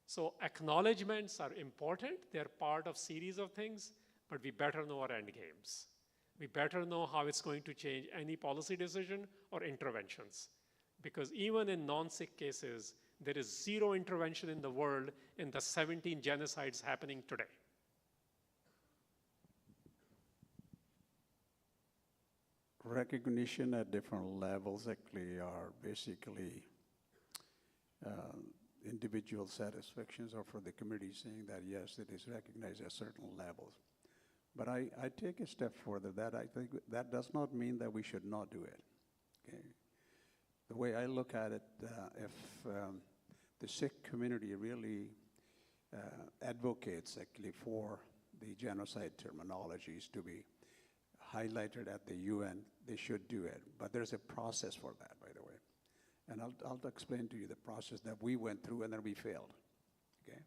So acknowledgements are important. They're part of series of things, but we better know our end games. We better know how it's going to change any policy decision or interventions. Because even in non-Sikh cases, there is zero intervention in the world in the 17 genocides happening today. Recognition at different levels actually are basically individual satisfactions or for the community saying that yes, it is recognized at certain levels. But I take a step further that I think that does not mean that we should not do it. Okay? The way I look at it, if the Sikh community really advocates actually for the genocide terminologies to be highlighted at the UN, they should do it. But there's a process for that, by the way. And I'll explain to you the process that we went through and then we failed. Okay?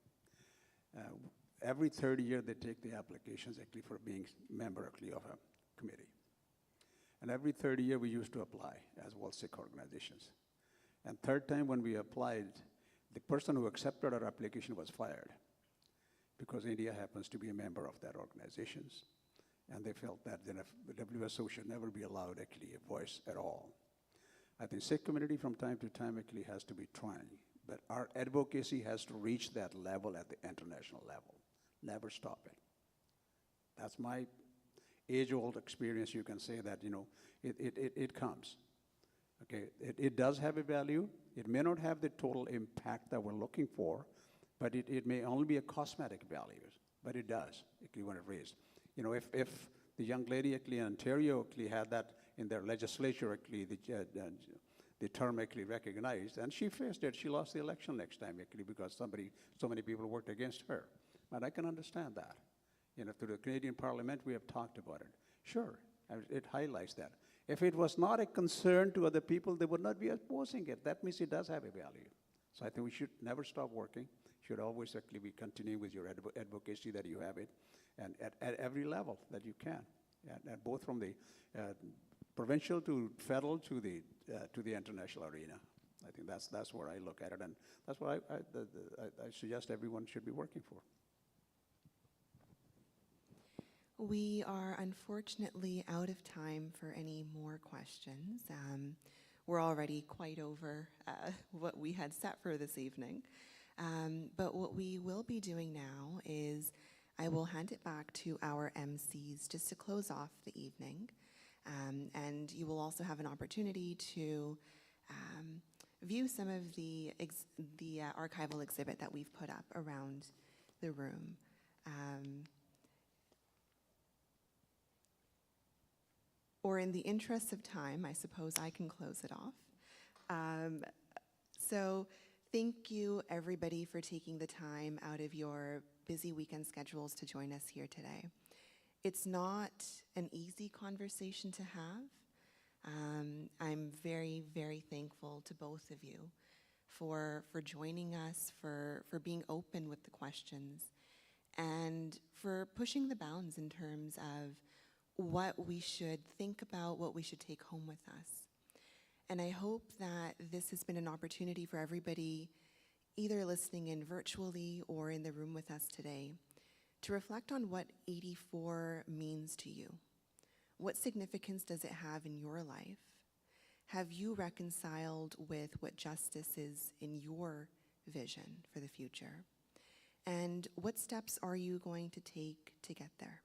Every third year they take the applications actually for being member actually of a committee. And every third year we used to apply as World Sikh organizations. And third time when we applied, the person who accepted our application was fired because India happens to be a member of that organizations. And they felt that the WSO should never be allowed actually a voice at all. I think Sikh community from time to time actually has to be trying, but our advocacy has to reach that level at the international level. Never stop it. That's my age-old experience. You can say that, you know, it comes. Okay, it does have a value. It may not have the total impact that we're looking for, but it may only be a cosmetic value, but it does, if you want to raise. You know, if the young lady actually in Ontario actually had that in their legislature, actually the term actually recognized, and she faced it, she lost the election next time actually because so many people worked against her. But I can understand that. You know, through the Canadian Parliament, we have talked about it. Sure, it highlights that. If it was not a concern to other people, they would not be opposing it. That means it does have a value. So I think we should never stop working. Should always actually be continuing with your advocacy that you have it, and at every level that you can, and both from the provincial to federal to the international arena. I think that's where I look at it, and that's what I suggest everyone should be working for. We are unfortunately out of time for any more questions. We're already quite over what we had set for this evening. But what we will be doing now is I will hand it back to our MCs just to close off the evening. And you will also have an opportunity to view some of the archival exhibit that we've put up around the room. Or in the interest of time, I suppose I can close it off. So thank you, everybody, for taking the time out of your busy weekend schedules to join us here today. It's not an easy conversation to have. I'm very, very thankful to both of you for joining us, for being open with the questions, and for pushing the bounds in terms of what we should think about, what we should take home with us. And I hope that this has been an opportunity for everybody, either listening in virtually or in the room with us today, to reflect on what 84 means to you. What significance does it have in your life? Have you reconciled with what justice is in your vision for the future? And what steps are you going to take to get there?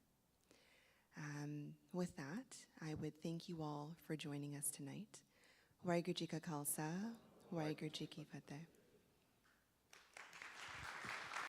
With that, I would thank you all for joining us tonight. Waheguru Ji Ka Khalsa, Waheguru Ji Ki Fateh.